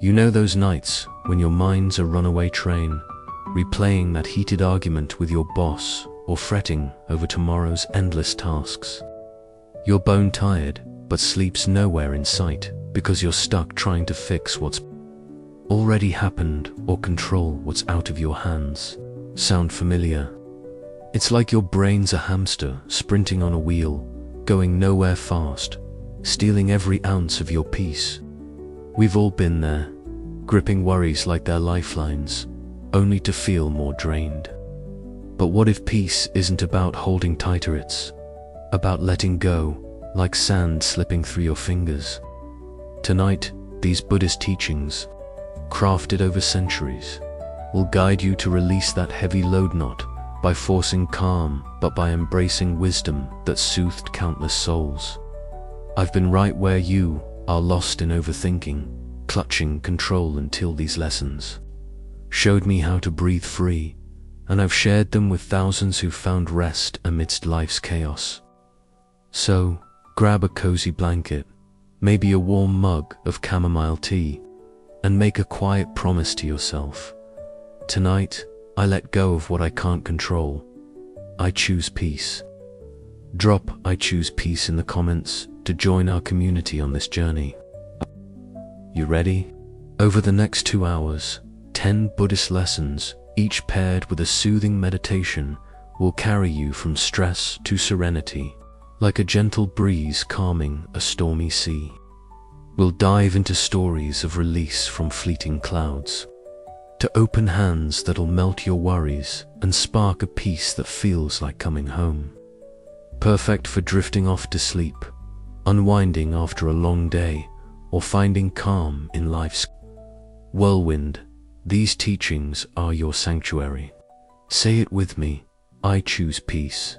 You know those nights when your mind's a runaway train, replaying that heated argument with your boss or fretting over tomorrow's endless tasks. You're bone tired, but sleep's nowhere in sight because you're stuck trying to fix what's already happened or control what's out of your hands. Sound familiar? It's like your brain's a hamster sprinting on a wheel, going nowhere fast, stealing every ounce of your peace. We've all been there, gripping worries like they're lifelines, only to feel more drained. But what if peace isn't about holding tighter, it's about letting go, like sand slipping through your fingers. Tonight, these Buddhist teachings, crafted over centuries, will guide you to release that heavy load, not by forcing calm, but by embracing wisdom that soothed countless souls. I've been right where you are, lost in overthinking, clutching control, until these lessons showed me how to breathe free, and I've shared them with thousands who've found rest amidst life's chaos. So, grab a cozy blanket, maybe a warm mug of chamomile tea, and make a quiet promise to yourself. Tonight, I let go of what I can't control. I choose peace. Drop "I choose peace" in the comments to join our community on this journey. You ready? Over the next 2 hours, 10 Buddhist lessons, each paired with a soothing meditation, will carry you from stress to serenity, like a gentle breeze calming a stormy sea. We'll dive into stories of release from fleeting clouds, to open hands that'll melt your worries and spark a peace that feels like coming home. Perfect for drifting off to sleep, unwinding after a long day, or finding calm in life's whirlwind. These teachings are your sanctuary. Say it with me: I choose peace.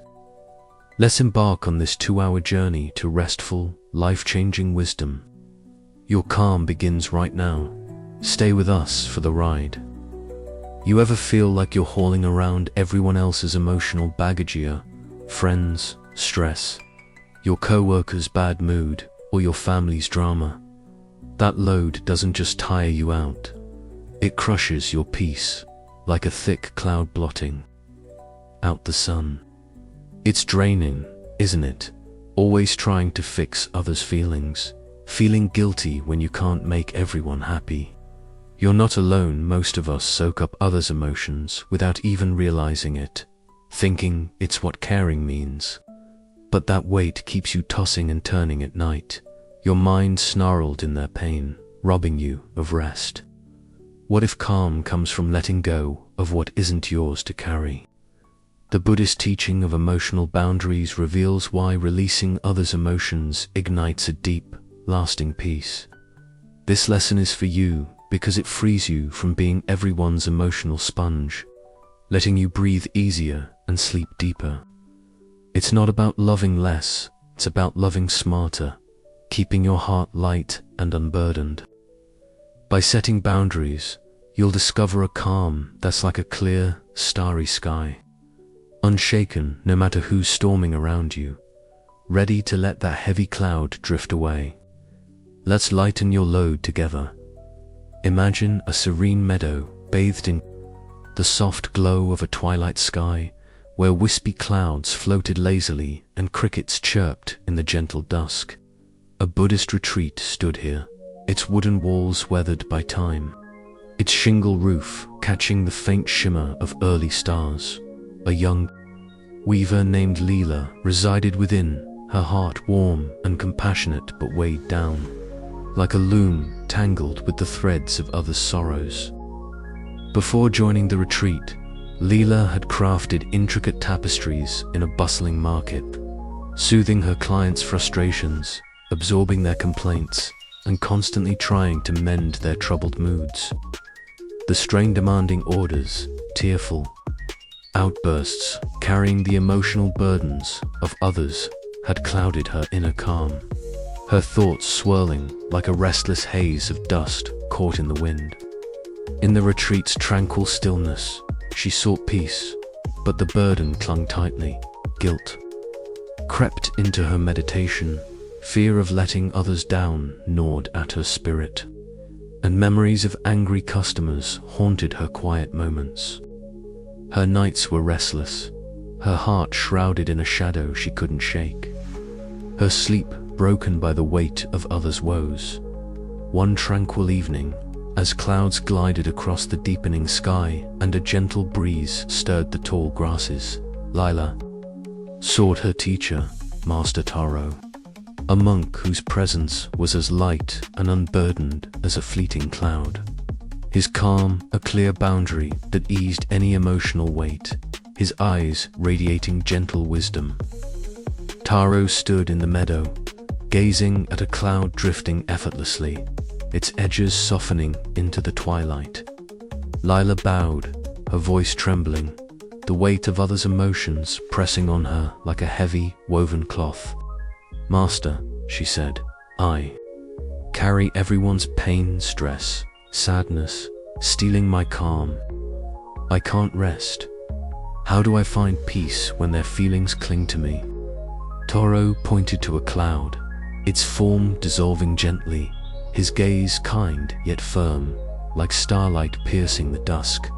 Let's embark on this 2-hour journey to restful, life-changing wisdom. Your calm begins right now. Stay with us for the ride. You ever feel like you're hauling around everyone else's emotional baggage? Friends, stress, your co-workers' bad mood, or your family's drama? That load doesn't just tire you out. It crushes your peace, like a thick cloud blotting out the sun. It's draining, isn't it? Always trying to fix others' feelings, feeling guilty when you can't make everyone happy. You're not alone. Most of us soak up others' emotions without even realizing it, thinking it's what caring means. But that weight keeps you tossing and turning at night, your mind snarled in their pain, robbing you of rest. What if calm comes from letting go of what isn't yours to carry? The Buddhist teaching of emotional boundaries reveals why releasing others' emotions ignites a deep, lasting peace. This lesson is for you because it frees you from being everyone's emotional sponge, letting you breathe easier and sleep deeper. It's not about loving less, it's about loving smarter, keeping your heart light and unburdened. By setting boundaries, you'll discover a calm that's like a clear, starry sky, unshaken no matter who's storming around you, ready to let that heavy cloud drift away. Let's lighten your load together. Imagine a serene meadow bathed in the soft glow of a twilight sky, where wispy clouds floated lazily and crickets chirped in the gentle dusk. A Buddhist retreat stood here, its wooden walls weathered by time, its shingle roof catching the faint shimmer of early stars. A young weaver named Leela resided within, her heart warm and compassionate but weighed down, like a loom tangled with the threads of others' sorrows. Before joining the retreat, Leela had crafted intricate tapestries in a bustling market, soothing her clients' frustrations, absorbing their complaints, and constantly trying to mend their troubled moods. The strain demanding orders, tearful outbursts, carrying the emotional burdens of others, had clouded her inner calm, her thoughts swirling like a restless haze of dust caught in the wind. In the retreat's tranquil stillness, she sought peace, but the burden clung tightly. Guilt crept into her meditation, fear of letting others down gnawed at her spirit. and memories of angry customers haunted her quiet moments. Her nights were restless, her heart shrouded in a shadow she couldn't shake, her sleep broken by the weight of others' woes. One tranquil evening, as clouds glided across the deepening sky and a gentle breeze stirred the tall grasses, Lila sought her teacher, Master Taro, a monk whose presence was as light and unburdened as a fleeting cloud. His calm, a clear boundary that eased any emotional weight, his eyes radiating gentle wisdom. Taro stood in the meadow, gazing at a cloud drifting effortlessly, its edges softening into the twilight. Lila bowed, her voice trembling, the weight of others' emotions pressing on her like a heavy, woven cloth. "Master," she said, "I carry everyone's pain, stress, sadness, stealing my calm. I can't rest. How do I find peace when their feelings cling to me?" Taro pointed to a cloud, its form dissolving gently, his gaze kind yet firm, like starlight piercing the dusk.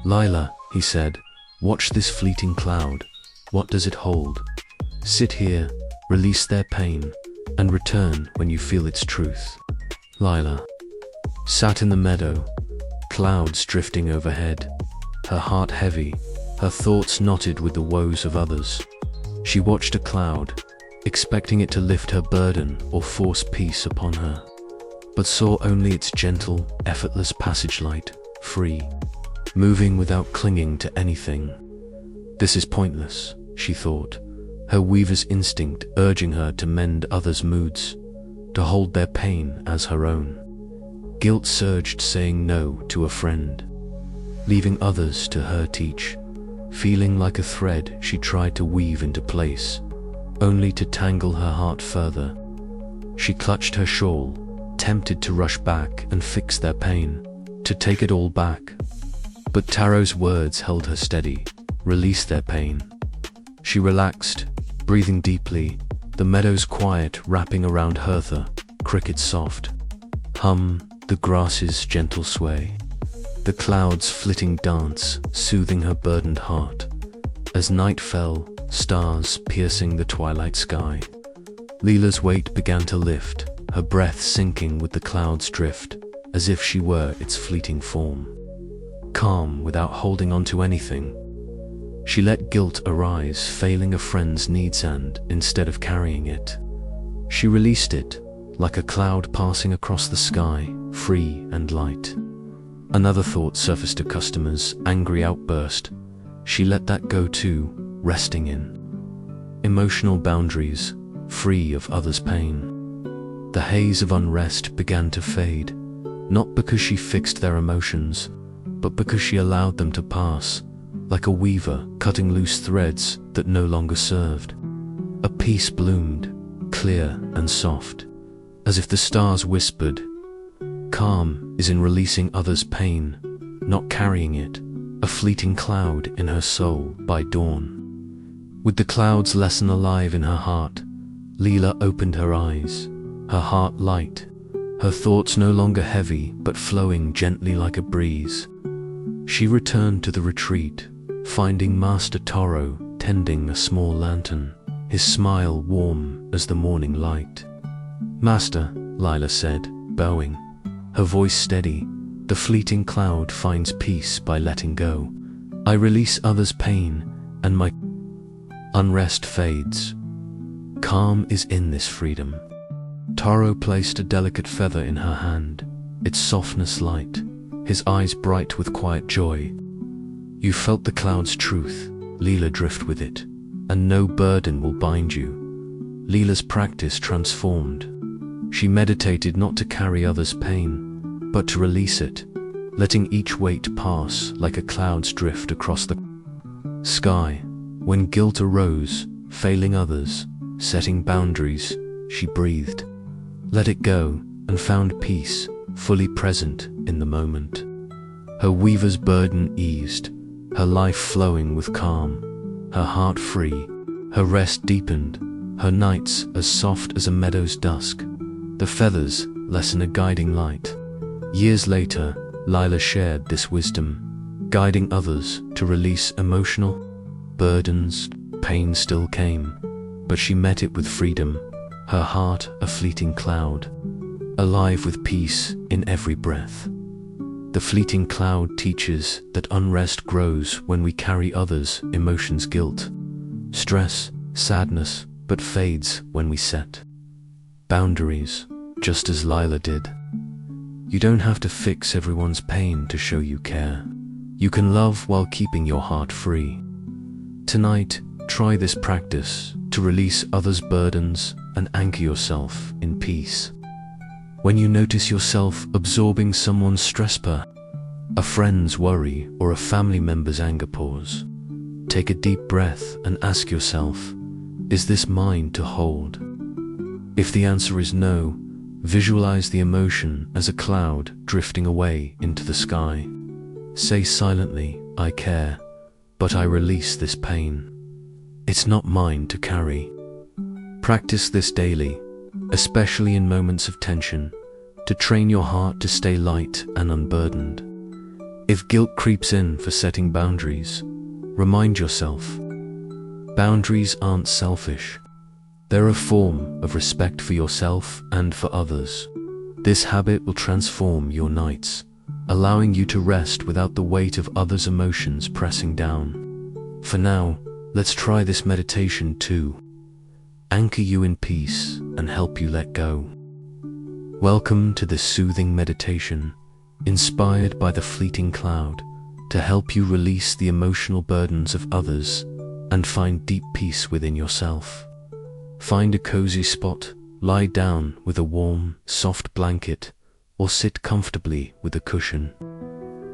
"Lila," he said, "watch this fleeting cloud. What does it hold? Sit here, release their pain, and return when you feel its truth." Lila sat in the meadow, clouds drifting overhead, her heart heavy, her thoughts knotted with the woes of others. She watched a cloud, expecting it to lift her burden or force peace upon her, but saw only its gentle, effortless passage light, free, moving without clinging to anything. "This is pointless," she thought, her weaver's instinct urging her to mend others' moods, to hold their pain as her own. Guilt surged, saying no to a friend, leaving others to her teach, feeling like a thread she tried to weave into place, only to tangle her heart further. She clutched her shawl, tempted to rush back and fix their pain, to take it all back. But Taro's words held her steady, release their pain. She relaxed, breathing deeply, the meadows quiet wrapping around Hertha, crickets soft. Hum, the grasses gentle sway. The clouds flitting dance, soothing her burdened heart. As night fell, stars piercing the twilight sky. Lila's weight began to lift, her breath sinking with the cloud's drift, as if she were its fleeting form. Calm without holding on to anything. She let guilt arise, failing a friend's needs and, instead of carrying it, she released it, like a cloud passing across the sky, free and light. Another thought surfaced: a customer's angry outburst. She let that go too, resting in emotional boundaries, free of others' pain. The haze of unrest began to fade, not because she fixed their emotions, but because she allowed them to pass, like a weaver cutting loose threads that no longer served. A peace bloomed, clear and soft, as if the stars whispered, "Calm is in releasing others' pain, not carrying it," a fleeting cloud in her soul by dawn. With the cloud's lesson alive in her heart, Lila opened her eyes, her heart light, her thoughts no longer heavy but flowing gently like a breeze. She returned to the retreat, finding Master Taro tending a small lantern, his smile warm as the morning light. "Master," Lila said, bowing, her voice steady, "the fleeting cloud finds peace by letting go. I release others' pain, and my unrest fades. Calm is in this freedom." Taro placed a delicate feather in her hand, its softness light, his eyes bright with quiet joy. "You felt the cloud's truth, Lila, drift with it, and no burden will bind you." Lila's practice transformed. She meditated not to carry others' pain, but to release it, letting each weight pass like a cloud's drift across the sky. When guilt arose, failing others, setting boundaries, she breathed, let it go, and found peace, fully present in the moment. Her weaver's burden eased, her life flowing with calm, her heart free, her rest deepened, her nights as soft as a meadow's dusk. The feathers lessen a guiding light. Years later, Lila shared this wisdom, guiding others to release emotional burdens. Pain still came, but she met it with freedom, her heart a fleeting cloud, alive with peace in every breath. The fleeting cloud teaches that unrest grows when we carry others' emotions, guilt, stress, sadness, but fades when we set boundaries, just as Lila did. You don't have to fix everyone's pain to show you care. You can love while keeping your heart free. Tonight, try this practice to release others' burdens and anchor yourself in peace. When you notice yourself absorbing someone's stress, a friend's worry, or a family member's anger, pause. Take a deep breath and ask yourself, is this mine to hold? If the answer is no, visualize the emotion as a cloud drifting away into the sky. Say silently, I care, but I release this pain. It's not mine to carry. Practice this daily, especially in moments of tension, to train your heart to stay light and unburdened. If guilt creeps in for setting boundaries, remind yourself, boundaries aren't selfish. They're a form of respect for yourself and for others. This habit will transform your nights, allowing you to rest without the weight of others' emotions pressing down. For now, let's try this meditation to anchor you in peace and help you let go. Welcome to this soothing meditation, inspired by the fleeting cloud, to help you release the emotional burdens of others and find deep peace within yourself. Find a cozy spot, lie down with a warm, soft blanket, or sit comfortably with a cushion,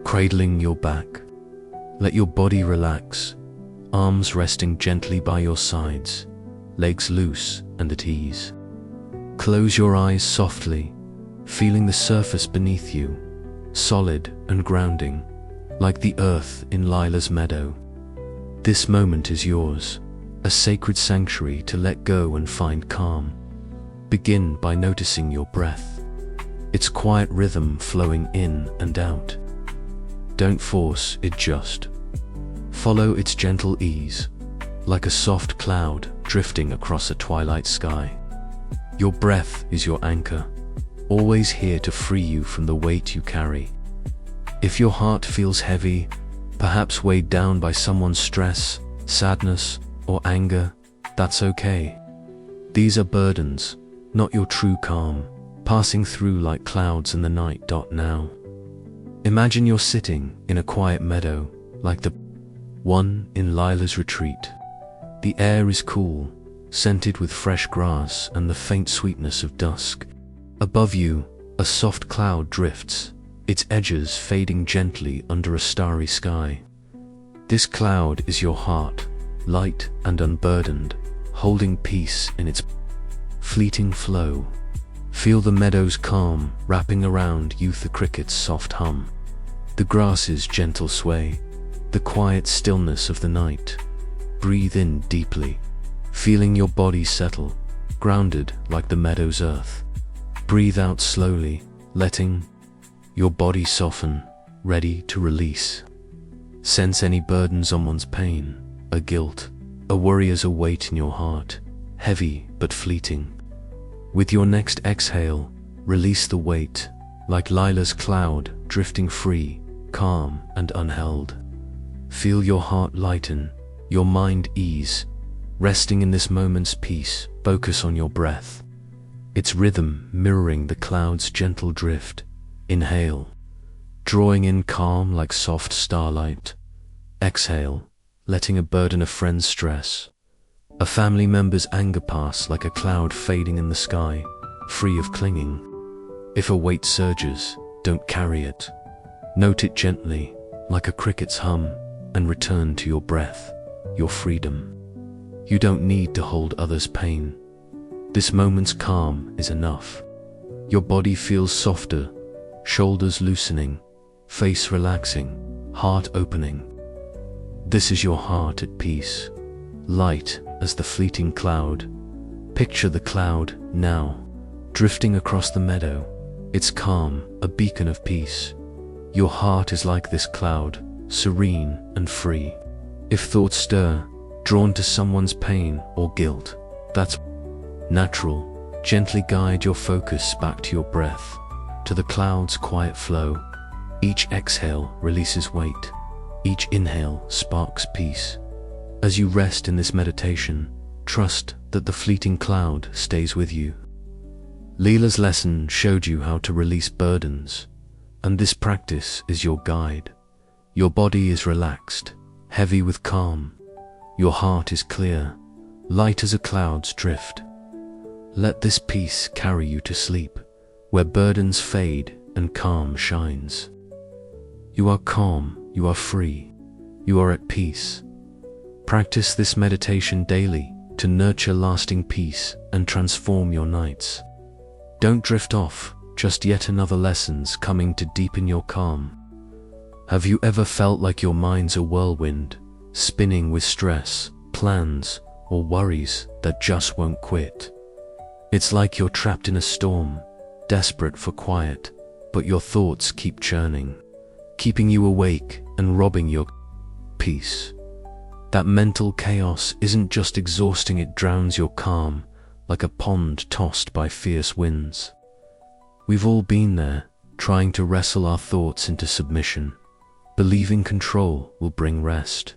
cradling your back. Let your body relax, arms resting gently by your sides, legs loose and at ease. Close your eyes softly, feeling the surface beneath you, solid and grounding, like the earth in Lila's meadow. This moment is yours, a sacred sanctuary to let go and find calm. Begin by noticing your breath, its quiet rhythm flowing in and out. Don't force it, just follow its gentle ease, like a soft cloud drifting across a twilight sky. Your breath is your anchor, always here to free you from the weight you carry. If your heart feels heavy, perhaps weighed down by someone's stress, sadness, or anger, that's okay. These are burdens, not your true calm, passing through like clouds in the night. Now, imagine you're sitting in a quiet meadow, like the one in Lila's retreat. The air is cool, scented with fresh grass and the faint sweetness of dusk. Above you, a soft cloud drifts, its edges fading gently under a starry sky. This cloud is your heart, light and unburdened, holding peace in its fleeting flow. Feel the meadow's calm wrapping around you, the cricket's soft hum, the grass's gentle sway, the quiet stillness of the night. Breathe in deeply, feeling your body settle, grounded like the meadow's earth. Breathe out slowly, letting your body soften, ready to release. Sense any burdens, someone's pain, a guilt, a worry as a weight in your heart, heavy but fleeting. With your next exhale, release the weight, like Lila's cloud drifting free, calm and unheld. Feel your heart lighten, your mind ease, resting in this moment's peace. Focus on your breath, its rhythm mirroring the cloud's gentle drift. Inhale, drawing in calm like soft starlight. Exhale, letting a burden, a friend's stress, a family member's anger pass like a cloud fading in the sky, free of clinging. If a weight surges, don't carry it. Note it gently, like a cricket's hum, and return to your breath, your freedom. You don't need to hold others' pain. This moment's calm is enough. Your body feels softer, shoulders loosening, face relaxing, heart opening. This is your heart at peace, light as the fleeting cloud. Picture the cloud now, drifting across the meadow, It's calm, a beacon of peace. Your heart is like this cloud, serene and free. If thoughts stir, drawn to someone's pain or guilt, that's natural. Gently guide your focus back to your breath, to the cloud's quiet flow. Each exhale releases weight. Each inhale sparks peace. As you rest in this meditation, trust that the fleeting cloud stays with you. Leela's lesson showed you how to release burdens, and this practice is your guide. Your body is relaxed, heavy with calm. Your heart is clear, light as a cloud's drift. Let this peace carry you to sleep, where burdens fade and calm shines. You are calm, you are free, you are at peace. Practice this meditation daily to nurture lasting peace and transform your nights. Don't drift off, just yet another lessons coming to deepen your calm. Have you ever felt like your mind's a whirlwind, spinning with stress, plans, or worries that just won't quit? It's like you're trapped in a storm, desperate for quiet, but your thoughts keep churning, keeping you awake and robbing your peace. That mental chaos isn't just exhausting, it drowns your calm like a pond tossed by fierce winds. We've all been there, trying to wrestle our thoughts into submission, believing control will bring rest.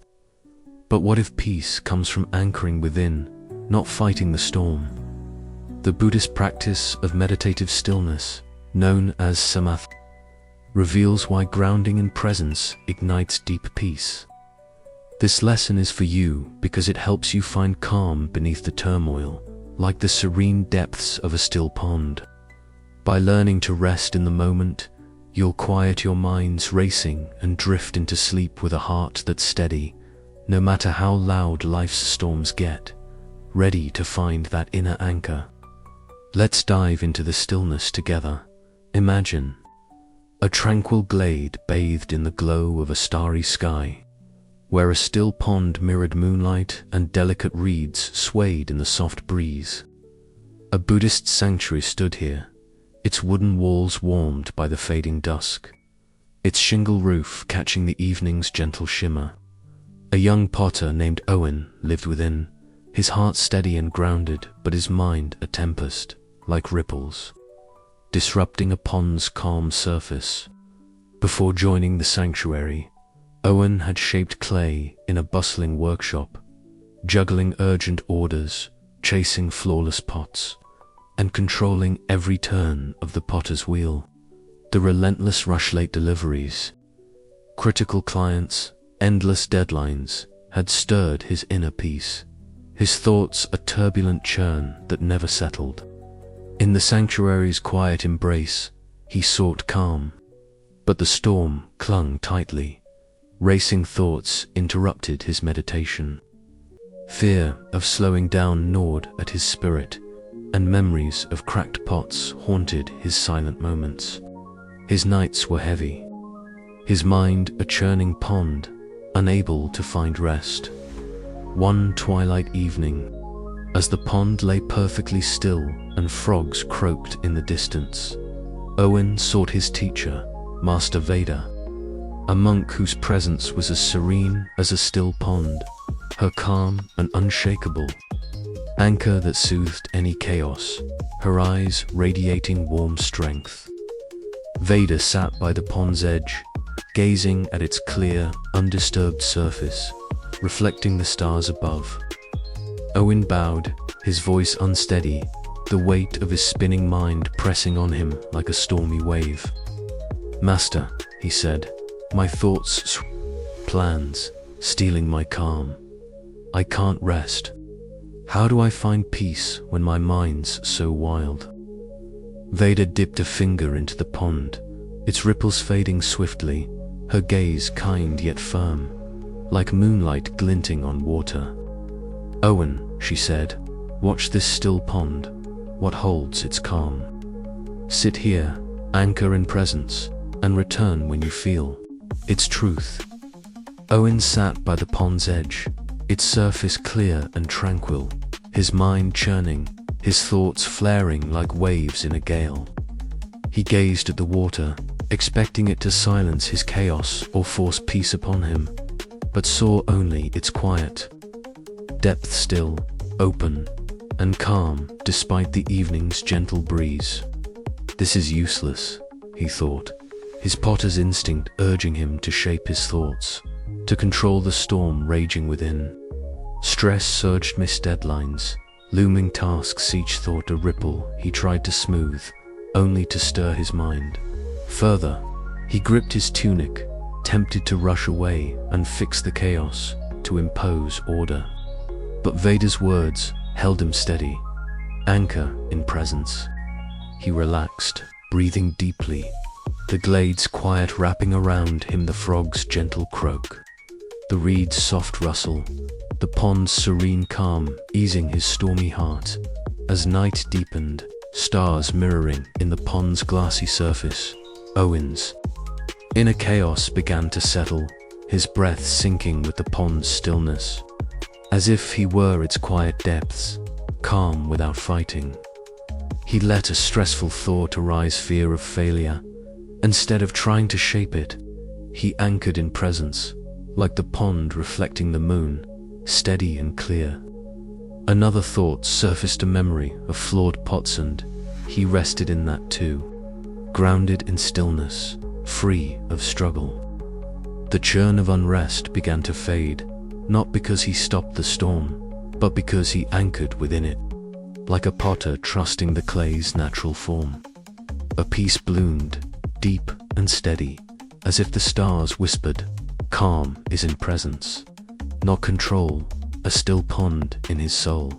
But what if peace comes from anchoring within, not fighting the storm? The Buddhist practice of meditative stillness, known as samadhi, reveals why grounding in presence ignites deep peace. This lesson is for you because it helps you find calm beneath the turmoil, like the serene depths of a still pond. By learning to rest in the moment, you'll quiet your mind's racing and drift into sleep with a heart that's steady, no matter how loud life's storms get, ready to find that inner anchor. Let's dive into the stillness together. Imagine a tranquil glade bathed in the glow of a starry sky, where a still pond mirrored moonlight and delicate reeds swayed in the soft breeze. A Buddhist sanctuary stood here, its wooden walls warmed by the fading dusk, its shingle roof catching the evening's gentle shimmer. A young potter named Owen lived within, his heart steady and grounded, but his mind a tempest, like ripples, disrupting a pond's calm surface. Before joining the sanctuary, Owen had shaped clay in a bustling workshop, juggling urgent orders, chasing flawless pots, and controlling every turn of the potter's wheel. The relentless rush, late deliveries, critical clients, endless deadlines had stirred his inner peace, his thoughts a turbulent churn that never settled. In the sanctuary's quiet embrace, he sought calm, but the storm clung tightly. Racing thoughts interrupted his meditation. Fear of slowing down gnawed at his spirit, and memories of cracked pots haunted his silent moments. His nights were heavy, his mind a churning pond, unable to find rest. One twilight evening, as the pond lay perfectly still and frogs croaked in the distance, Owen sought his teacher, Master Veda, a monk whose presence was as serene as a still pond, her calm and unshakable anchor that soothed any chaos, her eyes radiating warm strength. Veda sat by the pond's edge, gazing at its clear, undisturbed surface, reflecting the stars above. Owen bowed, his voice unsteady, the weight of his spinning mind pressing on him like a stormy wave. "Master," he said, "my thoughts plans, stealing my calm. I can't rest. How do I find peace when my mind's so wild?" Veda dipped a finger into the pond, its ripples fading swiftly, her gaze kind yet firm, like moonlight glinting on water. "Owen," she said, "watch this still pond, what holds its calm. Sit here, anchor in presence, and return when you feel its truth." Owen sat by the pond's edge, its surface clear and tranquil, his mind churning, his thoughts flaring like waves in a gale. He gazed at the water, expecting it to silence his chaos or force peace upon him, but saw only its quiet. Depth still, open, and calm despite the evening's gentle breeze. This is useless, he thought, his potter's instinct urging him to shape his thoughts, to control the storm raging within. Stress surged, missed deadlines, looming tasks, each thought a ripple he tried to smooth, only to stir his mind. Further, he gripped his tunic, tempted to rush away and fix the chaos, to impose order. But Veda's words held him steady. Anchor in presence. He relaxed, breathing deeply, the glade's quiet wrapping around him, the frog's gentle croak, the reed's soft rustle, the pond's serene calm easing his stormy heart. As night deepened, stars mirroring in the pond's glassy surface, Owen's inner chaos began to settle, his breath sinking with the pond's stillness, as if he were its quiet depths, calm without fighting. He let a stressful thought arise, fear of failure. Instead of trying to shape it, he anchored in presence, like the pond reflecting the moon, steady and clear. Another thought surfaced, a memory of flawed pots, and he rested in that too, grounded in stillness, free of struggle. The churn of unrest began to fade, not because he stopped the storm, but because he anchored within it, like a potter trusting the clay's natural form. A peace bloomed, deep and steady, as if the stars whispered, calm is in presence, not control, a still pond in his soul.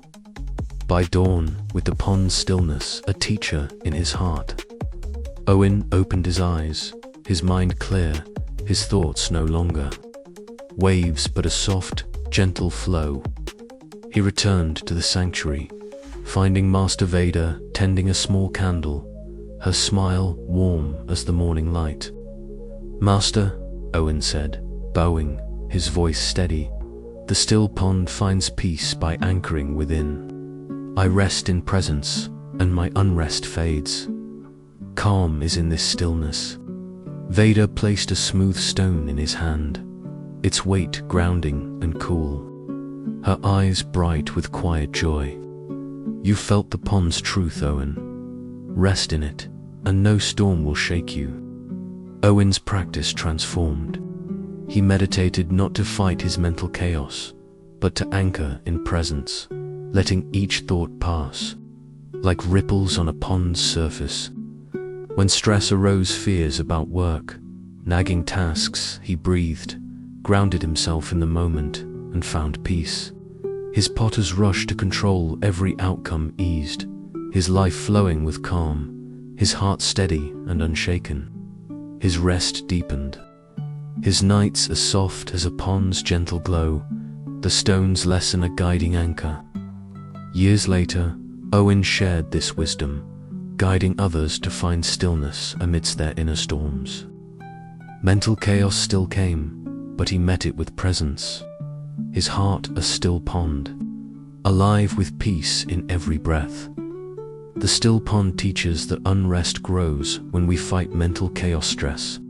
By dawn, with the pond's stillness a teacher in his heart, Owen opened his eyes, his mind clear, his thoughts no longer waves but a soft, gentle flow. He returned to the sanctuary, finding Master Veda tending a small candle, her smile warm as the morning light. "Master," Owen said, bowing, his voice steady, "the still pond finds peace by anchoring within. I rest in presence, and my unrest fades. Calm is in this stillness." Veda placed a smooth stone in his hand, its weight grounding and cool, her eyes bright with quiet joy. "You felt the pond's truth, Owen. Rest in it, and no storm will shake you." Owen's practice transformed. He meditated not to fight his mental chaos, but to anchor in presence, letting each thought pass, like ripples on a pond's surface. When stress arose, fears about work, nagging tasks, he breathed, grounded himself in the moment, and found peace. His potter's rush to control every outcome eased, his life flowing with calm, his heart steady and unshaken. His rest deepened, his nights as soft as a pond's gentle glow, the stone's lesson a guiding anchor. Years later, Owen shared this wisdom, guiding others to find stillness amidst their inner storms. Mental chaos still came, but he met it with presence, his heart a still pond, alive with peace in every breath. The still pond teaches that unrest grows when we fight mental chaos, stress,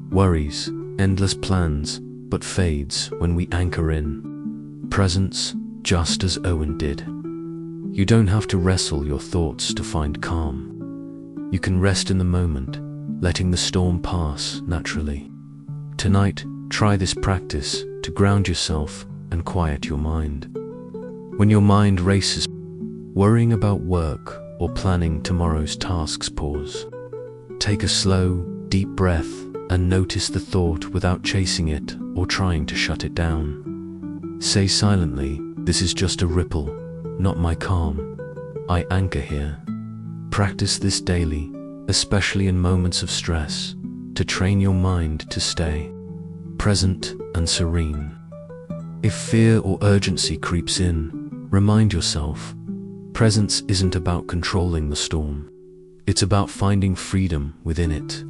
worries, endless plans, but fades when we anchor in presence, just as Owen did. You don't have to wrestle your thoughts to find calm. You can rest in the moment, letting the storm pass naturally. Tonight, try this practice to ground yourself and quiet your mind. When your mind races, worrying about work or planning tomorrow's tasks, pause. Take a slow, deep breath and notice the thought without chasing it or trying to shut it down. Say silently, "This is just a ripple, not my calm. I anchor here." Practice this daily, especially in moments of stress, to train your mind to stay present and serene. If fear or urgency creeps in, remind yourself, presence isn't about controlling the storm. It's about finding freedom within it.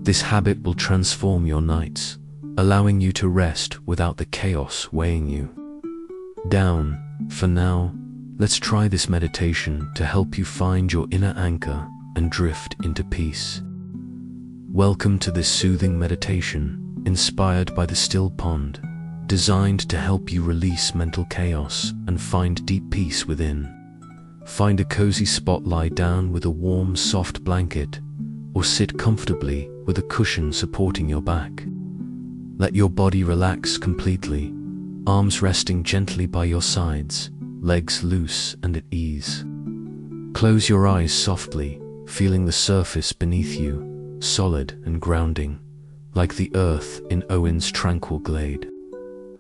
This habit will transform your nights, allowing you to rest without the chaos weighing you down. For now, let's try this meditation to help you find your inner anchor and drift into peace. Welcome to this soothing meditation, inspired by the still pond, designed to help you release mental chaos and find deep peace within. Find a cozy spot, lie down with a warm, soft blanket, or sit comfortably with a cushion supporting your back. Let your body relax completely, arms resting gently by your sides, legs loose and at ease. Close your eyes softly, feeling the surface beneath you, solid and grounding, like the earth in Owen's tranquil glade.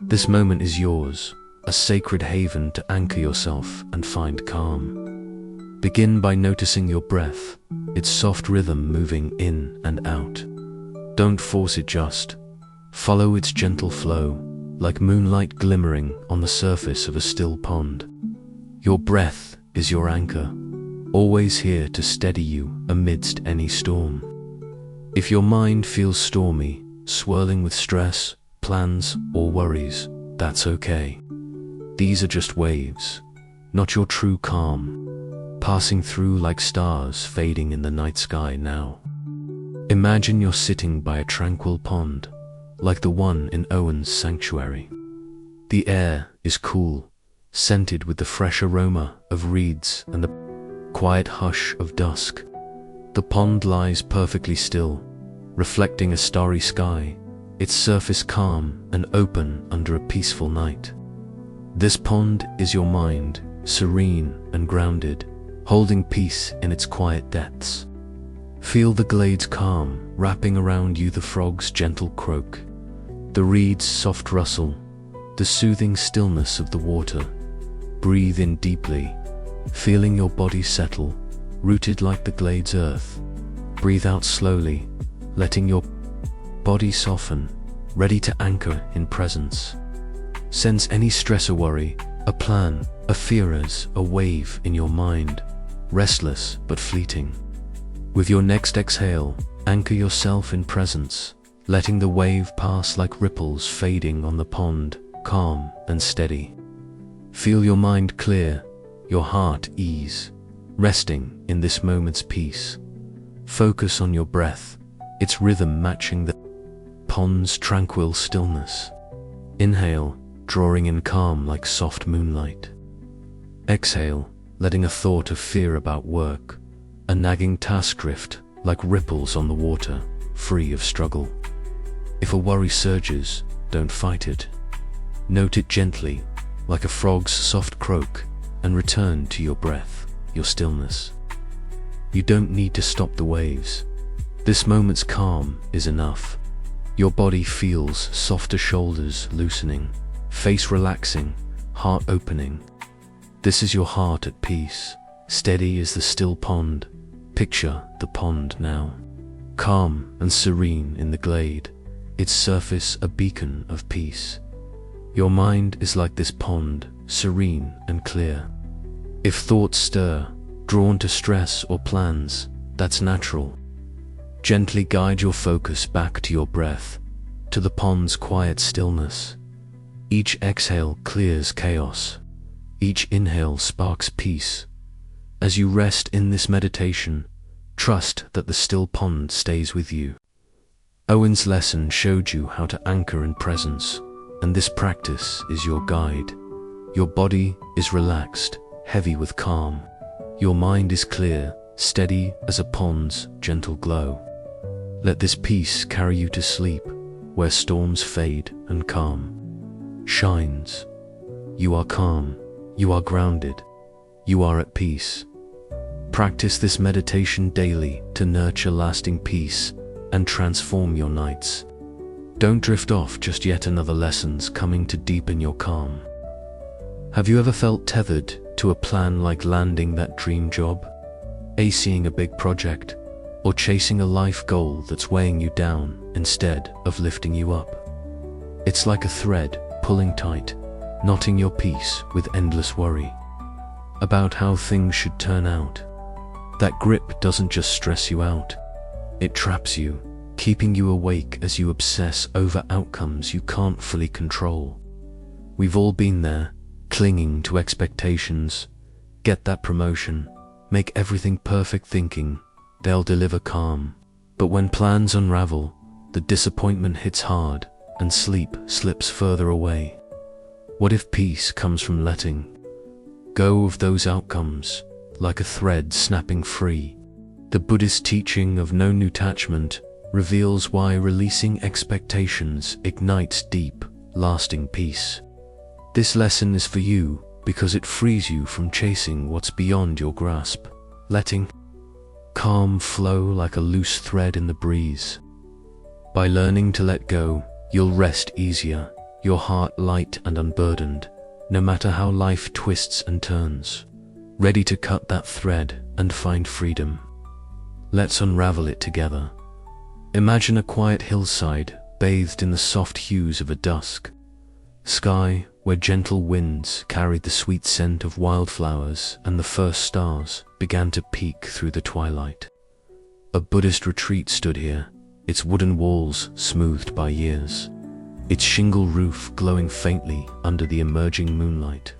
This moment is yours, a sacred haven to anchor yourself and find calm. Begin by noticing your breath, its soft rhythm moving in and out. Don't force it, just follow its gentle flow, like moonlight glimmering on the surface of a still pond. Your breath is your anchor, always here to steady you amidst any storm. If your mind feels stormy, swirling with stress, plans, or worries, that's okay. These are just waves, not your true calm, passing through like stars fading in the night sky now. Imagine you're sitting by a tranquil pond, like the one in Owen's sanctuary. The air is cool, scented with the fresh aroma of reeds and the quiet hush of dusk. The pond lies perfectly still, reflecting a starry sky, its surface calm and open under a peaceful night. This pond is your mind, serene and grounded, holding peace in its quiet depths. Feel the glade's calm wrapping around you, the frog's gentle croak, the reed's soft rustle, the soothing stillness of the water. Breathe in deeply, feeling your body settle, rooted like the glade's earth. Breathe out slowly, letting your body soften, ready to anchor in presence. Sense any stress or worry, a plan, a fear as a wave in your mind, restless but fleeting. With your next exhale, anchor yourself in presence, letting the wave pass like ripples fading on the pond, calm and steady. Feel your mind clear, your heart ease, resting in this moment's peace. Focus on your breath, its rhythm matching the pond's tranquil stillness. Inhale, drawing in calm like soft moonlight. Exhale, letting a thought of fear about work, a nagging task drift like ripples on the water, free of struggle. If a worry surges, don't fight it. Note it gently, like a frog's soft croak, and return to your breath, your stillness. You don't need to stop the waves. This moment's calm is enough. Your body feels softer shoulders loosening, face relaxing, heart opening. This is your heart at peace, steady as the still pond. Picture the pond now, calm and serene in the glade, its surface a beacon of peace. Your mind is like this pond, serene and clear. If thoughts stir, drawn to stress or plans, that's natural. Gently guide your focus back to your breath, to the pond's quiet stillness. Each exhale clears chaos. Each inhale sparks peace. As you rest in this meditation, trust that the still pond stays with you. Owen's lesson showed you how to anchor in presence, and this practice is your guide. Your body is relaxed, heavy with calm. Your mind is clear, steady as a pond's gentle glow. Let this peace carry you to sleep, where storms fade and calm shines. You are calm, you are grounded, you are at peace. Practice this meditation daily to nurture lasting peace and transform your nights. Don't drift off just yet another lessons coming to deepen your calm. Have you ever felt tethered to a plan, like landing that dream job, acing a big project, or chasing a life goal that's weighing you down instead of lifting you up? It's like a thread pulling tight, knotting your peace with endless worry about how things should turn out. That grip doesn't just stress you out, it traps you, keeping you awake as you obsess over outcomes you can't fully control. We've all been there, clinging to expectations, get that promotion, make everything perfect, thinking they'll deliver calm. But when plans unravel, the disappointment hits hard and sleep slips further away. What if peace comes from letting go of those outcomes, like a thread snapping free? The Buddhist teaching of no new attachment reveals why releasing expectations ignites deep, lasting peace. This lesson is for you because it frees you from chasing what's beyond your grasp, letting calm flow like a loose thread in the breeze. By learning to let go, you'll rest easier, your heart light and unburdened, no matter how life twists and turns, ready to cut that thread and find freedom. Let's unravel it together. Imagine a quiet hillside bathed in the soft hues of a dusk sky where gentle winds carried the sweet scent of wildflowers and the first stars began to peek through the twilight. A Buddhist retreat stood here, its wooden walls smoothed by years, its shingle roof glowing faintly under the emerging moonlight.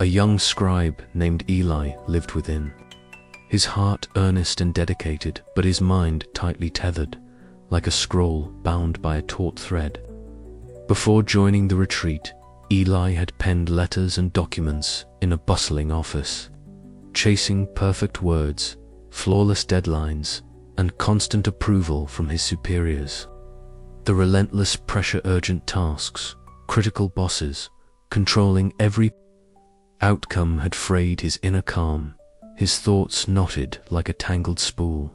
A young scribe named Eli lived within, his heart earnest and dedicated, but his mind tightly tethered, like a scroll bound by a taut thread. Before joining the retreat, Eli had penned letters and documents in a bustling office, chasing perfect words, flawless deadlines, and constant approval from his superiors. The relentless pressure, urgent tasks, critical bosses, controlling every outcome had frayed his inner calm, his thoughts knotted like a tangled spool.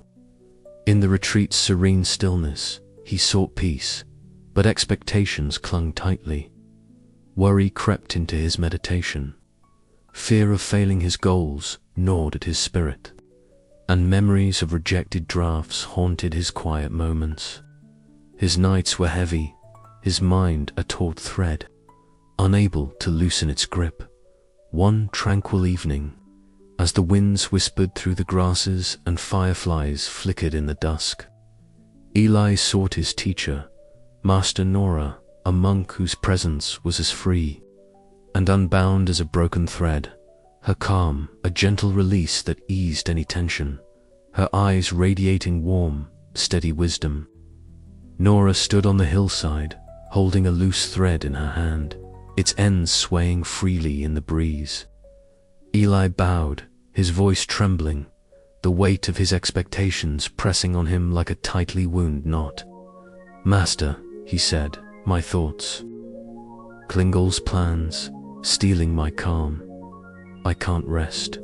In the retreat's serene stillness, he sought peace, but expectations clung tightly. Worry crept into his meditation. Fear of failing his goals gnawed at his spirit, and memories of rejected drafts haunted his quiet moments. His nights were heavy, his mind a taut thread, unable to loosen its grip. One tranquil evening, as the winds whispered through the grasses and fireflies flickered in the dusk, Eli sought his teacher, Master Nora, a monk whose presence was as free and unbound as a broken thread, her calm a gentle release that eased any tension, her eyes radiating warm, steady wisdom. Nora stood on the hillside, holding a loose thread in her hand, its ends swaying freely in the breeze. Eli bowed, his voice trembling, the weight of his expectations pressing on him like a tightly wound knot. "Master," he said, "my thoughts, Klingel's plans, stealing my calm. I can't rest.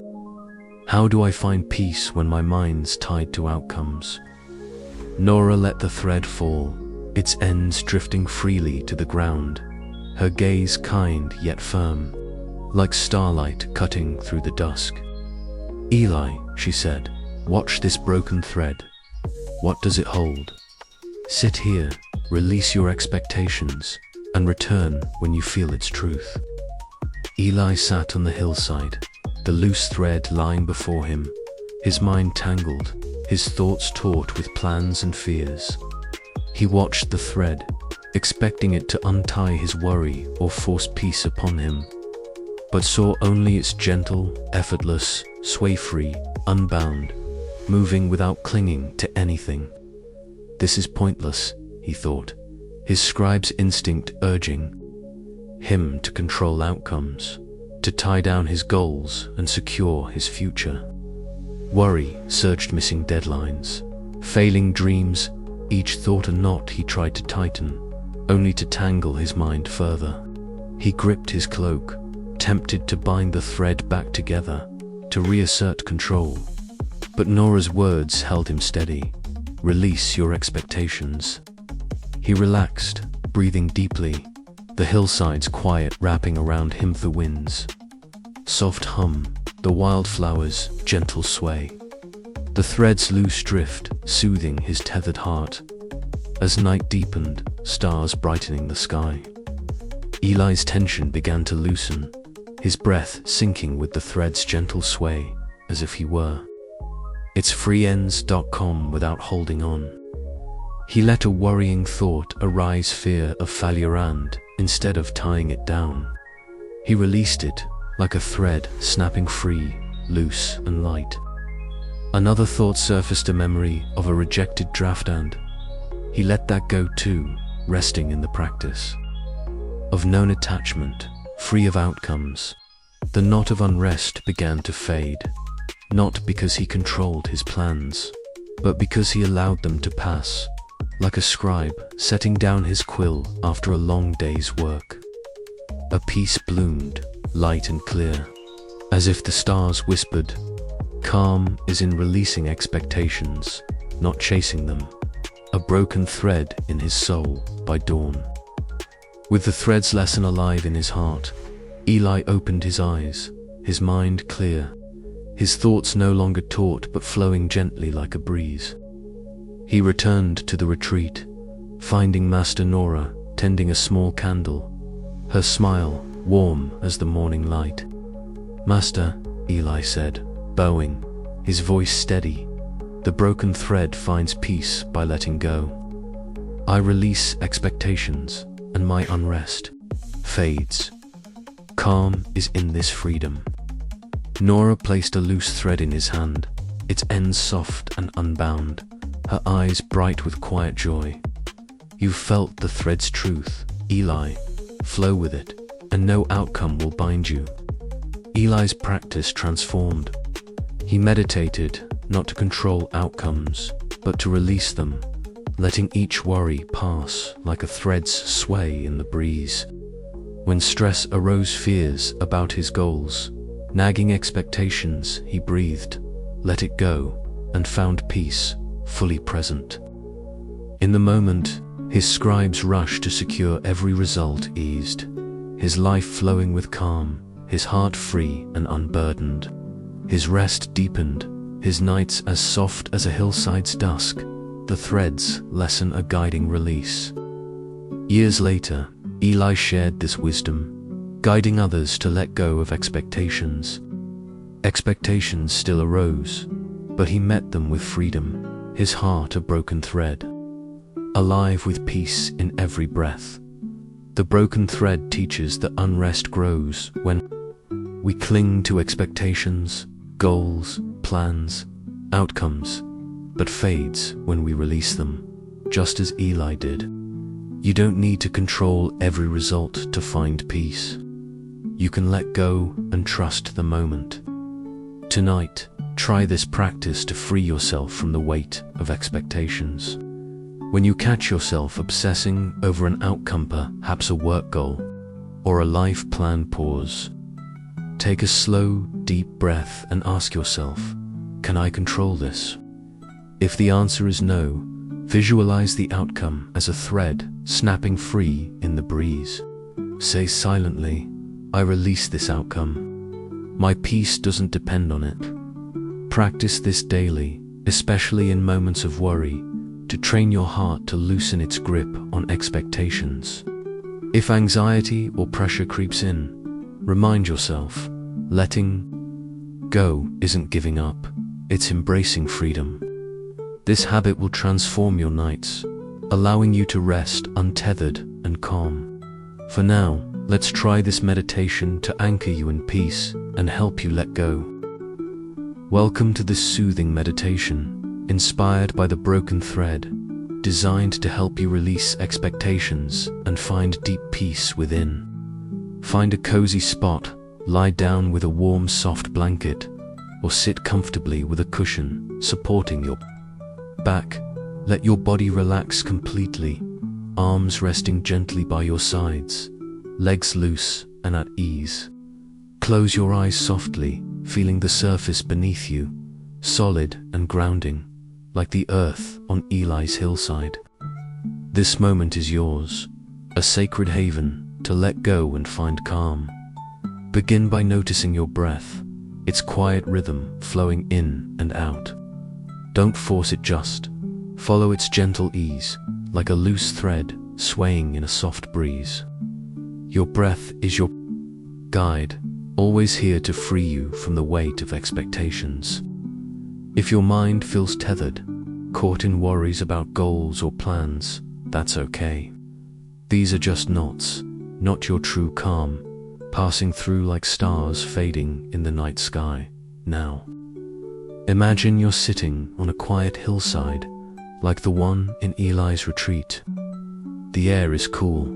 How do I find peace when my mind's tied to outcomes?" Nora let the thread fall, its ends drifting freely to the ground, her gaze kind yet firm, like starlight cutting through the dusk. "Eli," she said, "watch this broken thread. What does it hold? Sit here, release your expectations, and return when you feel its truth." Eli sat on the hillside, the loose thread lying before him, his mind tangled, his thoughts taut with plans and fears. He watched the thread, expecting it to untie his worry or force peace upon him, but saw only its gentle, effortless, sway-free, unbound, moving without clinging to anything. This is pointless, he thought, his scribe's instinct urging him to control outcomes, to tie down his goals and secure his future. Worry surged, missing deadlines, failing dreams, each thought a knot he tried to tighten, only to tangle his mind further. He gripped his cloak, tempted to bind the thread back together, to reassert control. But Nora's words held him steady. "Release your expectations." He relaxed, breathing deeply, the hillsides quiet wrapping around him, the winds soft hum, the wildflowers gentle sway, the thread's loose drift soothing his tethered heart. As night deepened, stars brightening the sky, Eli's tension began to loosen, his breath sinking with the thread's gentle sway, as if he were its free ends.com without holding on. He let a worrying thought arise, fear of failure, and, instead of tying it down, he released it, like a thread snapping free, loose and light. Another thought surfaced, a memory of a rejected draft, and he let that go too, resting in the practice of known attachment, free of outcomes. The knot of unrest began to fade, not because he controlled his plans, but because he allowed them to pass, like a scribe setting down his quill after a long day's work. A peace bloomed, light and clear, as if the stars whispered, "Calm is in releasing expectations, not chasing them." A broken thread in his soul by dawn. With the thread's lesson alive in his heart, Eli opened his eyes, his mind clear, his thoughts no longer taut but flowing gently like a breeze. He returned to the retreat, finding Master Nora tending a small candle, her smile warm as the morning light. "Master," Eli said, bowing, his voice steady, "the broken thread finds peace by letting go. I release expectations, and my unrest fades. Calm is in this freedom." Nora placed a loose thread in his hand, its ends soft and unbound, her eyes bright with quiet joy. "You've felt the thread's truth, Eli. Flow with it, and no outcome will bind you." Eli's practice transformed. He meditated not to control outcomes, but to release them, letting each worry pass like a thread's sway in the breeze. When stress arose, fears about his goals, nagging expectations, he breathed, let it go, and found peace, fully present. In the moment, his scribe's rush to secure every result eased, his life flowing with calm, his heart free and unburdened. His rest deepened, his nights as soft as a hillside's dusk, the thread's lesson a guiding release. Years later, Eli shared this wisdom, guiding others to let go of expectations. Expectations still arose, but he met them with freedom, his heart a broken thread, alive with peace in every breath. The broken thread teaches that unrest grows when we cling to expectations, goals, plans, outcomes, but fades when we release them, just as Eli did. You don't need to control every result to find peace. You can let go and trust the moment. Tonight, try this practice to free yourself from the weight of expectations. When you catch yourself obsessing over an outcome, perhaps a work goal, or a life plan, pause. Take a slow, deep breath and ask yourself, can I control this? If the answer is no, visualize the outcome as a thread snapping free in the breeze. Say silently, I release this outcome. My peace doesn't depend on it. Practice this daily, especially in moments of worry, to train your heart to loosen its grip on expectations. If anxiety or pressure creeps in, remind yourself, letting go isn't giving up, it's embracing freedom. This habit will transform your nights, allowing you to rest untethered and calm. For now, let's try this meditation to anchor you in peace and help you let go. Welcome to this soothing meditation, inspired by the broken thread, designed to help you release expectations and find deep peace within. Find a cozy spot, lie down with a warm, soft blanket, or sit comfortably with a cushion supporting your back. Let your body relax completely, arms resting gently by your sides, legs loose and at ease. Close your eyes softly, feeling the surface beneath you, solid and grounding, like the earth on Eli's hillside. This moment is yours, a sacred haven to let go and find calm. Begin by noticing your breath, its quiet rhythm flowing in and out. Don't force it, just follow its gentle ease, like a loose thread swaying in a soft breeze. Your breath is your guide, always here to free you from the weight of expectations. If your mind feels tethered, caught in worries about goals or plans, that's okay. These are just knots, not your true calm, passing through like stars fading in the night sky. Now, Imagine you're sitting on a quiet hillside, like the one in Eli's retreat. The air is cool,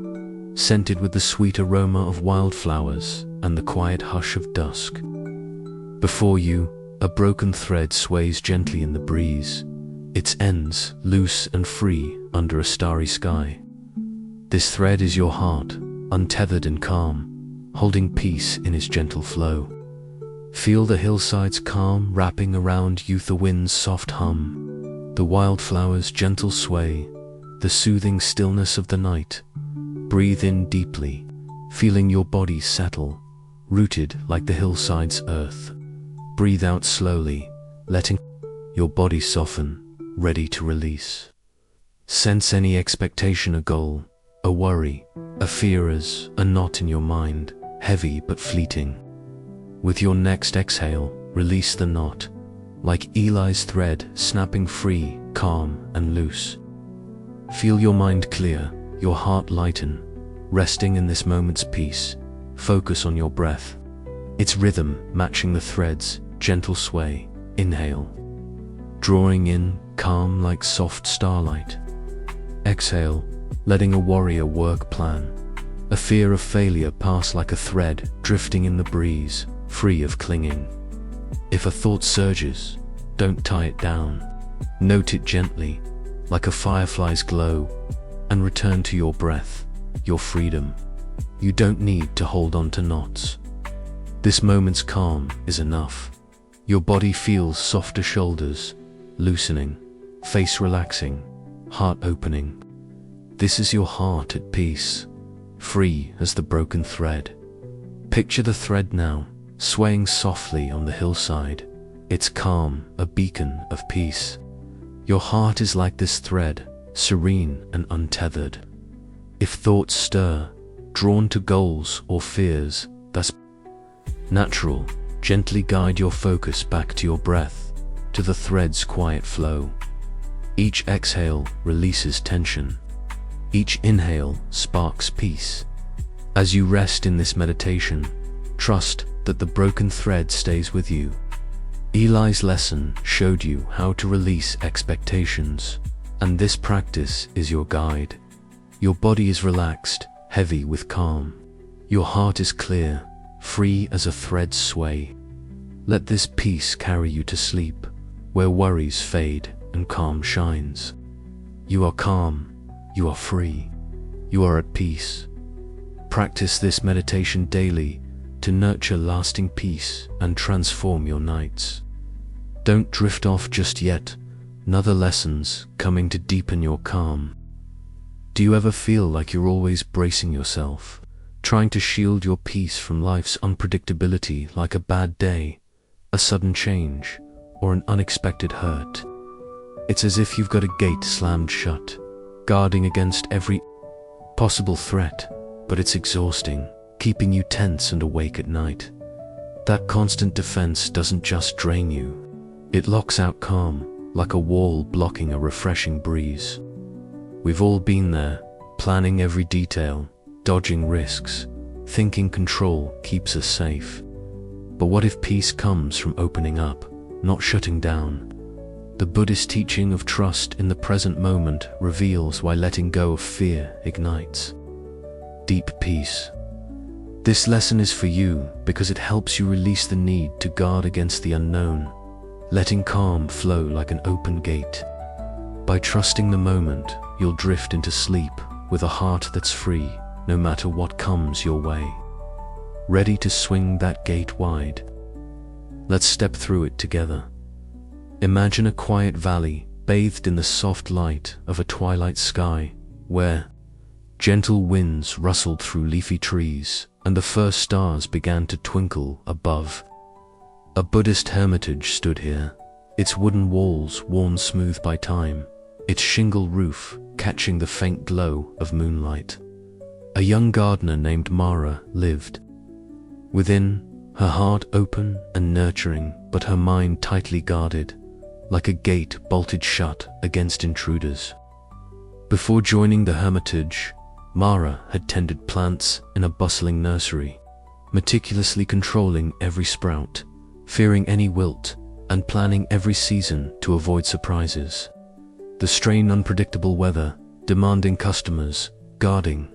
scented with the sweet aroma of wildflowers and the quiet hush of dusk. Before you, a broken thread sways gently in the breeze, its ends loose and free under a starry sky. This thread is your heart, untethered and calm, holding peace in its gentle flow. Feel the hillside's calm wrapping around you, the wind's soft hum, the wildflower's gentle sway, the soothing stillness of the night. Breathe in deeply, feeling your body settle, rooted like the hillside's earth. Breathe out slowly, letting your body soften, ready to release. Sense any expectation, a goal, a worry, a fear as a knot in your mind, heavy but fleeting. With your next exhale, release the knot, like Eli's thread snapping free, calm and loose. Feel your mind clear, your heart lighten, resting in this moment's peace. Focus on your breath, its rhythm matching the thread's gentle sway. Inhale, drawing in, calm like soft starlight. Exhale, letting a warrior work plan, a fear of failure pass like a thread drifting in the breeze, free of clinging. If a thought surges, don't tie it down. Note it gently, like a firefly's glow, and return to your breath, your freedom. You don't need to hold on to knots. This moment's calm is enough. Your body feels softer shoulders, loosening, face relaxing, heart opening. This is your heart at peace, free as the broken thread. Picture the thread now, swaying softly on the hillside, its calm a beacon of peace. Your heart is like this thread, serene and untethered. If thoughts stir, drawn to goals or fears, that's natural. Gently guide your focus back to your breath, to the thread's quiet flow. Each exhale releases tension. Each inhale sparks peace. As you rest in this meditation, trust that the broken thread stays with you. Eli's lesson showed you how to release expectations, and this practice is your guide. Your body is relaxed, heavy with calm. Your heart is clear, free as a thread's sway. Let this peace carry you to sleep, where worries fade and calm shines. You are calm, you are free, you are at peace. Practice this meditation daily to nurture lasting peace and transform your nights. Don't drift off just yet, another lessons coming to deepen your calm. Do you ever feel like you're always bracing yourself, trying to shield your peace from life's unpredictability, like a bad day, a sudden change, or an unexpected hurt? It's as if you've got a gate slammed shut, guarding against every possible threat, but it's exhausting, keeping you tense and awake at night. That constant defense doesn't just drain you, it locks out calm, like a wall blocking a refreshing breeze. We've all been there, planning every detail, dodging risks, thinking control keeps us safe. But what if peace comes from opening up, not shutting down? The Buddhist teaching of trust in the present moment reveals why letting go of fear ignites deep peace. This lesson is for you because it helps you release the need to guard against the unknown, letting calm flow like an open gate. By trusting the moment, you'll drift into sleep with a heart that's free, no matter what comes your way. Ready to swing that gate wide. Let's step through it together. Imagine a quiet valley bathed in the soft light of a twilight sky, where gentle winds rustled through leafy trees and the first stars began to twinkle above. A Buddhist hermitage stood here, its wooden walls worn smooth by time, its shingle roof catching the faint glow of moonlight. A young gardener named Mara lived within, her heart open and nurturing, but her mind tightly guarded, like a gate bolted shut against intruders. Before joining the hermitage, Mara had tended plants in a bustling nursery, meticulously controlling every sprout, fearing any wilt, and planning every season to avoid surprises. The strain unpredictable weather, demanding customers, guarding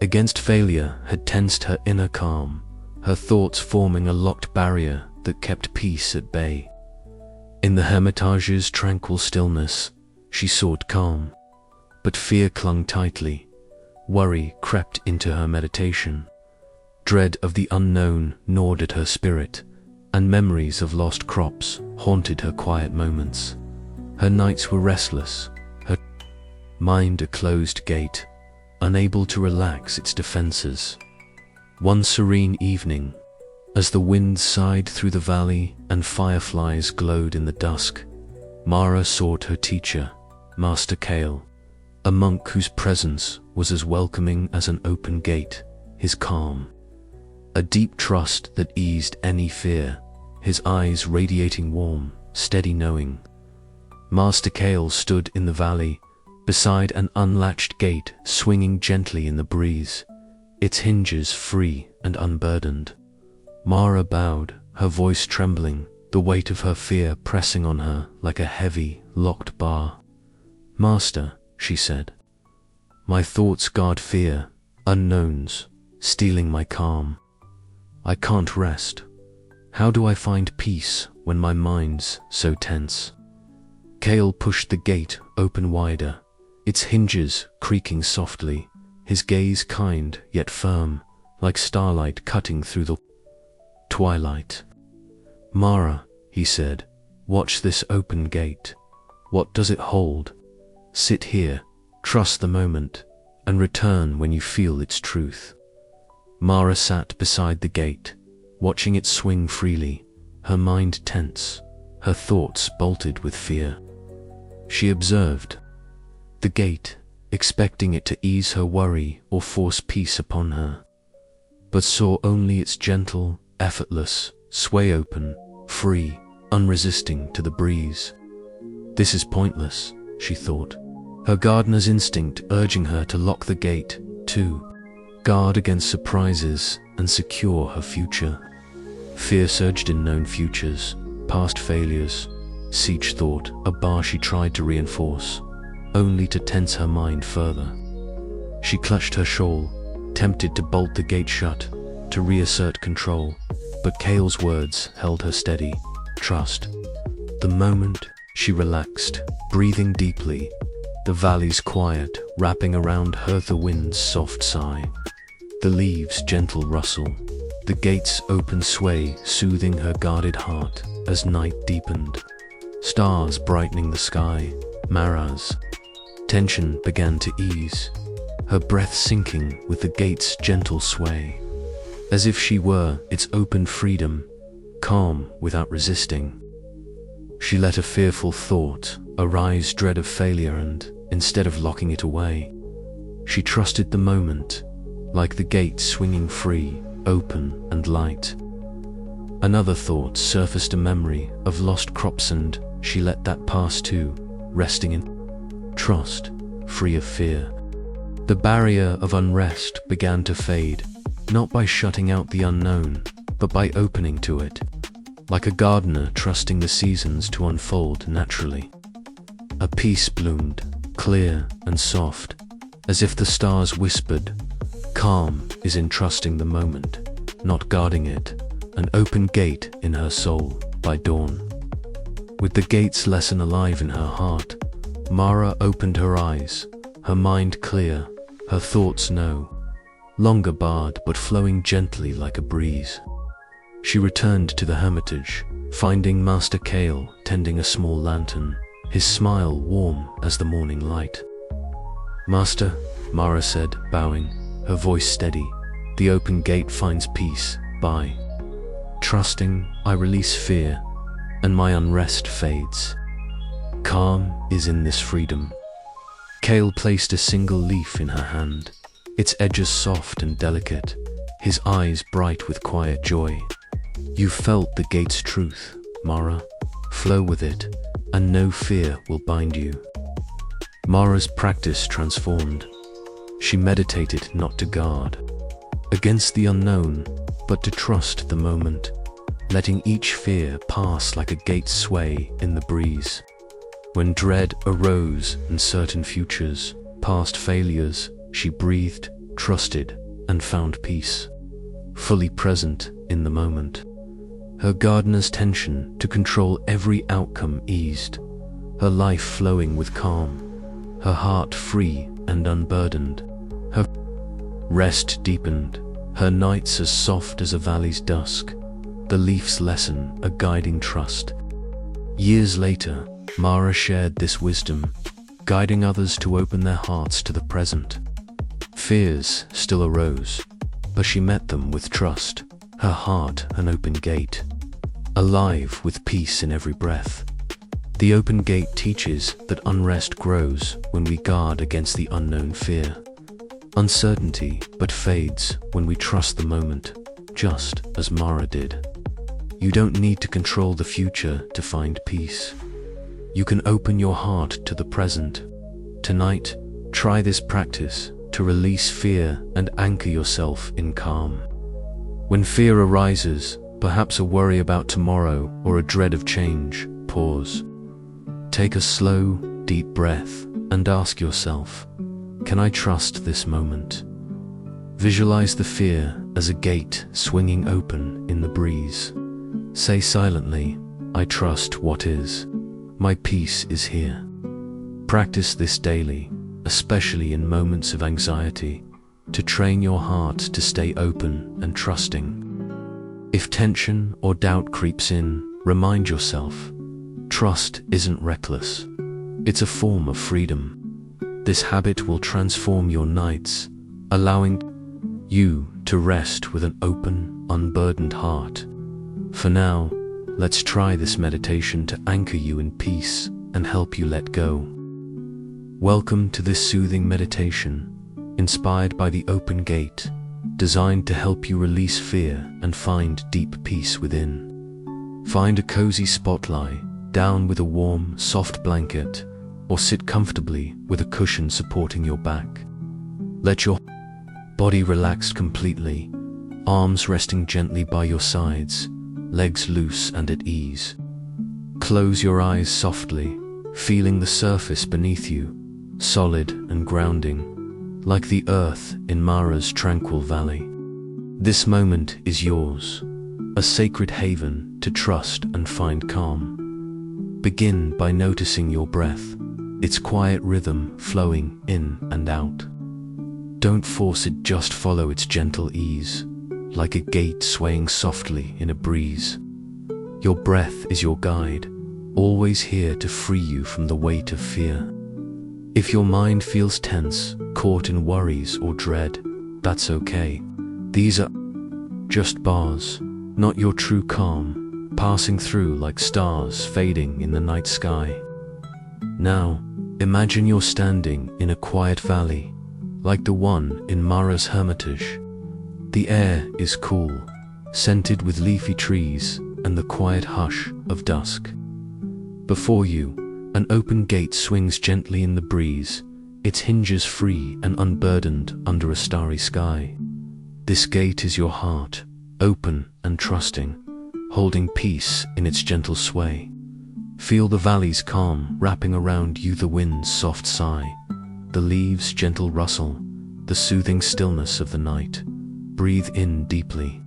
against failure had tensed her inner calm, her thoughts forming a locked barrier that kept peace at bay. In the Hermitage's tranquil stillness, she sought calm, but fear clung tightly. Worry crept into her meditation. Dread of the unknown gnawed at her spirit, and memories of lost crops haunted her quiet moments. Her nights were restless, her mind a closed gate, unable to relax its defenses. One serene evening, as the wind sighed through the valley and fireflies glowed in the dusk, Mara sought her teacher, Master Kale, a monk whose presence was as welcoming as an open gate, his calm, a deep trust that eased any fear, his eyes radiating warm, steady knowing. Master Kale stood in the valley, beside an unlatched gate swinging gently in the breeze, its hinges free and unburdened. Mara bowed, her voice trembling, the weight of her fear pressing on her like a heavy, locked bar. "Master," she said, "my thoughts guard fear, unknowns, stealing my calm. I can't rest. How do I find peace when my mind's so tense?" Kale pushed the gate open wider, its hinges creaking softly, his gaze kind yet firm, like starlight cutting through the twilight. "Mara," he said, "watch this open gate. What does it hold? Sit here, trust the moment, and return when you feel its truth." Mara sat beside the gate, watching it swing freely, her mind tense, her thoughts bolted with fear. She observed the gate, expecting it to ease her worry or force peace upon her, but saw only its gentle, effortless sway open, free, unresisting to the breeze. This is pointless, she thought, her gardener's instinct urging her to lock the gate, to guard against surprises and secure her future. Fear surged in known futures, past failures, siege thought, a bar she tried to reinforce, only to tense her mind further. She clutched her shawl, tempted to bolt the gate shut, to reassert control, but Kale's words held her steady. Trust. The moment she relaxed, breathing deeply, the valley's quiet wrapping around her, the wind's soft sigh, the leaves' gentle rustle, the gate's open sway soothing her guarded heart as night deepened, stars brightening the sky. Mara's tension began to ease, her breath sinking with the gate's gentle sway, as if she were its open freedom, calm without resisting. She let a fearful thought arise, dread of failure, and instead of locking it away, she trusted the moment, like the gate swinging free, open and light. Another thought surfaced, a memory of lost crops, and she let that pass too, resting in trust, free of fear. The barrier of unrest began to fade, not by shutting out the unknown, but by opening to it, like a gardener trusting the seasons to unfold naturally. A peace bloomed, clear and soft, as if the stars whispered, "Calm is in trusting the moment, not guarding it," an open gate in her soul by dawn. With the gate's lesson alive in her heart, Mara opened her eyes, her mind clear, her thoughts no longer barred but flowing gently like a breeze. She returned to the hermitage, finding Master Kale tending a small lantern, his smile warm as the morning light. "Master," Mara said, bowing, her voice steady, "the open gate finds peace. By trusting, I release fear, and my unrest fades. Calm is in this freedom." Kale placed a single leaf in her hand, its edges soft and delicate, his eyes bright with quiet joy. "You felt the gate's truth, Mara. Flow with it, and no fear will bind you." Mara's practice transformed. She meditated not to guard against the unknown, but to trust the moment, letting each fear pass like a gate sway in the breeze. When dread arose in certain futures, past failures, she breathed, trusted, and found peace, fully present in the moment. Her gardener's tension to control every outcome eased, her life flowing with calm, her heart free and unburdened, her rest deepened, her nights as soft as a valley's dusk, the leaf's lesson a guiding trust. Years later, Mara shared this wisdom, guiding others to open their hearts to the present. Fears still arose, but she met them with trust, her heart an open gate, alive with peace in every breath. The open gate teaches that unrest grows when we guard against the unknown fear. Uncertainty but fades when we trust the moment, just as Mara did. You don't need to control the future to find peace. You can open your heart to the present. Tonight, try this practice to release fear and anchor yourself in calm. When fear arises, perhaps a worry about tomorrow or a dread of change, pause. Take a slow, deep breath and ask yourself, can I trust this moment? Visualize the fear as a gate swinging open in the breeze. Say silently, I trust what is. My peace is here. Practice this daily, especially in moments of anxiety, to train your heart to stay open and trusting. If tension or doubt creeps in, remind yourself, trust isn't reckless. It's a form of freedom. This habit will transform your nights, allowing you to rest with an open, unburdened heart. For now, let's try this meditation to anchor you in peace and help you let go. Welcome to this soothing meditation, inspired by the open gate, designed to help you release fear and find deep peace within. Find a cozy spot, lie down with a warm, soft blanket, or sit comfortably with a cushion supporting your back. Let your body relax completely, arms resting gently by your sides, legs loose and at ease. Close your eyes softly, feeling the surface beneath you, solid and grounding, like the earth in Mara's tranquil valley. This moment is yours, a sacred haven to trust and find calm. Begin by noticing your breath, its quiet rhythm flowing in and out. Don't force it, just follow its gentle ease, like a gate swaying softly in a breeze. Your breath is your guide, always here to free you from the weight of fear. If your mind feels tense, caught in worries or dread, that's okay. These are just bars, not your true calm, passing through like stars fading in the night sky. Now, imagine you're standing in a quiet valley, like the one in Mara's hermitage. The air is cool, scented with leafy trees and the quiet hush of dusk. Before you, an open gate swings gently in the breeze, its hinges free and unburdened under a starry sky. This gate is your heart, open and trusting, holding peace in its gentle sway. Feel the valley's calm wrapping around you, the wind's soft sigh, the leaves' gentle rustle, the soothing stillness of the night. Breathe in deeply,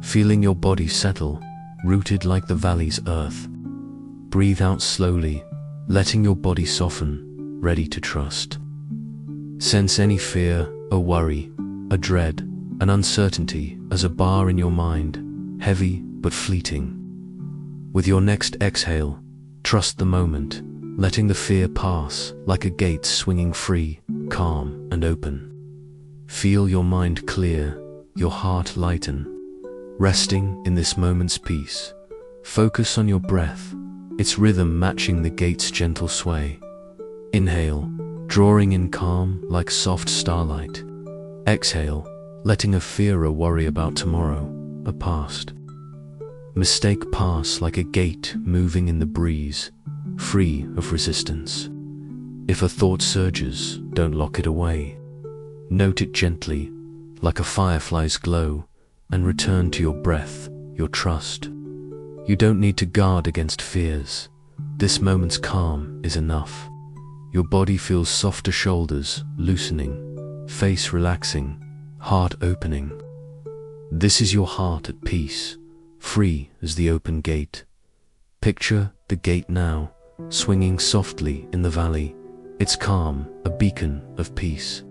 feeling your body settle, rooted like the valley's earth. Breathe out slowly, letting your body soften, ready to trust. Sense any fear, a worry, a dread, an uncertainty as a bar in your mind, heavy but fleeting. With your next exhale, trust the moment, letting the fear pass like a gate swinging free, calm and open. Feel your mind clear, your heart lighten, resting in this moment's peace. Focus on your breath, its rhythm matching the gate's gentle sway. Inhale, drawing in calm like soft starlight. Exhale, letting a fear or worry about tomorrow, a past mistake pass like a gate moving in the breeze, free of resistance. If a thought surges, don't lock it away. Note it gently, like a firefly's glow, and return to your breath, your trust. You don't need to guard against fears. This moment's calm is enough. Your body feels softer shoulders loosening, face relaxing, heart opening. This is your heart at peace, free as the open gate. Picture the gate now, swinging softly in the valley. It's calm, a beacon of peace.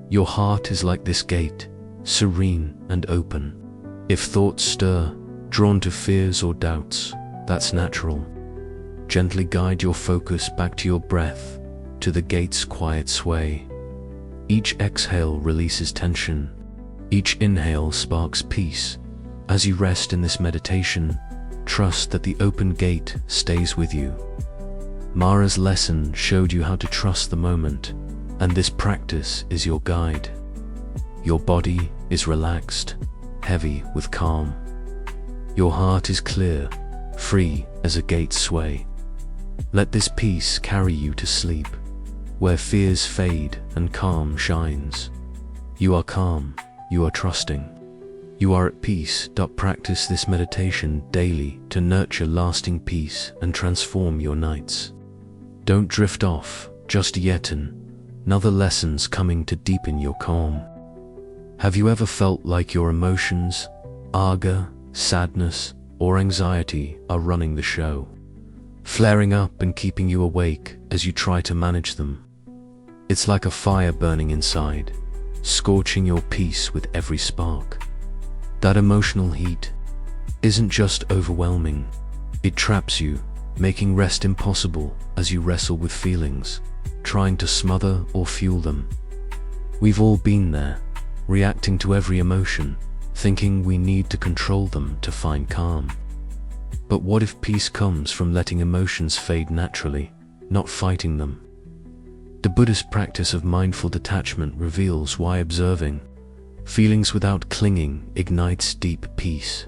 Your heart is like this gate, serene and open. If thoughts stir, drawn to fears or doubts, that's natural. Gently guide your focus back to your breath, to the gate's quiet sway. Each exhale releases tension. Each inhale sparks peace. As you rest in this meditation, trust that the open gate stays with you. Mara's lesson showed you how to trust the moment, and this practice is your guide. Your body is relaxed, heavy with calm. Your heart is clear, free as a gate's sway. Let this peace carry you to sleep, where fears fade and calm shines. You are calm, you are trusting, you are at peace. Practice this meditation daily to nurture lasting peace and transform your nights. Don't drift off just yet, another lesson's coming to deepen your calm. Have you ever felt like your emotions, anger, sadness, or anxiety are running the show, flaring up and keeping you awake as you try to manage them? It's like a fire burning inside, scorching your peace with every spark. That emotional heat isn't just overwhelming, it traps you, making rest impossible as you wrestle with feelings, trying to smother or fuel them. We've all been there, reacting to every emotion, thinking we need to control them to find calm. But what if peace comes from letting emotions fade naturally, not fighting them? The Buddhist practice of mindful detachment reveals why observing feelings without clinging ignites deep peace.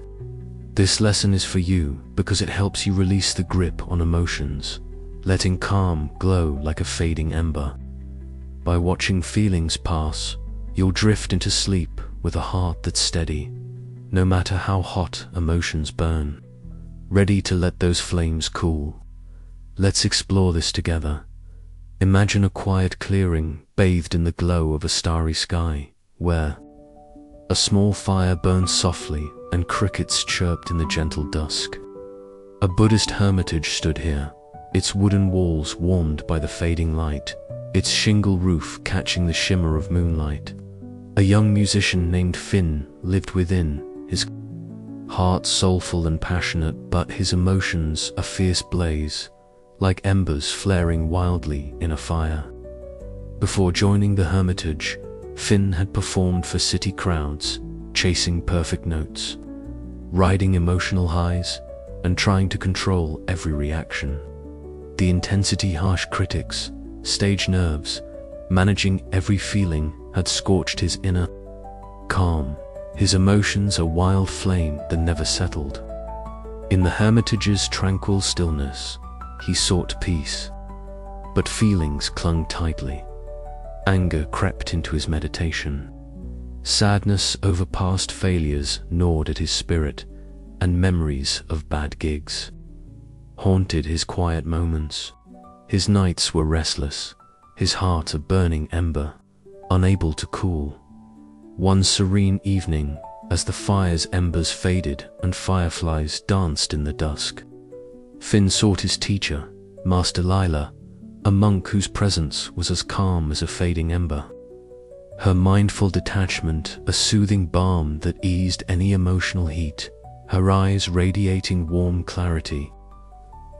This lesson is for you because it helps you release the grip on emotions, letting calm glow like a fading ember. By watching feelings pass, you'll drift into sleep with a heart that's steady, no matter how hot emotions burn, ready to let those flames cool. Let's explore this together. Imagine a quiet clearing bathed in the glow of a starry sky, where a small fire burned softly and crickets chirped in the gentle dusk. A Buddhist hermitage stood here, its wooden walls warmed by the fading light, its shingle roof catching the shimmer of moonlight. A young musician named Finn lived within, his heart soulful and passionate, but his emotions a fierce blaze, like embers flaring wildly in a fire. Before joining the hermitage, Finn had performed for city crowds, chasing perfect notes, riding emotional highs, and trying to control every reaction. The intensity harsh critics, stage nerves, managing every feeling had scorched his inner calm, his emotions a wild flame that never settled. In the hermitage's tranquil stillness, he sought peace, but feelings clung tightly. Anger crept into his meditation. Sadness over past failures gnawed at his spirit, and memories of bad gigs haunted his quiet moments. His nights were restless, his heart a burning ember, unable to cool. One serene evening, as the fire's embers faded and fireflies danced in the dusk, Finn sought his teacher, Master Lila, a monk whose presence was as calm as a fading ember. Her mindful detachment, a soothing balm that eased any emotional heat, her eyes radiating warm clarity.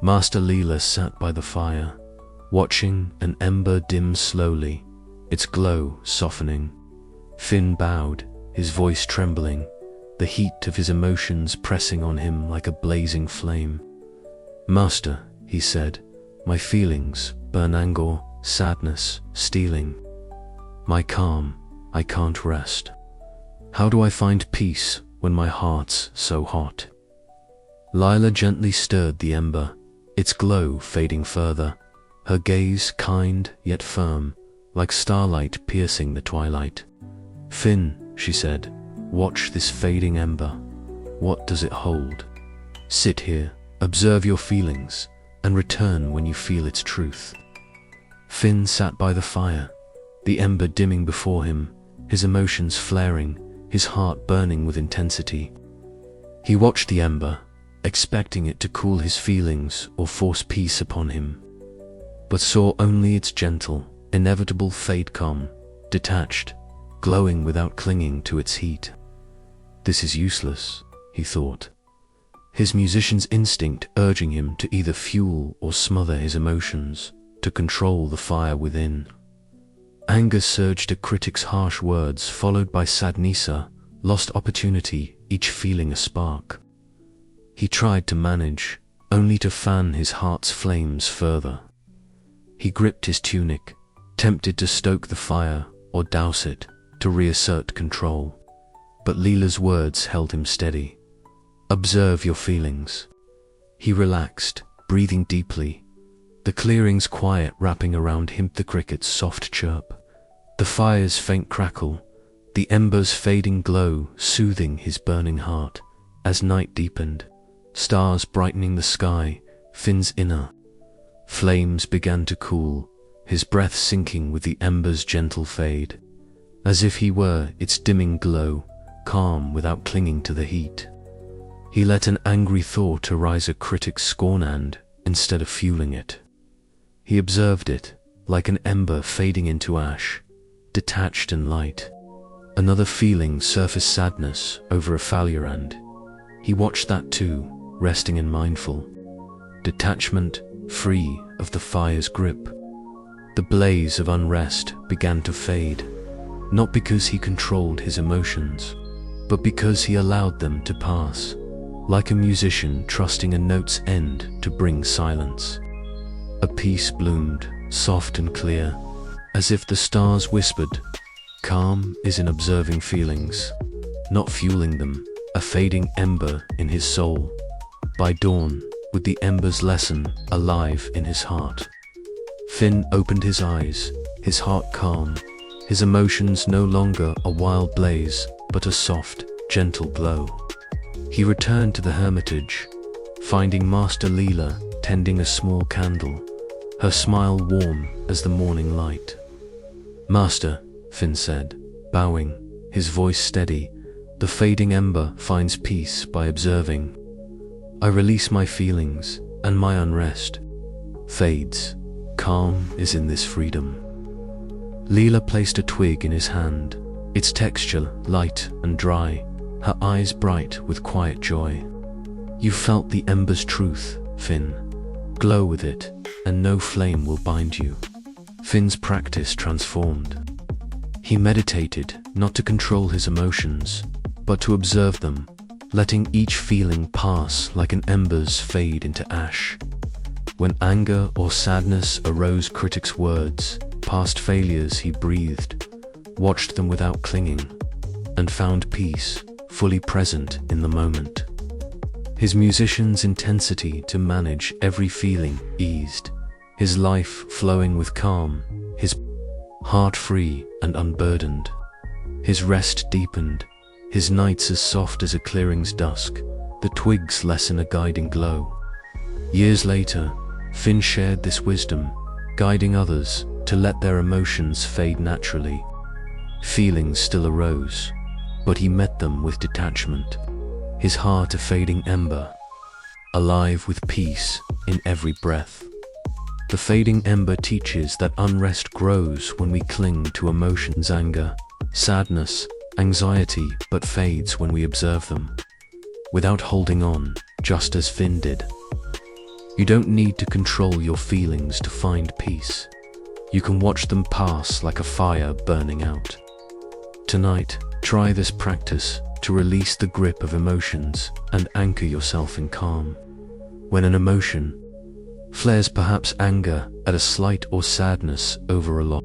Master Lila sat by the fire, watching an ember dim slowly, its glow softening. Finn bowed, his voice trembling, the heat of his emotions pressing on him like a blazing flame. "Master," he said, "my feelings burn anger, sadness, stealing. My calm, I can't rest. How do I find peace when my heart's so hot?" Lila gently stirred the ember, its glow fading further, her gaze kind yet firm, like starlight piercing the twilight. "Finn," she said, "watch this fading ember. What does it hold? Sit here, observe your feelings, and return when you feel its truth. Finn sat by the fire, the ember dimming before him, his emotions flaring, his heart burning with intensity. He watched the ember, expecting it to cool his feelings or force peace upon him, but saw only its gentle, inevitable fade calm, detached, glowing without clinging to its heat. This is useless, he thought, his musician's instinct urging him to either fuel or smother his emotions, to control the fire within. Anger surged at critic's harsh words, followed by sadnessa, lost opportunity, each feeling a spark. He tried to manage, only to fan his heart's flames further. He gripped his tunic, tempted to stoke the fire or douse it, to reassert control. But Leela's words held him steady. Observe your feelings. He relaxed, breathing deeply, the clearing's quiet wrapping around him, the cricket's soft chirp, the fire's faint crackle, the ember's fading glow soothing his burning heart. As night deepened, stars brightening the sky, Finn's inner flames began to cool, his breath sinking with the ember's gentle fade, as if he were its dimming glow, calm without clinging to the heat. He let an angry thought arise at critic's scorn and, instead of fueling it, he observed it, like an ember fading into ash, detached and light. Another feeling surfaced, sadness over a failure, and he watched that too, resting and mindful. Detachment, free of the fire's grip. The blaze of unrest began to fade, not because he controlled his emotions, but because he allowed them to pass, like a musician trusting a note's end to bring silence. A peace bloomed, soft and clear, as if the stars whispered, calm is in observing feelings, not fueling them, a fading ember in his soul. By dawn, with the ember's lesson alive in his heart, Finn opened his eyes, his heart calm, his emotions no longer a wild blaze, but a soft, gentle glow. He returned to the hermitage, finding Master Leela tending a small candle, her smile warm as the morning light. Master, Finn said, bowing, his voice steady, the fading ember finds peace by observing. I release my feelings, and my unrest fades. Calm is in this freedom. Leela placed a twig in his hand, its texture light and dry, her eyes bright with quiet joy. You felt the ember's truth, Finn. Glow with it, and no flame will bind you. Finn's practice transformed. He meditated not to control his emotions, but to observe them, letting each feeling pass like an ember's fade into ash. When anger or sadness arose, critic's words, past failures he breathed, watched them without clinging, and found peace, fully present in the moment. His musician's intensity to manage every feeling eased, his life flowing with calm, his heart free and unburdened. His rest deepened, his nights as soft as a clearing's dusk, the twigs lessen a guiding glow. Years later, Finn shared this wisdom, guiding others to let their emotions fade naturally. Feelings still arose, but he met them with detachment, his heart a fading ember, alive with peace in every breath. The fading ember teaches that unrest grows when we cling to emotions, anger, sadness, anxiety, but fades when we observe them, without holding on, just as Finn did. You don't need to control your feelings to find peace. You can watch them pass like a fire burning out. Tonight, try this practice to release the grip of emotions and anchor yourself in calm. When an emotion flares, perhaps anger at a slight or sadness over a lot,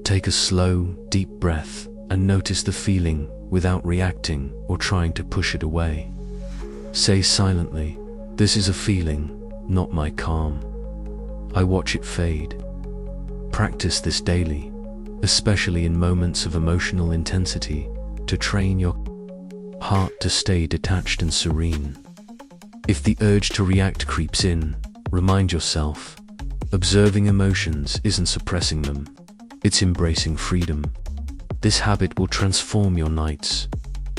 take a slow, deep breath and notice the feeling without reacting or trying to push it away. Say silently, this is a feeling, not my calm. I watch it fade. Practice this daily, especially in moments of emotional intensity, to train your heart to stay detached and serene. If the urge to react creeps in, remind yourself, observing emotions isn't suppressing them, it's embracing freedom. This habit will transform your nights,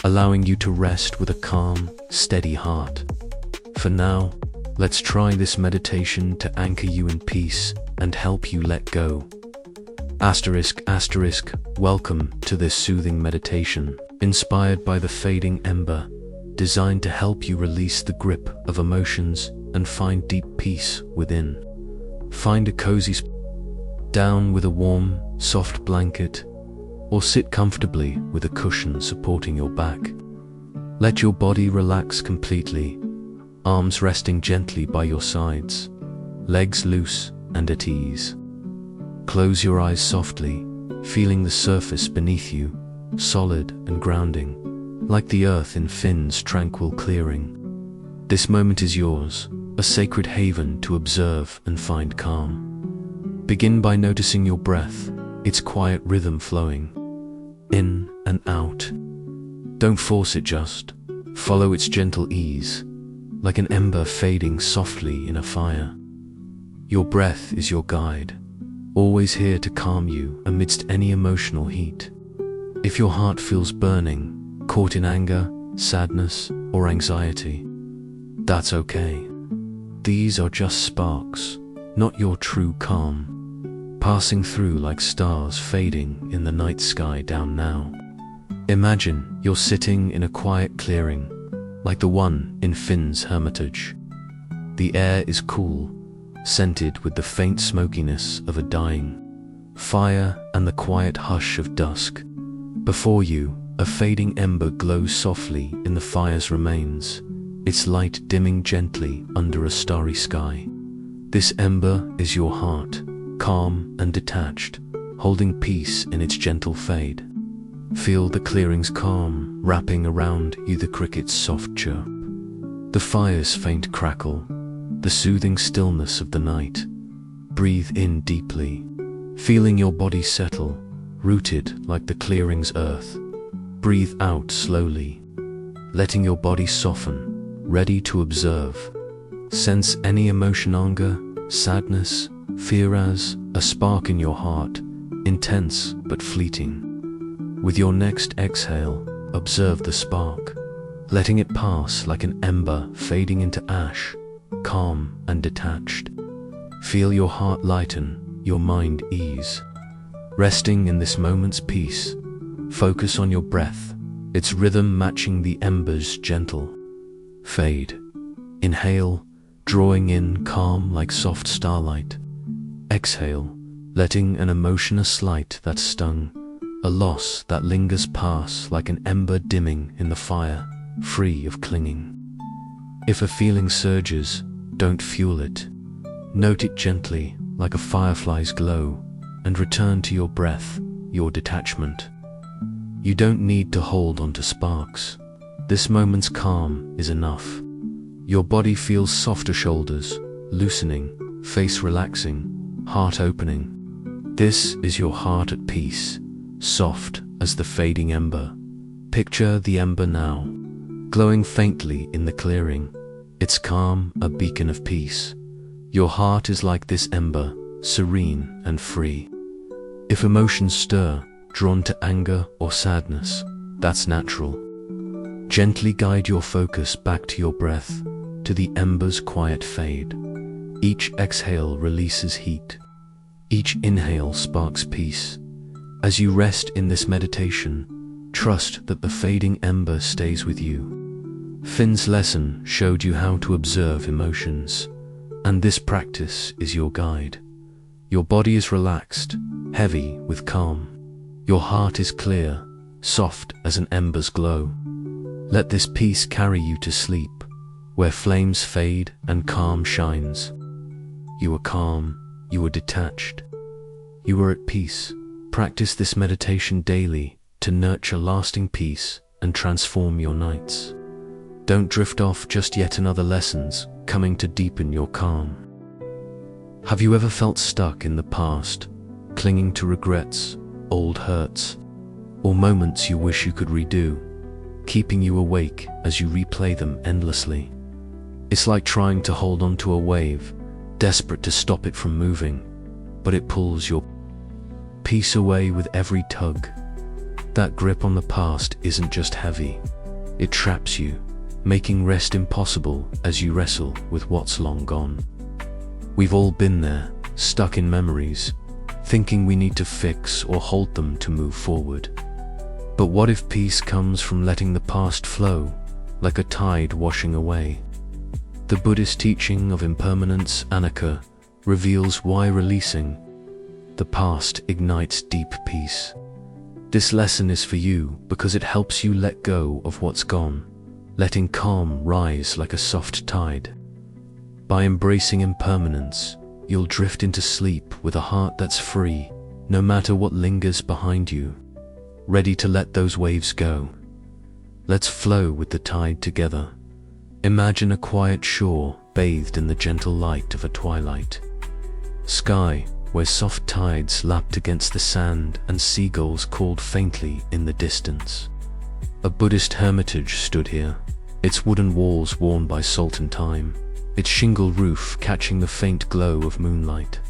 allowing you to rest with a calm, steady heart. For now, let's try this meditation to anchor you in peace and help you let go. ***, welcome to this soothing meditation, inspired by the fading ember, designed to help you release the grip of emotions and find deep peace within. Find a cozy spot, down with a warm, soft blanket, or sit comfortably with a cushion supporting your back. Let your body relax completely, arms resting gently by your sides, legs loose and at ease. Close your eyes softly, feeling the surface beneath you, solid and grounding, like the earth in Finn's tranquil clearing. This moment is yours, a sacred haven to observe and find calm. Begin by noticing your breath, its quiet rhythm flowing in and out. Don't force it, just follow its gentle ease, like an ember fading softly in a fire. Your breath is your guide, always here to calm you amidst any emotional heat. If your heart feels burning, caught in anger, sadness, or anxiety, that's okay. These are just sparks, not your true calm, passing through like stars fading in the night sky down now. Imagine you're sitting in a quiet clearing, like the one in Finn's hermitage. The air is cool, scented with the faint smokiness of a dying fire and the quiet hush of dusk. Before you, a fading ember glows softly in the fire's remains, its light dimming gently under a starry sky. This ember is your heart, calm and detached, holding peace in its gentle fade. Feel the clearing's calm wrapping around you, the cricket's soft chirp, the fire's faint crackle, the soothing stillness of the night. Breathe in deeply, feeling your body settle, rooted like the clearing's earth. Breathe out slowly, letting your body soften, ready to observe. Sense any emotion, anger, sadness, fear as a spark in your heart, intense but fleeting. With your next exhale, observe the spark, letting it pass like an ember fading into ash, calm and detached. Feel your heart lighten, your mind ease. Resting in this moment's peace, focus on your breath, its rhythm matching the ember's gentle fade. Inhale, drawing in calm like soft starlight. Exhale, letting an emotion, a slight that stung, a loss that lingers pass like an ember dimming in the fire, free of clinging. If a feeling surges, don't fuel it. Note it gently like a firefly's glow, and return to your breath, your detachment. You don't need to hold on to sparks. This moment's calm is enough. Your body feels softer, shoulders loosening, face relaxing, heart opening. This is your heart at peace, soft as the fading ember. Picture the ember now, glowing faintly in the clearing, its calm a beacon of peace. Your heart is like this ember, serene and free. If emotions stir, drawn to anger or sadness, that's natural. Gently guide your focus back to your breath, to the ember's quiet fade. Each exhale releases heat. Each inhale sparks peace. As you rest in this meditation, trust that the fading ember stays with you. Finn's lesson showed you how to observe emotions, and this practice is your guide. Your body is relaxed, heavy with calm. Your heart is clear, soft as an ember's glow. Let this peace carry you to sleep, where flames fade and calm shines. You are calm, you are detached, you are at peace. Practice this meditation daily to nurture lasting peace and transform your nights. Don't drift off just yet another lessons coming to deepen your calm. Have you ever felt stuck in the past, clinging to regrets, old hurts, or moments you wish you could redo, keeping you awake as you replay them endlessly? It's like trying to hold onto a wave, desperate to stop it from moving, but it pulls your peace away with every tug. That grip on the past isn't just heavy, it traps you, making rest impossible as you wrestle with what's long gone. We've all been there, stuck in memories, thinking we need to fix or hold them to move forward. But what if peace comes from letting the past flow, like a tide washing away? The Buddhist teaching of impermanence, anicca, reveals why releasing the past ignites deep peace. This lesson is for you because it helps you let go of what's gone, letting calm rise like a soft tide. By embracing impermanence, you'll drift into sleep with a heart that's free, no matter what lingers behind you, ready to let those waves go. Let's flow with the tide together. Imagine a quiet shore bathed in the gentle light of a twilight sky, where soft tides lapped against the sand and seagulls called faintly in the distance. A Buddhist hermitage stood here, its wooden walls worn by salt and time, its shingle roof catching the faint glow of moonlight.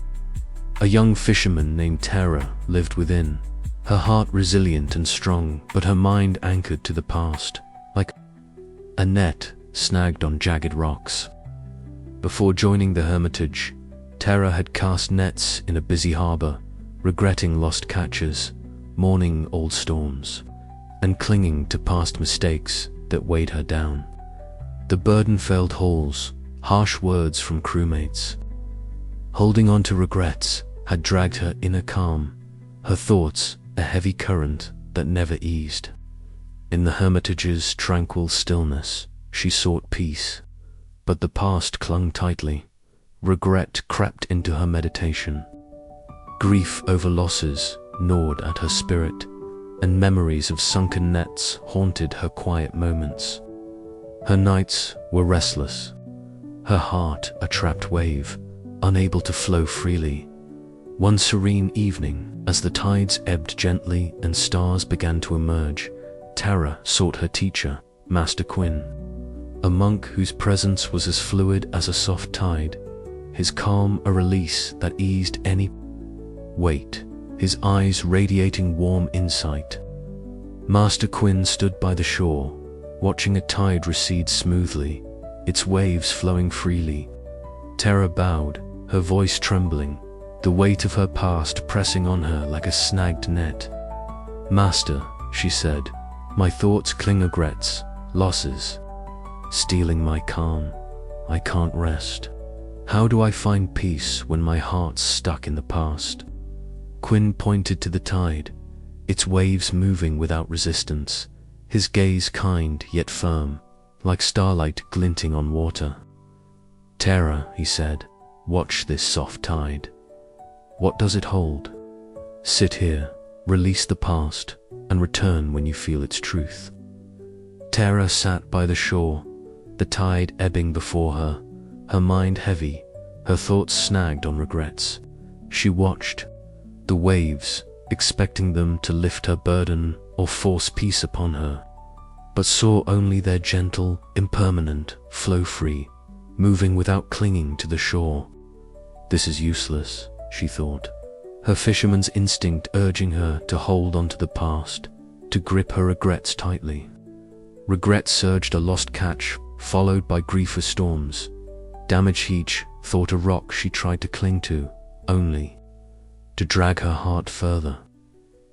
A young fisherman named Tara lived within, her heart resilient and strong, but her mind anchored to the past, like a net snagged on jagged rocks. Before joining the hermitage, Tara had cast nets in a busy harbor, regretting lost catches, mourning old storms, and clinging to past mistakes that weighed her down. The burden-filled hauls, harsh words from crewmates, holding on to regrets, had dragged her inner calm, her thoughts a heavy current that never eased. In the hermitage's tranquil stillness, she sought peace, but the past clung tightly. Regret crept into her meditation. Grief over losses gnawed at her spirit, and memories of sunken nets haunted her quiet moments. Her nights were restless, her heart a trapped wave, unable to flow freely. One serene evening, as the tides ebbed gently and stars began to emerge, Tara sought her teacher, Master Quinn, a monk whose presence was as fluid as a soft tide, his calm a release that eased any weight, his eyes radiating warm insight. Master Quinn stood by the shore, watching a tide recede smoothly, its waves flowing freely. Tara bowed, her voice trembling, the weight of her past pressing on her like a snagged net. "Master," she said, "my thoughts cling regrets, losses, stealing my calm. I can't rest. How do I find peace when my heart's stuck in the past?" Quinn pointed to the tide, its waves moving without resistance, his gaze kind yet firm, like starlight glinting on water. "Tara," he said, "watch this soft tide. What does it hold? Sit here, release the past, and return when you feel its truth." Tara sat by the shore, the tide ebbing before her, her mind heavy, her thoughts snagged on regrets. She watched the waves, expecting them to lift her burden or force peace upon her, but saw only their gentle, impermanent, flow-free, moving without clinging to the shore. "This is useless," she thought, her fisherman's instinct urging her to hold onto the past, to grip her regrets tightly. Regret surged a lost catch, followed by grief for storms. Damage each thought a rock she tried to cling to, only to drag her heart further.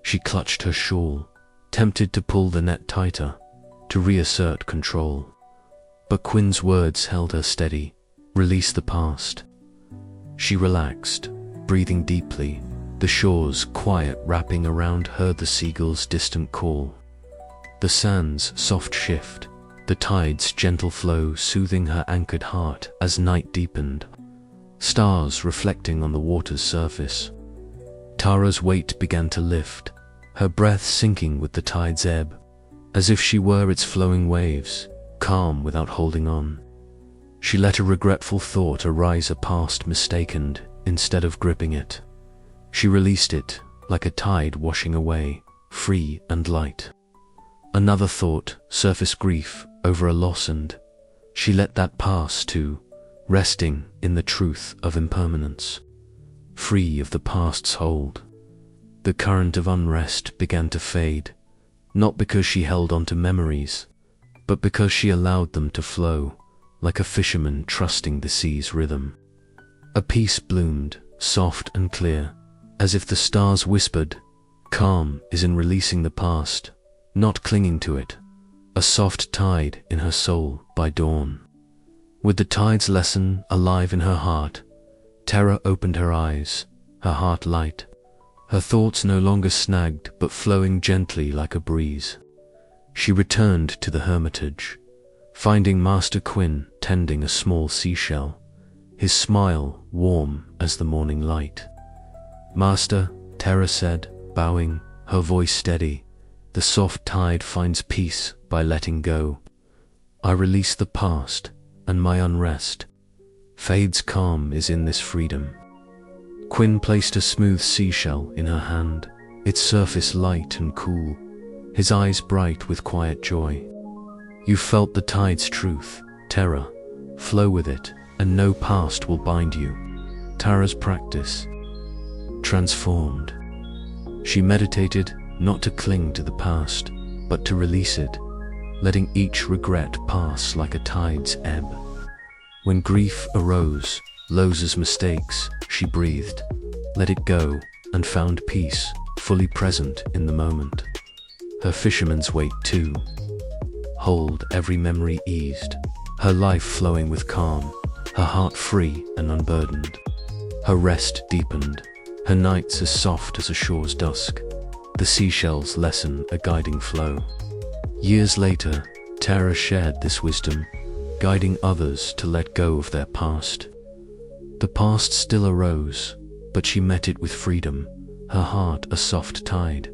She clutched her shawl, tempted to pull the net tighter, to reassert control. But Quinn's words held her steady. "Release the past." She relaxed, breathing deeply, the shore's quiet wrapping around her, the seagull's distant call, the sand's soft shift, the tide's gentle flow soothing her anchored heart as night deepened, stars reflecting on the water's surface. Tara's weight began to lift, her breath sinking with the tide's ebb, as if she were its flowing waves, calm without holding on. She let a regretful thought arise, a past mistaken, instead of gripping it. She released it, like a tide washing away, free and light. Another thought surfaced, grief over a loss and She let that pass too, resting in the truth of impermanence, free of the past's hold. The current of unrest began to fade, not because she held on to memories, but because she allowed them to flow, like a fisherman trusting the sea's rhythm. A peace bloomed, soft and clear, as if the stars whispered, "Calm is in releasing the past, not clinging to it," a soft tide in her soul by dawn. With the tide's lesson alive in her heart, Tara opened her eyes, her heart light, her thoughts no longer snagged but flowing gently like a breeze. She returned to the hermitage, finding Master Quinn tending a small seashell, his smile warm as the morning light. "Master," Tara said, bowing, her voice steady, "the soft tide finds peace by letting go. I release the past, and my unrest fades. Calm is in this freedom." Quinn placed a smooth seashell in her hand, its surface light and cool, his eyes bright with quiet joy. "You felt the tide's truth, Tara. Flow with it, and no past will bind you." Tara's practice transformed. She meditated not to cling to the past, but to release it, letting each regret pass like a tide's ebb. When grief arose, Loza's mistakes, she breathed, let it go, and found peace, fully present in the moment. Her fisherman's weight too. Hold every memory eased, her life flowing with calm, her heart free and unburdened. Her rest deepened, her nights as soft as a shore's dusk, the seashell's lesson a guiding flow. Years later, Tara shared this wisdom, guiding others to let go of their past. The past still arose, but she met it with freedom, her heart a soft tide,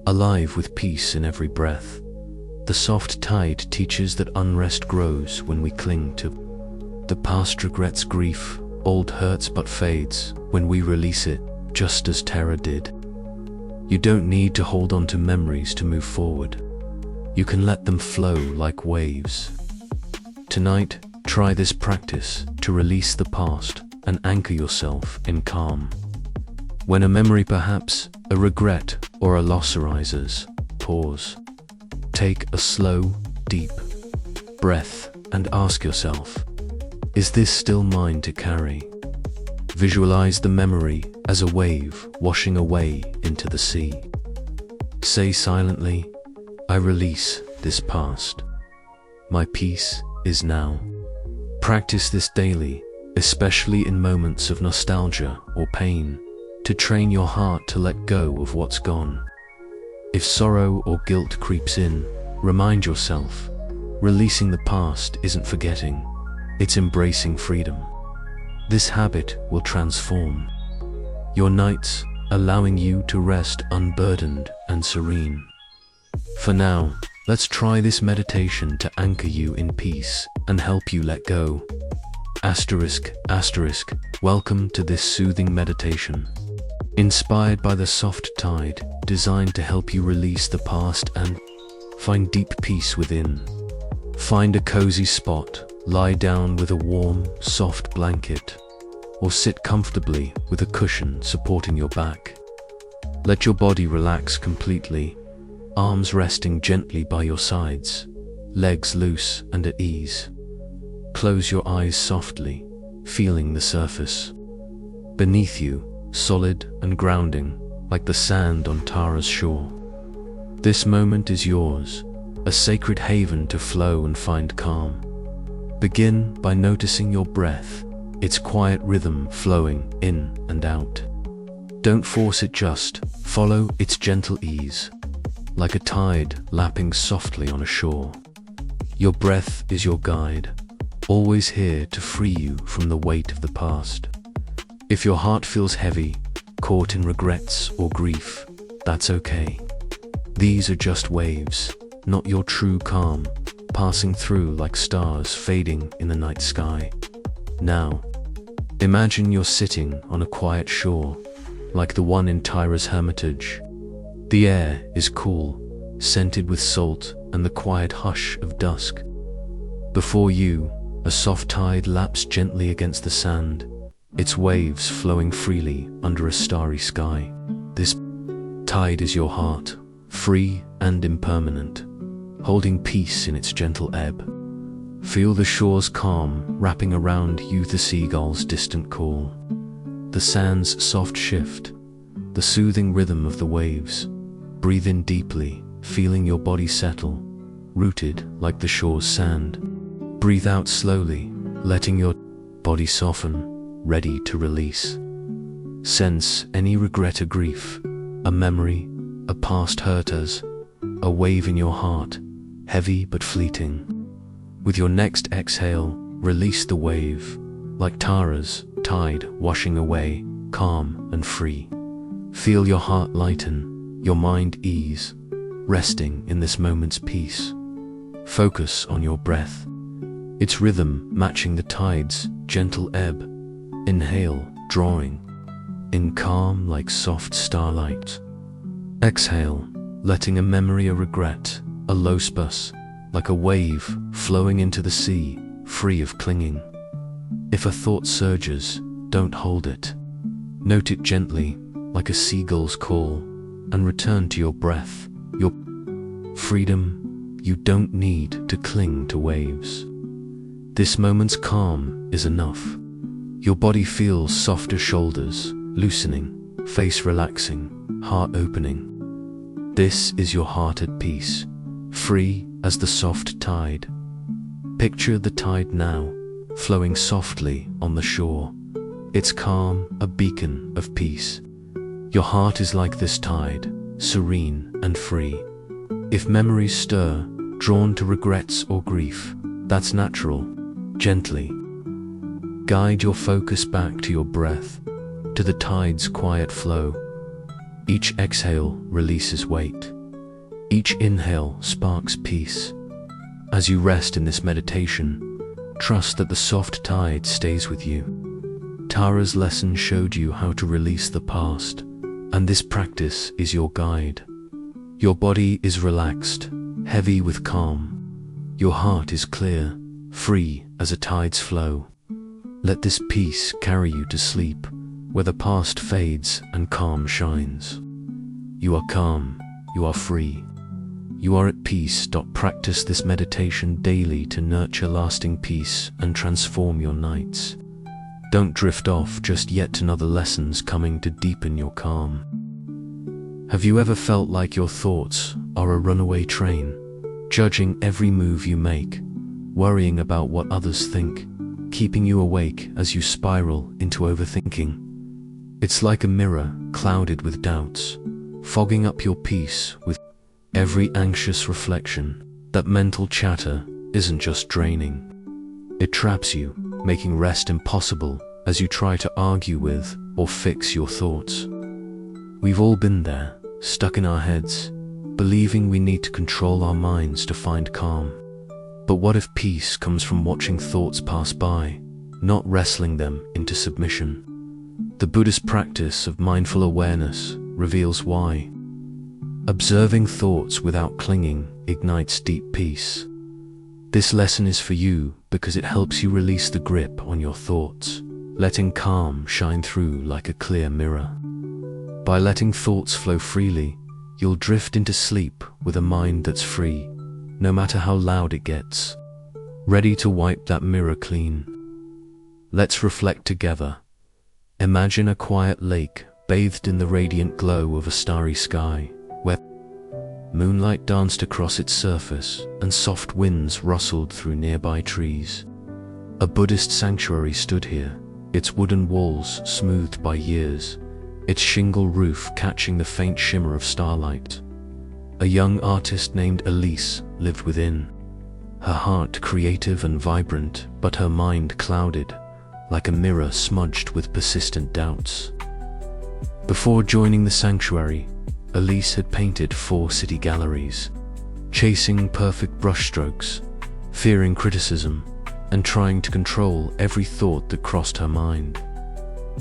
alive with peace in every breath. The soft tide teaches that unrest grows when we cling to the past. Regrets, grief, old hurts but fades when we release it, just as Tara did. You don't need to hold on to memories to move forward. You can let them flow like waves. Tonight, try this practice to release the past and anchor yourself in calm. When a memory, perhaps a regret or a loss arises, pause. Take a slow, deep breath and ask yourself, is this still mine to carry? Visualize the memory as a wave washing away into the sea. Say silently, I release this past. My peace is now. Practice this daily, especially in moments of nostalgia or pain, to train your heart to let go of what's gone. If sorrow or guilt creeps in, remind yourself, releasing the past isn't forgetting, it's embracing freedom. This habit will transform your nights, allowing you to rest unburdened and serene. For now, let's try this meditation to anchor you in peace and help you let go. Asterisk, asterisk, welcome to this soothing meditation. Inspired by the soft tide, designed to help you release the past and find deep peace within. Find a cozy spot, lie down with a warm, soft blanket, or sit comfortably with a cushion supporting your back. Let your body relax completely, arms resting gently by your sides, legs loose and at ease. Close your eyes softly, feeling the surface beneath you, solid and grounding, like the sand on Tara's shore. This moment is yours, a sacred haven to flow and find calm. Begin by noticing your breath, its quiet rhythm flowing in and out. Don't force it, just follow its gentle ease, like a tide lapping softly on a shore. Your breath is your guide, always here to free you from the weight of the past. If your heart feels heavy, caught in regrets or grief, that's okay. These are just waves, not your true calm, passing through like stars fading in the night sky. Now, imagine you're sitting on a quiet shore, like the one in Tara's hermitage. The air is cool, scented with salt and the quiet hush of dusk. Before you, a soft tide laps gently against the sand, its waves flowing freely under a starry sky. This tide is your heart, free and impermanent, holding peace in its gentle ebb. Feel the shore's calm wrapping around you, the seagull's distant call, the sand's soft shift, the soothing rhythm of the waves. Breathe in deeply, feeling your body settle, rooted like the shore's sand. Breathe out slowly, letting your body soften, ready to release. Sense any regret or grief, a memory, a past hurt as a wave in your heart, heavy but fleeting. With your next exhale, release the wave, like Tara's tide washing away, calm and free. Feel your heart lighten, your mind ease, resting in this moment's peace. Focus on your breath, its rhythm matching the tide's gentle ebb. Inhale, drawing in calm like soft starlight. Exhale, letting a memory or regret, a low spus, like a wave flowing into the sea, free of clinging. If a thought surges, don't hold it. Note it gently, like a seagull's call, and return to your breath, your freedom. You don't need to cling to waves. This moment's calm is enough. Your body feels softer shoulders loosening, face relaxing, heart opening. This is your heart at peace, free as the soft tide. Picture the tide now, flowing softly on the shore. It's calm, a beacon of peace. Your heart is like this tide, serene and free. If memories stir, drawn to regrets or grief, that's natural. Gently guide your focus back to your breath, to the tide's quiet flow. Each exhale releases weight. Each inhale sparks peace. As you rest in this meditation, trust that the soft tide stays with you. Tara's lesson showed you how to release the past, and this practice is your guide. Your body is relaxed, heavy with calm. Your heart is clear, free as a tide's flow. Let this peace carry you to sleep, where the past fades and calm shines. You are calm, you are free, you are at peace. Practice this meditation daily to nurture lasting peace and transform your nights. Don't drift off just yet, another lessons coming to deepen your calm. Have you ever felt like your thoughts are a runaway train, judging every move you make, worrying about what others think, keeping you awake as you spiral into overthinking? It's like a mirror clouded with doubts, fogging up your peace with every anxious reflection. That mental chatter isn't just draining. It traps you, making rest impossible as you try to argue with or fix your thoughts. We've all been there, stuck in our heads, believing we need to control our minds to find calm. But what if peace comes from watching thoughts pass by, not wrestling them into submission? The Buddhist practice of mindful awareness reveals why. Observing thoughts without clinging ignites deep peace. This lesson is for you because it helps you release the grip on your thoughts, letting calm shine through like a clear mirror. By letting thoughts flow freely, you'll drift into sleep with a mind that's free, no matter how loud it gets, ready to wipe that mirror clean. Let's reflect together. Imagine a quiet lake bathed in the radiant glow of a starry sky, where moonlight danced across its surface and soft winds rustled through nearby trees. A Buddhist sanctuary stood here, its wooden walls smoothed by years, its shingle roof catching the faint shimmer of starlight. A young artist named Elise lived within, her heart creative and vibrant, but her mind clouded, like a mirror smudged with persistent doubts. Before joining the sanctuary, Elise had painted 4 city galleries, chasing perfect brushstrokes, fearing criticism, and trying to control every thought that crossed her mind.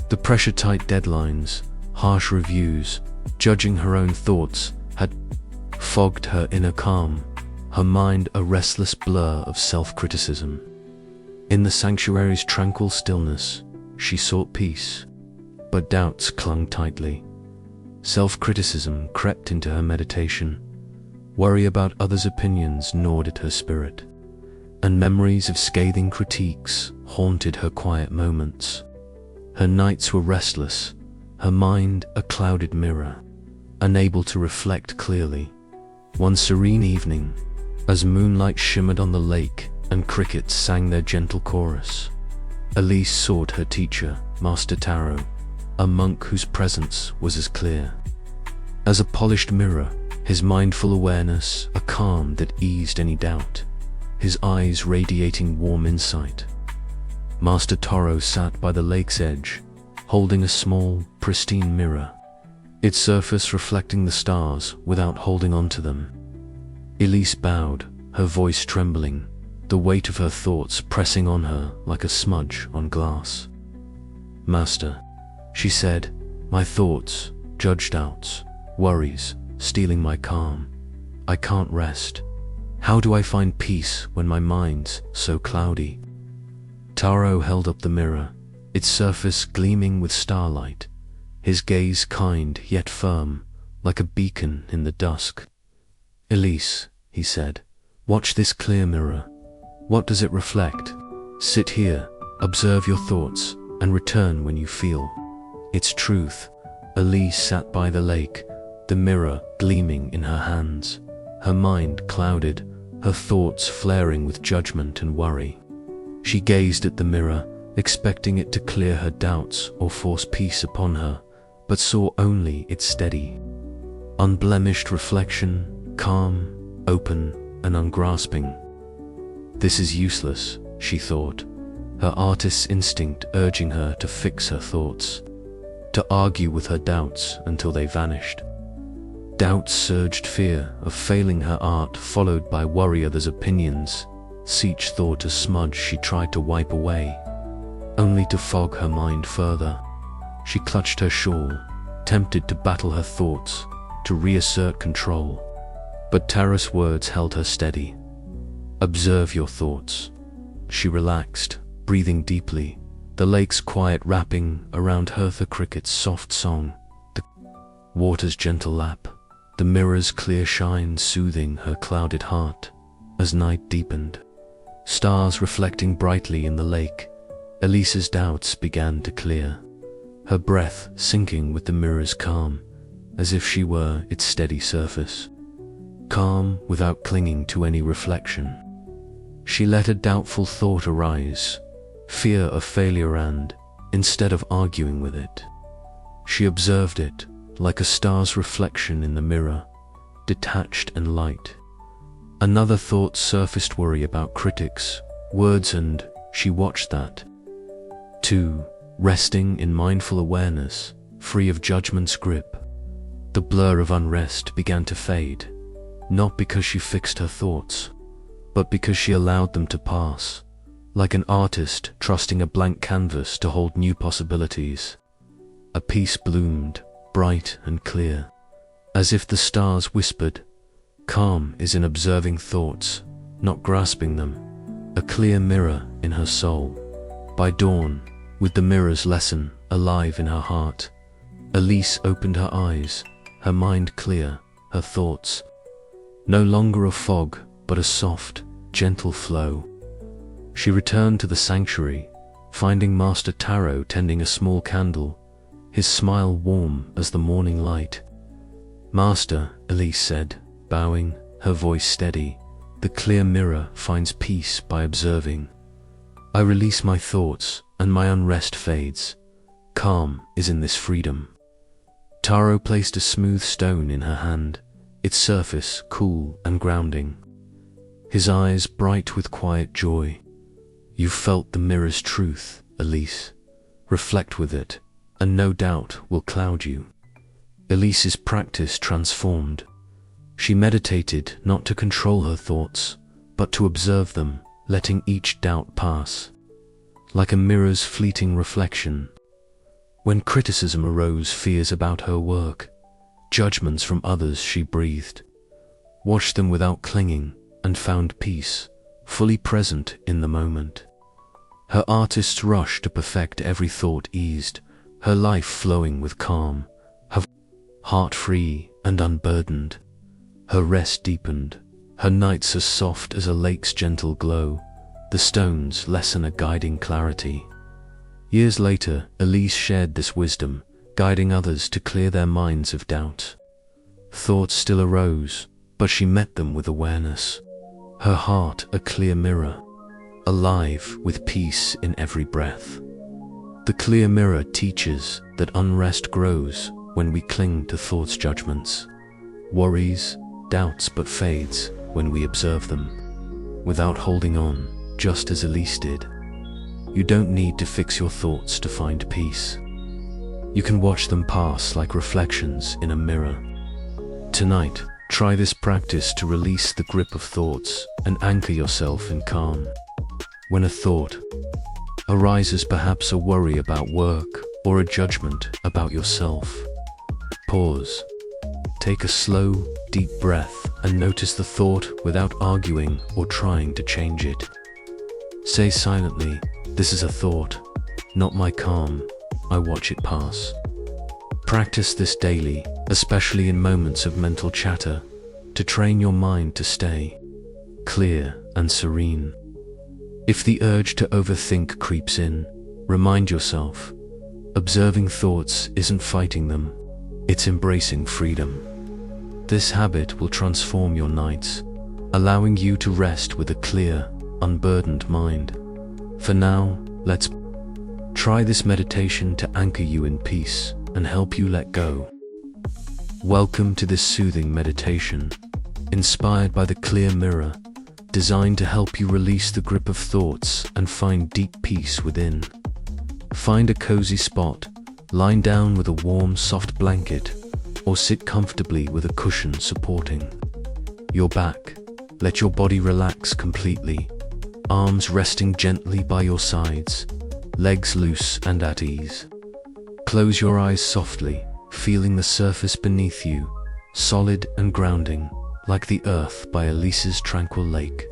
The pressure-tight deadlines, harsh reviews, judging her own thoughts had fogged her inner calm. her mind a restless blur of self-criticism. In the sanctuary's tranquil stillness, she sought peace, but doubts clung tightly. Self-criticism crept into her meditation. Worry about others' opinions gnawed at her spirit, and memories of scathing critiques haunted her quiet moments. Her nights were restless, her mind a clouded mirror, unable to reflect clearly. One serene evening, as moonlight shimmered on the lake and crickets sang their gentle chorus, Elise sought her teacher, Master Taro, a monk whose presence was as clear as a polished mirror, his mindful awareness a calm that eased any doubt, his eyes radiating warm insight. Master Taro sat by the lake's edge, holding a small, pristine mirror, its surface reflecting the stars without holding on to them. Elise bowed, her voice trembling, the weight of her thoughts pressing on her like a smudge on glass. "Master," she said, "my thoughts, judged doubts, worries, stealing my calm. I can't rest. How do I find peace when my mind's so cloudy?" Taro held up the mirror, its surface gleaming with starlight, his gaze kind yet firm, like a beacon in the dusk. "Elise," he said, "watch this clear mirror. What does it reflect? Sit here, observe your thoughts, and return when you feel its truth." Elise sat by the lake, the mirror gleaming in her hands, her mind clouded, her thoughts flaring with judgment and worry. She gazed at the mirror, expecting it to clear her doubts or force peace upon her, but saw only its steady, unblemished reflection, calm, open, and ungrasping. "This is useless," she thought, her artist's instinct urging her to fix her thoughts, to argue with her doubts until they vanished. Doubts surged, fear of failing her art followed by worry others' opinions, each thought a smudge she tried to wipe away, only to fog her mind further. She clutched her shawl, tempted to battle her thoughts, to reassert control, but Taro's words held her steady. "Observe your thoughts." She relaxed, breathing deeply, the lake's quiet wrapping around her, the cricket's soft song, the water's gentle lap, the mirror's clear shine soothing her clouded heart. As night deepened, stars reflecting brightly in the lake, Elise's doubts began to clear, her breath sinking with the mirror's calm, as if she were its steady surface. Calm without clinging to any reflection. She let a doubtful thought arise, fear of failure, and, instead of arguing with it, she observed it like a star's reflection in the mirror, detached and light. Another thought surfaced, worry about critics, words, and she watched that, too, resting in mindful awareness, free of judgment's grip. The blur of unrest began to fade, not because she fixed her thoughts, but because she allowed them to pass, like an artist trusting a blank canvas to hold new possibilities. A peace bloomed, bright and clear, as if the stars whispered, "Calm is in observing thoughts, not grasping them." A clear mirror in her soul. By dawn, with the mirror's lesson alive in her heart, Elise opened her eyes, her mind clear, her thoughts no longer a fog, but a soft, gentle flow. She returned to the sanctuary, finding Master Taro tending a small candle, his smile warm as the morning light. "Master," Elise said, bowing, her voice steady, "the clear mirror finds peace by observing. I release my thoughts, and my unrest fades. Calm is in this freedom." Taro placed a smooth stone in her hand, its surface cool and grounding, his eyes bright with quiet joy. "You felt the mirror's truth, Elise. Reflect with it, and no doubt will cloud you." Elise's practice transformed. She meditated not to control her thoughts, but to observe them, letting each doubt pass, like a mirror's fleeting reflection. When criticism arose, fears about her work, judgments from others, she breathed, washed them without clinging, and found peace, fully present in the moment. Her artist's rush to perfect every thought eased, her life flowing with calm, her heart free and unburdened. Her rest deepened, her nights as soft as a lake's gentle glow, the stones lessen a guiding clarity. Years later, Elise shared this wisdom, guiding others to clear their minds of doubt. Thoughts still arose, but she met them with awareness. Her heart a clear mirror, alive with peace in every breath. The clear mirror teaches that unrest grows when we cling to thoughts' judgments. Worries, doubts but fades when we observe them, without holding on, just as Elise did. You don't need to fix your thoughts to find peace. You can watch them pass like reflections in a mirror. Tonight, try this practice to release the grip of thoughts and anchor yourself in calm. When a thought arises, perhaps a worry about work or a judgment about yourself, pause. Take a slow, deep breath and notice the thought without arguing or trying to change it. Say silently, "This is a thought, not my calm. I watch it pass." Practice this daily, especially in moments of mental chatter, to train your mind to stay clear and serene. If the urge to overthink creeps in, remind yourself, observing thoughts isn't fighting them, it's embracing freedom. This habit will transform your nights, allowing you to rest with a clear, unburdened mind. For now, let's try this meditation to anchor you in peace and help you let go. Welcome to this soothing meditation, inspired by the clear mirror, designed to help you release the grip of thoughts and find deep peace within. Find a cozy spot, lie down with a warm, soft blanket, or sit comfortably with a cushion supporting your back. Let your body relax completely, arms resting gently by your sides, legs loose and at ease. Close your eyes softly, feeling the surface beneath you, solid and grounding, like the earth by Elise's tranquil lake.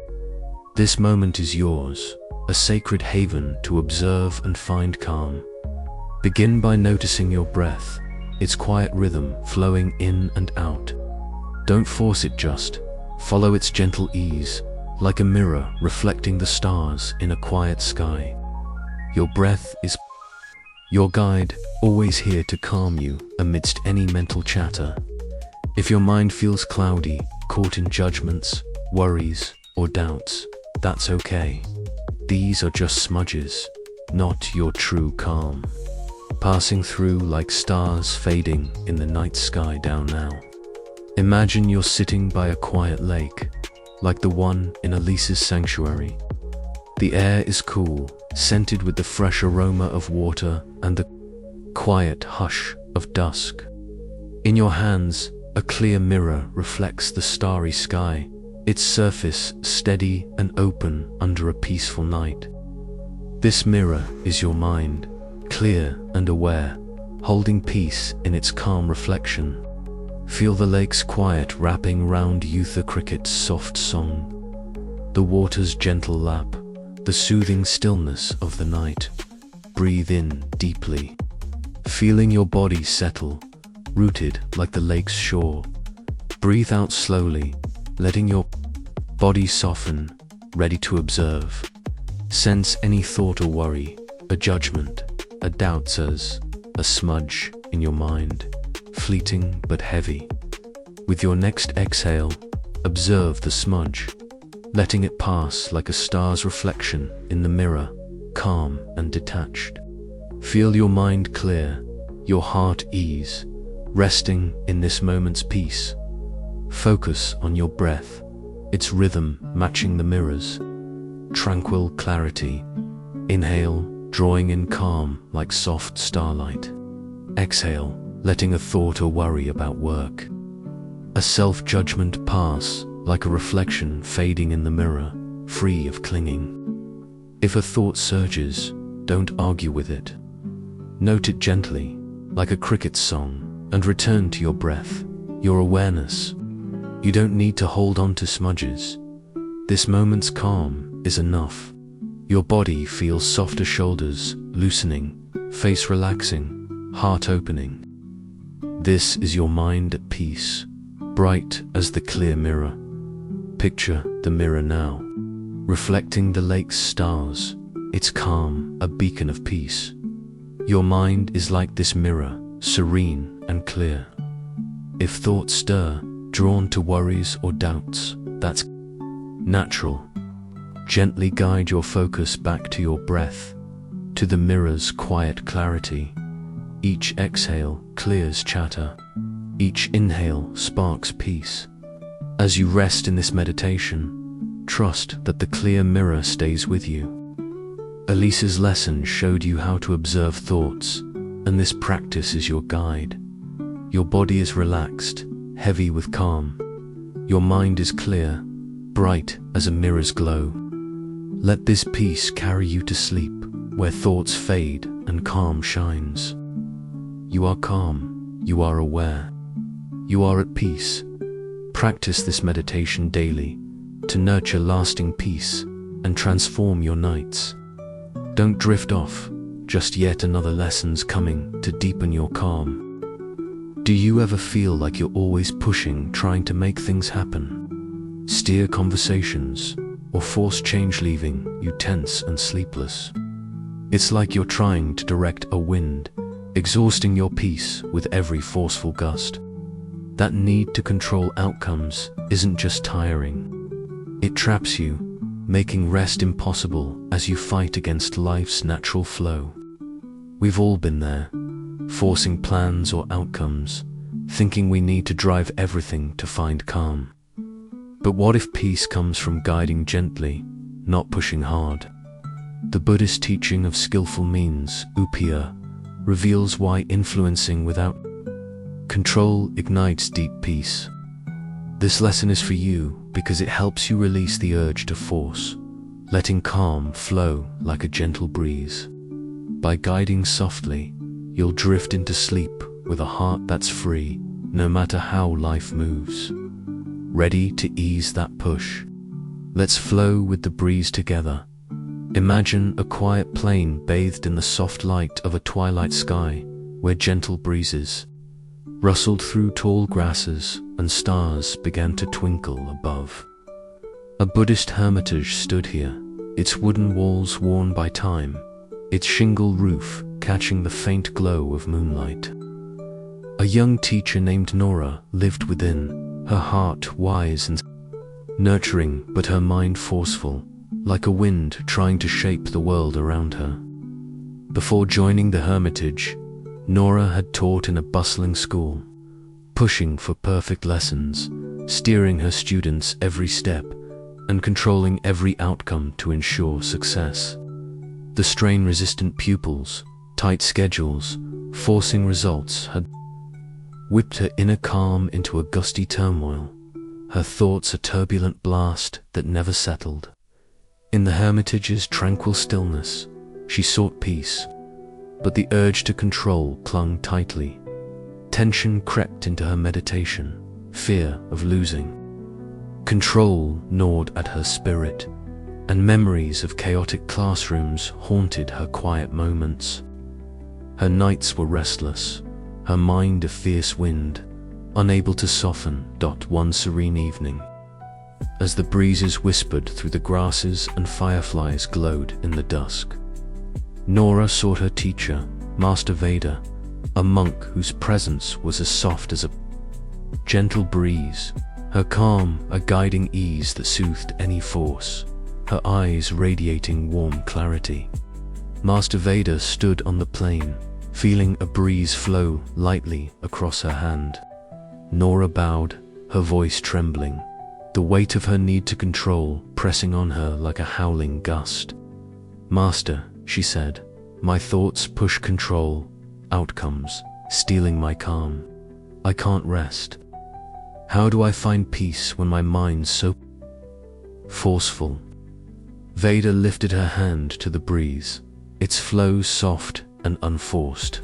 This moment is yours, a sacred haven to observe and find calm. Begin by noticing your breath, its quiet rhythm flowing in and out. Don't force it, just follow its gentle ease, like a mirror reflecting the stars in a quiet sky. Your breath is your guide, always here to calm you amidst any mental chatter. If your mind feels cloudy, caught in judgments, worries, or doubts, that's okay. These are just smudges, not your true calm. Passing through like stars fading in the night sky down now. Imagine you're sitting by a quiet lake, like the one in Elise's sanctuary. The air is cool, scented with the fresh aroma of water and the quiet hush of dusk. In your hands, a clear mirror reflects the starry sky, its surface steady and open under a peaceful night. This mirror is your mind, clear and aware, holding peace in its calm reflection. Feel the lake's quiet wrapping round you, the cricket's soft song, the water's gentle lap, the soothing stillness of the night. Breathe in deeply, feeling your body settle, rooted like the lake's shore. Breathe out slowly, letting your body soften, ready to observe. Sense any thought or worry, a judgment, a doubt as a smudge in your mind, fleeting but heavy. With your next exhale, observe the smudge, letting it pass like a star's reflection in the mirror, calm and detached. Feel your mind clear, your heart ease, resting in this moment's peace. Focus on your breath, its rhythm matching the mirror's tranquil clarity. Inhale, drawing in calm like soft starlight. Exhale, letting a thought or worry about work, a self-judgment pass like a reflection fading in the mirror, free of clinging. If a thought surges, don't argue with it. Note it gently, like a cricket's song, and return to your breath, your awareness. You don't need to hold on to smudges. This moment's calm is enough. Your body feels softer shoulders loosening, face relaxing, heart opening. This is your mind at peace, bright as the clear mirror. Picture the mirror now, reflecting the lake's stars. It's calm, a beacon of peace. Your mind is like this mirror, serene and clear. If thoughts stir, drawn to worries or doubts, that's natural. Gently guide your focus back to your breath, to the mirror's quiet clarity. Each exhale clears chatter. Each inhale sparks peace. As you rest in this meditation, trust that the clear mirror stays with you. Elise's lesson showed you how to observe thoughts, and this practice is your guide. Your body is relaxed, heavy with calm. Your mind is clear, bright as a mirror's glow. Let this peace carry you to sleep, where thoughts fade and calm shines. You are calm, you are aware, you are at peace. Practice this meditation daily to nurture lasting peace and transform your nights. Don't drift off, just yet another lesson's coming to deepen your calm. Do you ever feel like you're always pushing, trying to make things happen? Steer conversations, or force change, leaving you tense and sleepless? It's like you're trying to direct a wind, exhausting your peace with every forceful gust. That need to control outcomes isn't just tiring. It traps you, making rest impossible as you fight against life's natural flow. We've all been there, forcing plans or outcomes, thinking we need to drive everything to find calm. But what if peace comes from guiding gently, not pushing hard? The Buddhist teaching of skillful means, upaya, reveals why influencing without control ignites deep peace. This lesson is for you because it helps you release the urge to force, letting calm flow like a gentle breeze. By guiding softly, you'll drift into sleep with a heart that's free, no matter how life moves. Ready to ease that push? Let's flow with the breeze together. Imagine a quiet plain bathed in the soft light of a twilight sky, where gentle breezes rustled through tall grasses and stars began to twinkle above. A Buddhist hermitage stood here, its wooden walls worn by time, its shingle roof catching the faint glow of moonlight. A young teacher named Nora lived within, her heart wise and nurturing, but her mind forceful, like a wind trying to shape the world around her. Before joining the hermitage, Nora had taught in a bustling school, pushing for perfect lessons, steering her students every step, and controlling every outcome to ensure success. The strain-resistant pupils, tight schedules, forcing results had whipped her inner calm into a gusty turmoil, her thoughts a turbulent blast that never settled. In the hermitage's tranquil stillness, she sought peace, but the urge to control clung tightly. Tension crept into her meditation, fear of losing. Control gnawed at her spirit, and memories of chaotic classrooms haunted her quiet moments. Her nights were restless, her mind a fierce wind, unable to soften. One serene evening, as the breezes whispered through the grasses and fireflies glowed in the dusk, Nora sought her teacher, Master Veda, a monk whose presence was as soft as a gentle breeze, her calm a guiding ease that soothed any force, her eyes radiating warm clarity. Master Veda stood on the plain, feeling a breeze flow lightly across her hand. Nora bowed, her voice trembling, the weight of her need to control pressing on her like a howling gust. "Master," she said, "my thoughts push control, outcomes, stealing my calm. I can't rest. How do I find peace when my mind's so forceful?" Veda lifted her hand to the breeze, its flow soft and unforced,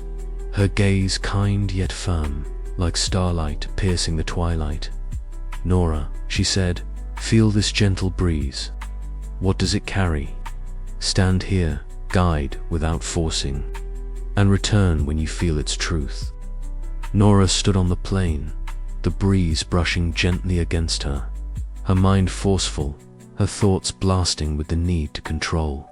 her gaze kind yet firm, like starlight piercing the twilight. "Nora," she said, Feel this gentle breeze. What does it carry? Stand here, guide without forcing, and return when you feel its truth. Nora stood on the plain, the breeze brushing gently against her, her mind forceful, her thoughts blasting with the need to control.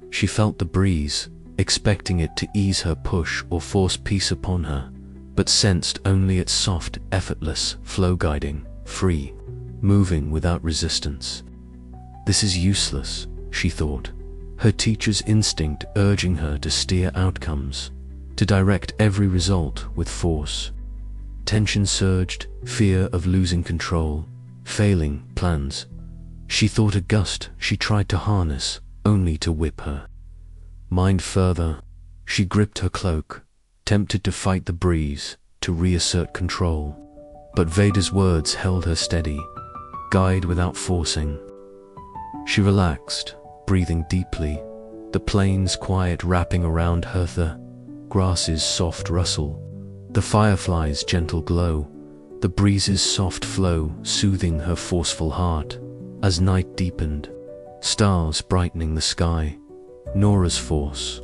She felt the breeze, expecting it to ease her push or force peace upon her, but sensed only its soft, effortless flow, guiding, free, moving without resistance. This is useless, she thought, her teacher's instinct urging her to steer outcomes, to direct every result with force. Tension surged, fear of losing control, failing plans. She thought a gust she tried to harness, only to whip her mind further. She gripped her cloak, tempted to fight the breeze, to reassert control. But Veda's words held her steady, guide without forcing. She relaxed, breathing deeply, the plain's quiet wrapping around her, the grass's soft rustle, the firefly's gentle glow, the breeze's soft flow soothing her forceful heart. As night deepened, stars brightening the sky, Nora's force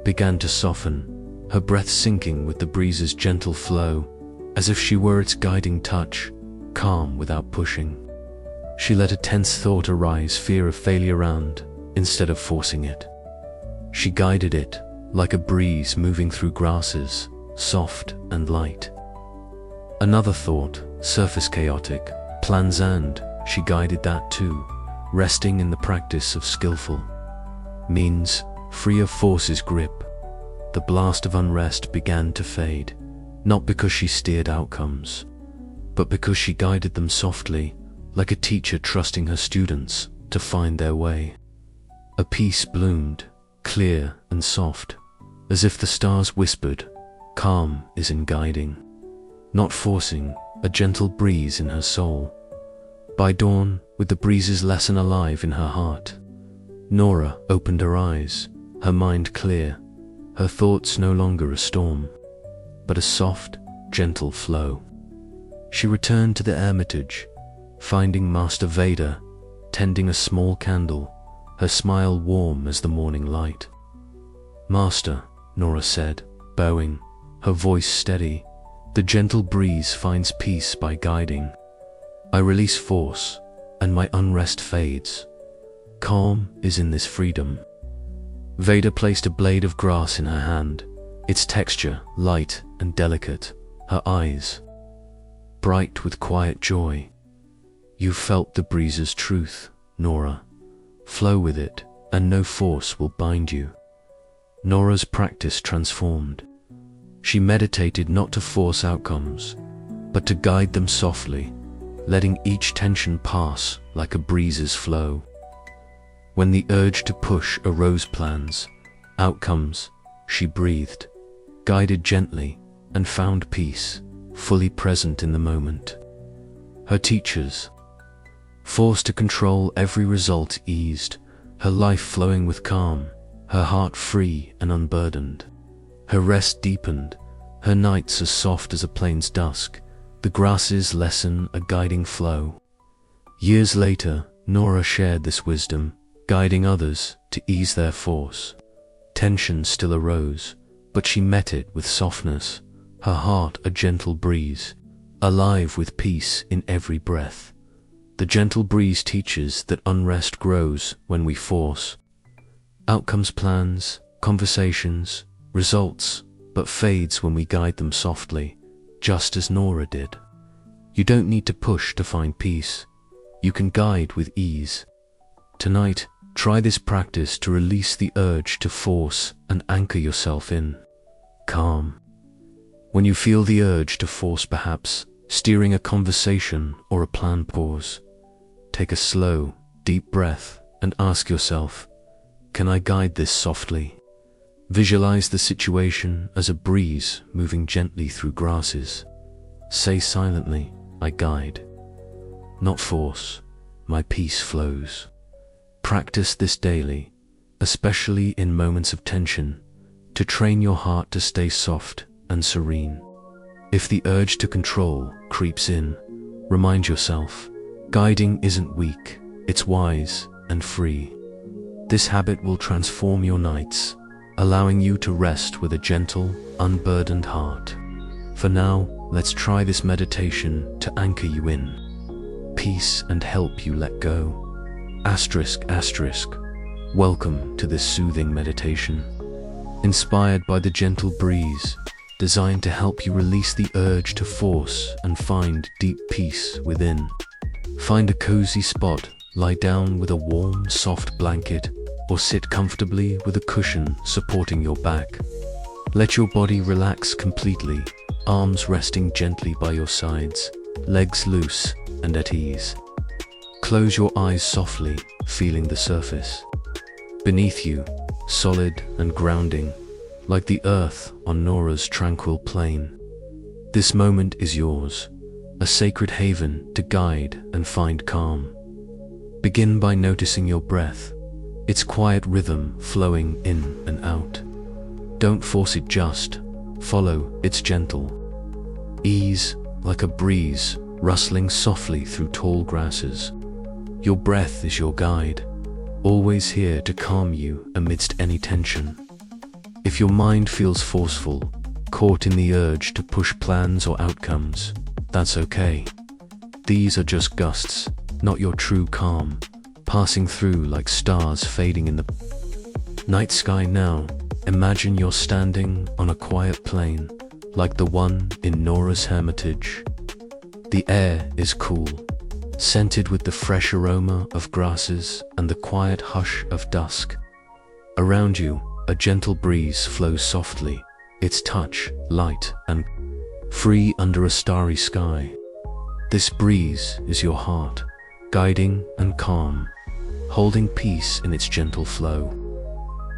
began to soften, her breath sinking with the breeze's gentle flow, as if she were its guiding touch, calm without pushing. She let a tense thought arise, fear of failure, and, instead of forcing it, she guided it, like a breeze moving through grasses, soft and light. Another thought, surface chaotic, plans, and she guided that too, resting in the practice of skillful means, free of force's grip. The blast of unrest began to fade, not because she steered outcomes, but because she guided them softly, like a teacher trusting her students to find their way. A peace bloomed, clear and soft, as if the stars whispered, calm is in guiding, not forcing, a gentle breeze in her soul. By dawn, with the breeze's lesson alive in her heart, Nora opened her eyes, her mind clear, her thoughts no longer a storm, but a soft, gentle flow. She returned to the hermitage, finding Master Veda tending a small candle, her smile warm as the morning light. "Master," Nora said, bowing, her voice steady, "the gentle breeze finds peace by guiding. I release force, and my unrest fades. Calm is in this freedom." Veda placed a blade of grass in her hand, its texture light and delicate, her eyes bright with quiet joy. "You felt the breeze's truth, Nora. Flow with it, and no force will bind you." Nora's practice transformed. She meditated not to force outcomes, but to guide them softly, letting each tension pass like a breeze's flow. When the urge to push arose, plans, outcomes, she breathed, guided gently, and found peace, fully present in the moment. Her teachers, forced to control every result, eased, her life flowing with calm, her heart free and unburdened. Her rest deepened, her nights as soft as a plain's dusk, the grasses lesson a guiding flow. Years later, Nora shared this wisdom, guiding others to ease their force. Tension still arose, but she met it with softness, her heart a gentle breeze, alive with peace in every breath. The gentle breeze teaches that unrest grows when we force. Outcomes, plans, conversations, results, but fades when we guide them softly, just as Nora did. You don't need to push to find peace. You can guide with ease. Tonight, try this practice to release the urge to force and anchor yourself in calm. When you feel the urge to force, perhaps steering a conversation or a plan, pause. Take a slow, deep breath and ask yourself, can I guide this softly? Visualize the situation as a breeze moving gently through grasses. Say silently, I guide. Not force, my peace flows. Practice this daily, especially in moments of tension, to train your heart to stay soft and serene. If the urge to control creeps in, remind yourself, Guiding isn't weak, it's wise and free. This habit will transform your nights, allowing you to rest with a gentle, unburdened heart. For now, let's try this meditation to anchor you in peace and help you let go. ***. Welcome to this soothing meditation, inspired by the gentle breeze, designed to help you release the urge to force and find deep peace within. Find a cozy spot, lie down with a warm, soft blanket, or sit comfortably with a cushion supporting your back. Let your body relax completely, arms resting gently by your sides, legs loose and at ease. Close your eyes softly, feeling the surface beneath you, solid and grounding, like the earth on Nora's tranquil plain. This moment is yours, a sacred haven to guide and find calm. Begin by noticing your breath, its quiet rhythm flowing in and out. Don't force it, just follow its gentle ease, like a breeze rustling softly through tall grasses. Your breath is your guide, always here to calm you amidst any tension. If your mind feels forceful, caught in the urge to push plans or outcomes, that's okay. These are just gusts, not your true calm, passing through like stars fading in the night sky. Now, imagine you're standing on a quiet plain, like the one in Nora's hermitage. The air is cool, scented with the fresh aroma of grasses and the quiet hush of dusk. Around you, a gentle breeze flows softly, its touch light and free under a starry sky. This breeze is your heart, guiding and calm, holding peace in its gentle flow.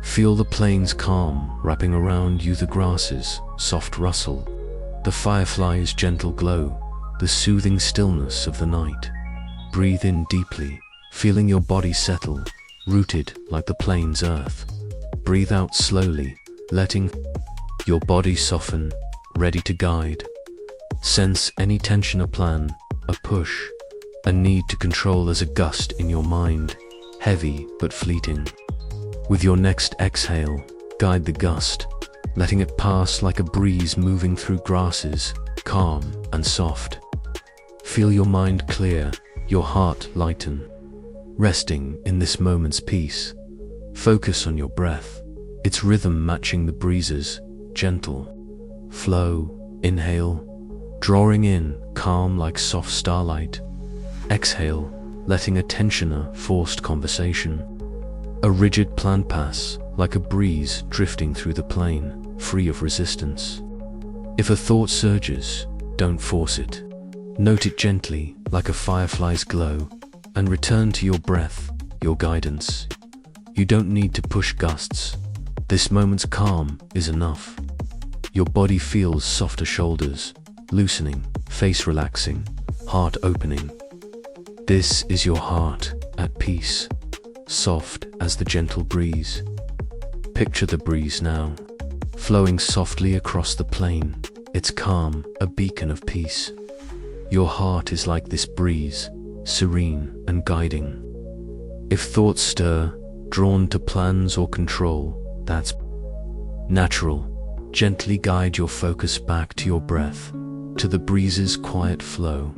Feel the plain's calm wrapping around you, the grasses' soft rustle, the firefly's gentle glow, the soothing stillness of the night. Breathe in deeply, feeling your body settle, rooted like the plain's earth. Breathe out slowly, letting your body soften, ready to guide. Sense any tension, a plan, a push, a need to control as a gust in your mind, heavy but fleeting. With your next exhale, guide the gust, letting it pass like a breeze moving through grasses, calm and soft. Feel your mind clear, your heart lighten, resting in this moment's peace. Focus on your breath, its rhythm matching the breeze's gentle flow. Inhale, drawing in calm like soft starlight. Exhale, letting a tensioner forced conversation. A rigid plan pass, like a breeze drifting through the plain, free of resistance. If a thought surges, don't force it. Note it gently, like a firefly's glow, and return to your breath, your guidance. You don't need to push gusts. This moment's calm is enough. Your body feels softer shoulders, loosening, face relaxing, heart opening. This is your heart at peace, soft as the gentle breeze. Picture the breeze now, flowing softly across the plain, its calm a beacon of peace. Your heart is like this breeze, serene and guiding. If thoughts stir, drawn to plans or control, that's natural. Gently guide your focus back to your breath, to the breeze's quiet flow.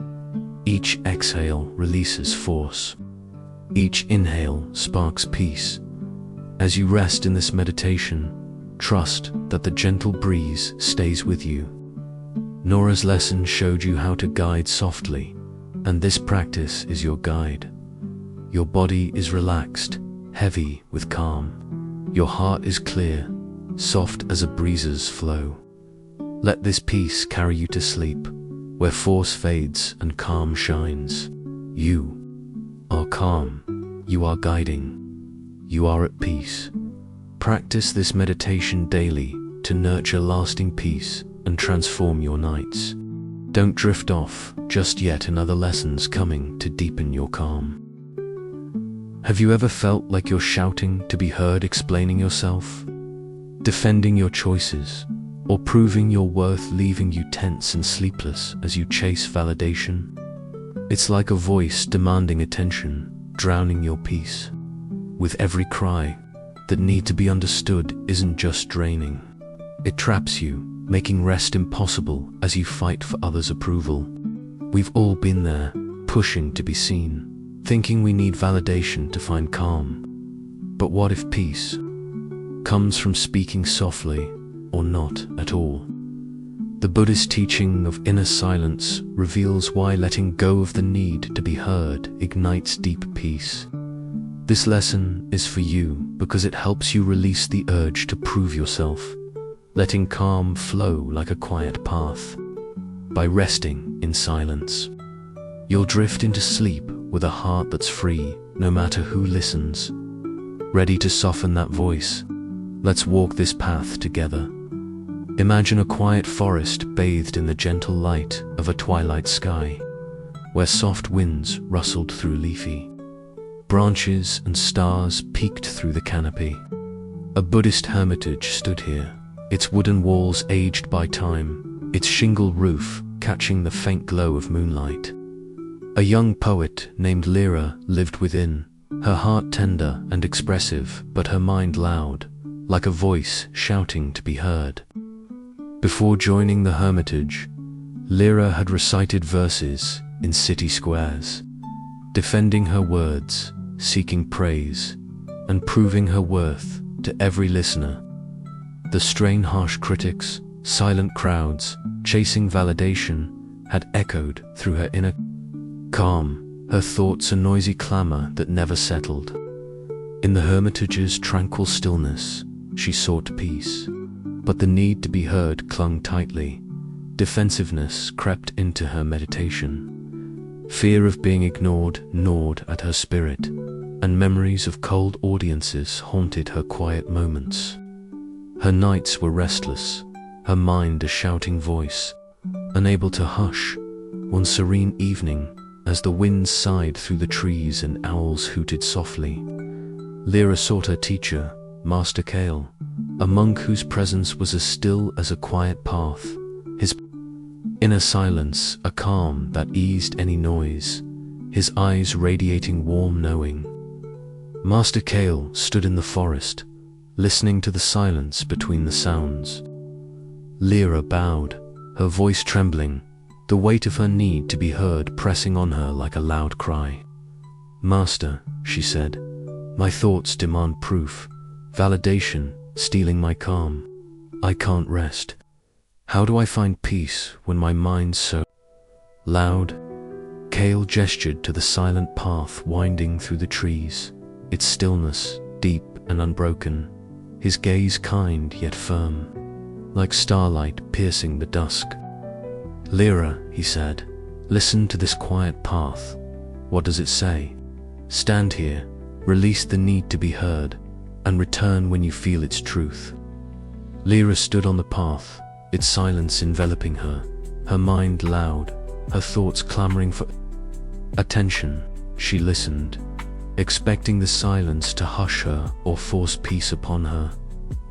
Each exhale releases force. Each inhale sparks peace. As you rest in this meditation, trust that the gentle breeze stays with you. Nora's lesson showed you how to guide softly, and this practice is your guide. Your body is relaxed, heavy with calm. Your heart is clear, soft as a breeze's flow. Let this peace carry you to sleep, where force fades and calm shines. You are calm, you are guiding, you are at peace. Practice this meditation daily to nurture lasting peace and transform your nights. Don't drift off just yet, another lesson's coming to deepen your calm. Have you ever felt like you're shouting to be heard, explaining yourself, defending your choices, or proving your worth, leaving you tense and sleepless as you chase validation? It's like a voice demanding attention, drowning your peace. With every cry, that need to be understood isn't just draining. It traps you, making rest impossible as you fight for others' approval. We've all been there, pushing to be seen, thinking we need validation to find calm. But what if peace comes from speaking softly or not at all? The Buddhist teaching of inner silence reveals why letting go of the need to be heard ignites deep peace. This lesson is for you because it helps you release the urge to prove yourself, letting calm flow like a quiet path. By resting in silence, you'll drift into sleep with a heart that's free, no matter who listens. Ready to soften that voice? Let's walk this path together. Imagine a quiet forest bathed in the gentle light of a twilight sky, where soft winds rustled through leafy branches and stars peeked through the canopy. A Buddhist hermitage stood here, its wooden walls aged by time, its shingle roof catching the faint glow of moonlight. A young poet named Lyra lived within, her heart tender and expressive, but her mind loud, like a voice shouting to be heard. Before joining the hermitage, Lyra had recited verses in city squares, defending her words, seeking praise, and proving her worth to every listener. The strain harsh critics, silent crowds, chasing validation, had echoed through her inner calm, her thoughts a noisy clamor that never settled. In the hermitage's tranquil stillness, she sought peace, but the need to be heard clung tightly. Defensiveness crept into her meditation. Fear of being ignored gnawed at her spirit, and memories of cold audiences haunted her quiet moments. Her nights were restless, her mind a shouting voice, unable to hush. One serene evening, as the winds sighed through the trees and owls hooted softly, Lyra sought her teacher, Master Kale, a monk whose presence was as still as a quiet path, his inner silence a calm that eased any noise, his eyes radiating warm knowing. Master Kale stood in the forest, listening to the silence between the sounds. Lyra bowed, her voice trembling, the weight of her need to be heard pressing on her like a loud cry. "Master," she said, "my thoughts demand proof, validation stealing my calm. I can't rest. How do I find peace when my mind's so loud?" Kale gestured to the silent path winding through the trees, its stillness deep and unbroken, his gaze kind yet firm, like starlight piercing the dusk. "Lyra," he said, "listen to this quiet path. What does it say? Stand here, release the need to be heard, and return when you feel its truth." Lyra stood on the path, its silence enveloping her, her mind loud, her thoughts clamoring for attention. She listened, expecting the silence to hush her or force peace upon her,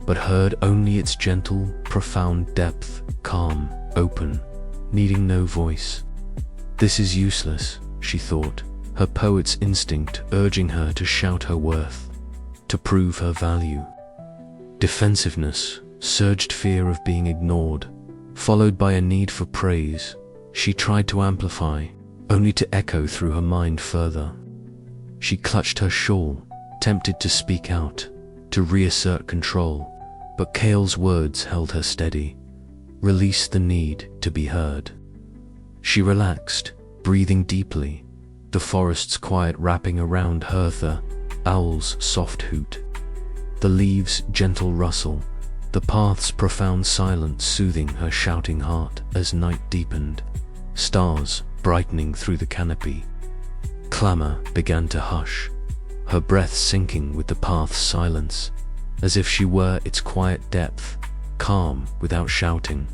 but heard only its gentle, profound depth, calm, open, needing no voice. This is useless, she thought, her poet's instinct urging her to shout her worth, to prove her value. Defensiveness, surged fear of being ignored, followed by a need for praise. She tried to amplify, only to echo through her mind further. She clutched her shawl, tempted to speak out, to reassert control, but Kale's words held her steady. Release the need to be heard. She relaxed, breathing deeply, the forest's quiet wrapping around her, the owl's soft hoot, the leaves' gentle rustle, the path's profound silence soothing her shouting heart as night deepened, stars brightening through the canopy. Clamor began to hush, her breath sinking with the path's silence, as if she were its quiet depth, calm without shouting.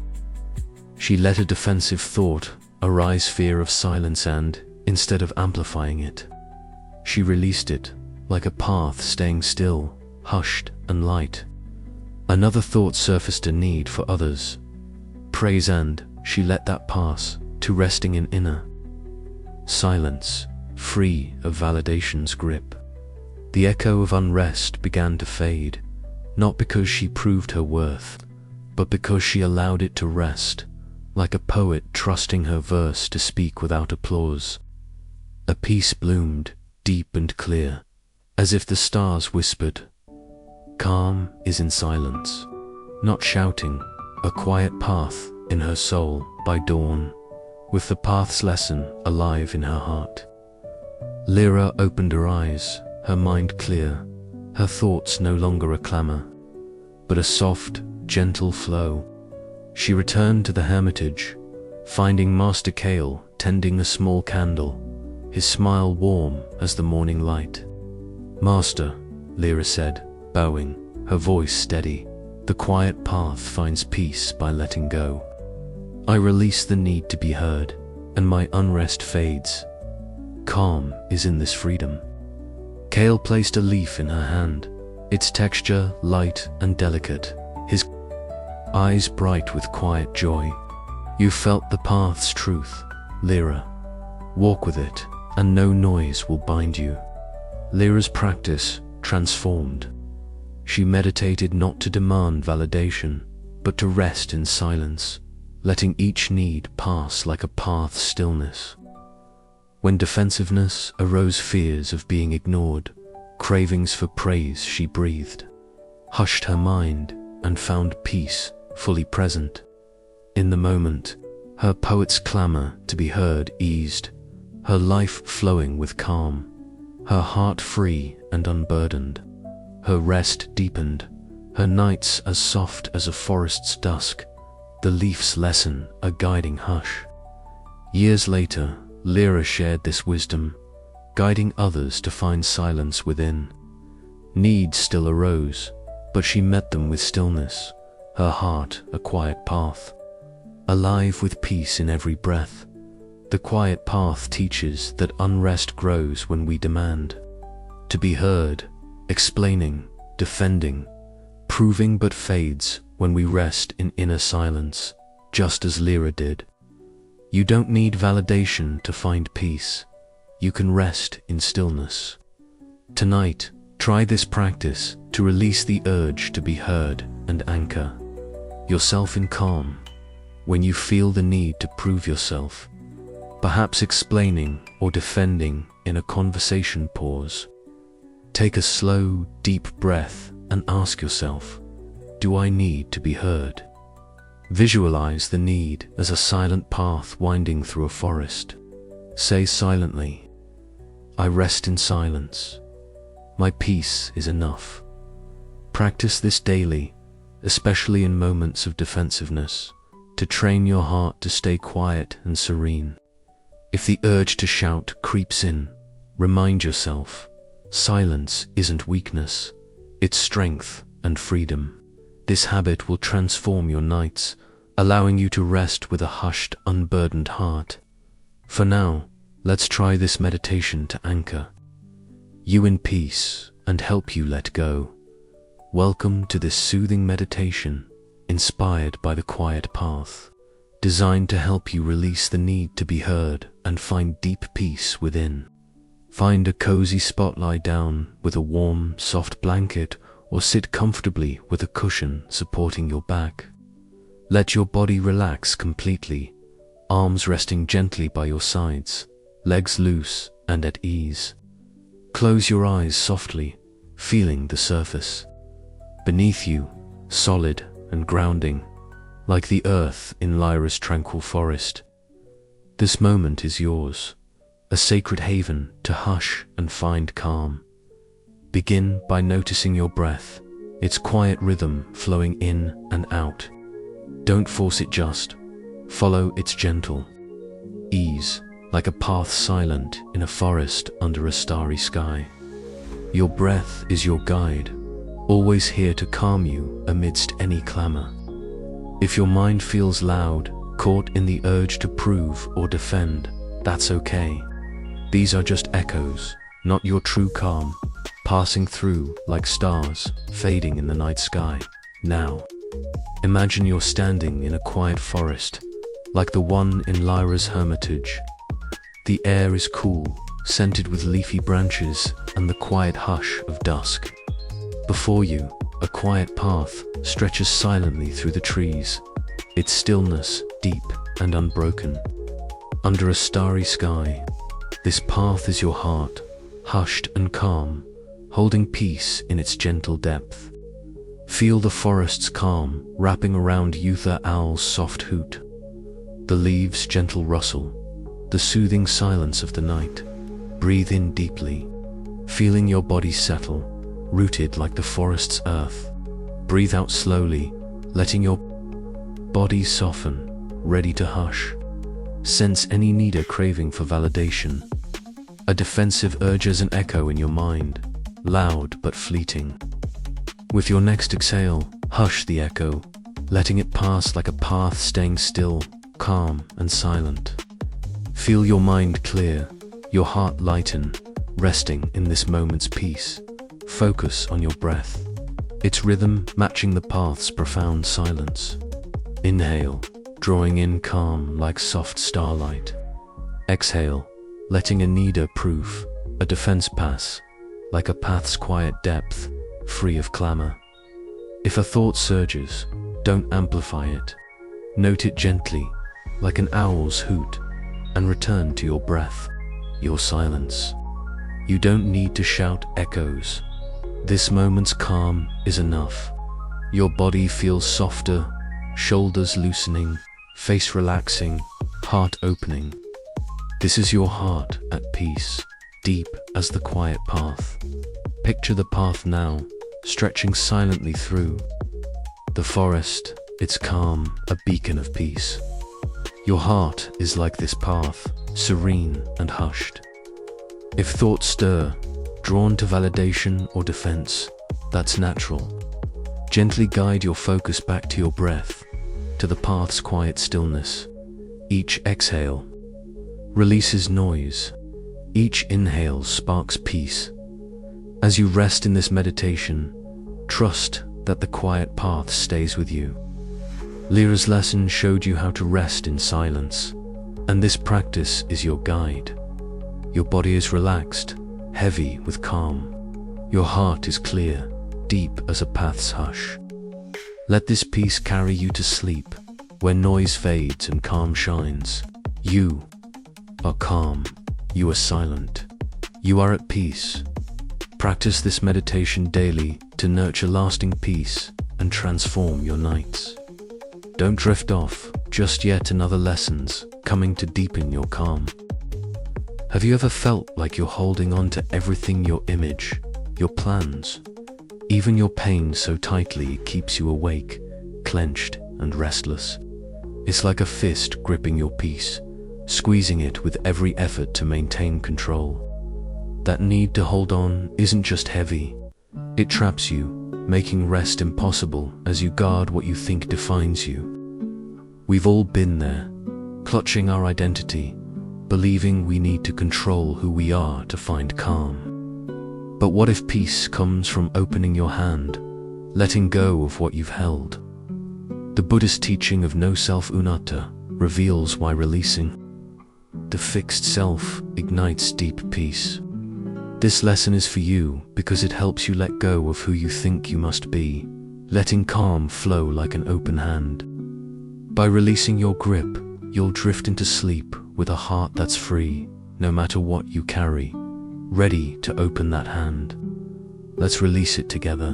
She let a defensive thought arise, fear of silence, and, instead of amplifying it, she released it, like a path staying still, hushed and light. Another thought surfaced, a need for others' praise, and she let that pass, to resting in inner silence, free of validation's grip. The echo of unrest began to fade, not because she proved her worth, but because she allowed it to rest, like a poet trusting her verse to speak without applause. A peace bloomed, deep and clear, as if the stars whispered. Calm is in silence, not shouting, a quiet path in her soul by dawn, with the path's lesson alive in her heart. Lyra opened her eyes, her mind clear, her thoughts no longer a clamor, but a soft, gentle flow. She returned to the hermitage, finding Master Kale tending a small candle, his smile warm as the morning light. "Master," Lyra said, bowing, her voice steady, "the quiet path finds peace by letting go. I release the need to be heard, and my unrest fades. Calm is in this freedom." Kale placed a leaf in her hand, its texture light and delicate, his eyes bright with quiet joy. "You felt the path's truth, Lyra. Walk with it, and no noise will bind you." Lyra's practice transformed. She meditated not to demand validation, but to rest in silence, letting each need pass like a path's stillness. When defensiveness arose fears of being ignored, cravings for praise she breathed, hushed her mind, and found peace fully present. In the moment, her poet's clamor to be heard eased, her life flowing with calm, her heart free and unburdened. Her rest deepened, her nights as soft as a forest's dusk, the leaf's lesson a guiding hush. Years later, Lyra shared this wisdom, guiding others to find silence within. Needs still arose, but she met them with stillness, her heart a quiet path, alive with peace in every breath. The quiet path teaches that unrest grows when we demand to be heard, explaining, defending, proving, but fades when we rest in inner silence, just as Lyra did. You don't need validation to find peace. You can rest in stillness. Tonight, try this practice to release the urge to be heard and anchor yourself in calm. When you feel the need to prove yourself, perhaps explaining or defending in a conversation, pause. Take a slow, deep breath and ask yourself, do I need to be heard? Visualize the need as a silent path winding through a forest. Say silently, I rest in silence. My peace is enough. Practice this daily, especially in moments of defensiveness, to train your heart to stay quiet and serene. If the urge to shout creeps in, remind yourself, silence isn't weakness, it's strength and freedom. This habit will transform your nights, allowing you to rest with a hushed, unburdened heart. For now, let's try this meditation to anchor you in peace and help you let go. Welcome to this soothing meditation, inspired by the quiet path, designed to help you release the need to be heard and find deep peace within. Find a cozy spot, lie down with a warm, soft blanket, or sit comfortably with a cushion supporting your back. Let your body relax completely, arms resting gently by your sides, legs loose and at ease. Close your eyes softly, feeling the surface beneath you, solid and grounding, like the earth in Lyra's tranquil forest. This moment is yours, a sacred haven to hush and find calm. Begin by noticing your breath, its quiet rhythm flowing in and out. Don't force it, just follow its gentle ease, like a path silent in a forest under a starry sky. Your breath is your guide, always here to calm you amidst any clamor. If your mind feels loud, caught in the urge to prove or defend, that's okay. These are just echoes, not your true calm, passing through like stars, fading in the night sky. Now, imagine you're standing in a quiet forest, like the one in Lyra's hermitage. The air is cool, scented with leafy branches and the quiet hush of dusk. Before you, a quiet path stretches silently through the trees, its stillness deep and unbroken. Under a starry sky, this path is your heart, hushed and calm, holding peace in its gentle depth. Feel the forest's calm wrapping around Uther owl's soft hoot, the leaves' gentle rustle, the soothing silence of the night. Breathe in deeply, feeling your body settle, rooted like the forest's earth. Breathe out slowly, letting your body soften, ready to hush. Sense any need or craving for validation. A defensive urge as an echo in your mind, loud but fleeting. With your next exhale, hush the echo, letting it pass like a path, staying still, calm and silent. Feel your mind clear, your heart lighten, resting in this moment's peace. Focus on your breath, its rhythm matching the path's profound silence. Inhale, drawing in calm like soft starlight. Exhale, letting a need proof, a defense pass, like a path's quiet depth, free of clamor. If a thought surges, don't amplify it. Note it gently, like an owl's hoot, and return to your breath, your silence. You don't need to shout echoes. This moment's calm is enough. Your body feels softer, shoulders loosening, face relaxing, heart opening. This is your heart at peace, deep as the quiet path. Picture the path now, stretching silently through the forest, its calm, a beacon of peace. Your heart is like this path, serene and hushed. If thoughts stir, drawn to validation or defense, that's natural. Gently guide your focus back to your breath, to the path's quiet stillness. Each exhale releases noise. Each inhale sparks peace. As you rest in this meditation, trust that the quiet path stays with you. Lyra's lesson showed you how to rest in silence, and this practice is your guide. Your body is relaxed, heavy with calm. Your heart is clear, deep as a path's hush. Let this peace carry you to sleep, where noise fades and calm shines. You are calm. You are silent. You are at peace. Practice this meditation daily to nurture lasting peace and transform your nights. Don't drift off, just yet another lessons coming to deepen your calm. Have you ever felt like you're holding on to everything, your image, your plans, even your pain so tightly it keeps you awake, clenched and restless? It's like a fist gripping your peace, squeezing it with every effort to maintain control. That need to hold on isn't just heavy, it traps you, making rest impossible as you guard what you think defines you. We've all been there, clutching our identity, believing we need to control who we are to find calm. But what if peace comes from opening your hand, letting go of what you've held? The Buddhist teaching of no self anatta reveals why releasing the fixed self ignites deep peace. This lesson is for you because it helps you let go of who you think you must be, letting calm flow like an open hand. By releasing your grip, you'll drift into sleep with a heart that's free, no matter what you carry, ready to open that hand. Let's release it together.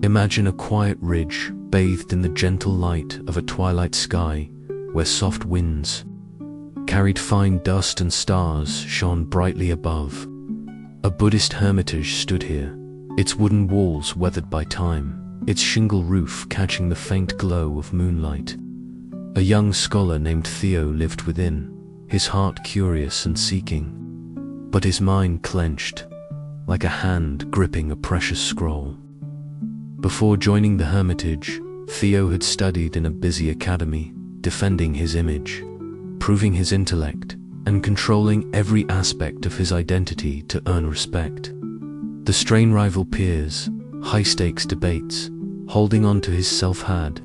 Imagine a quiet ridge bathed in the gentle light of a twilight sky, where soft winds carried fine dust and stars shone brightly above. A Buddhist hermitage stood here, its wooden walls weathered by time, its shingle roof catching the faint glow of moonlight. A young scholar named Theo lived within, his heart curious and seeking, but his mind clenched, like a hand gripping a precious scroll. Before joining the hermitage, Theo had studied in a busy academy, defending his image, proving his intellect, and controlling every aspect of his identity to earn respect. The strain rival peers, high-stakes debates, holding on to his self-had,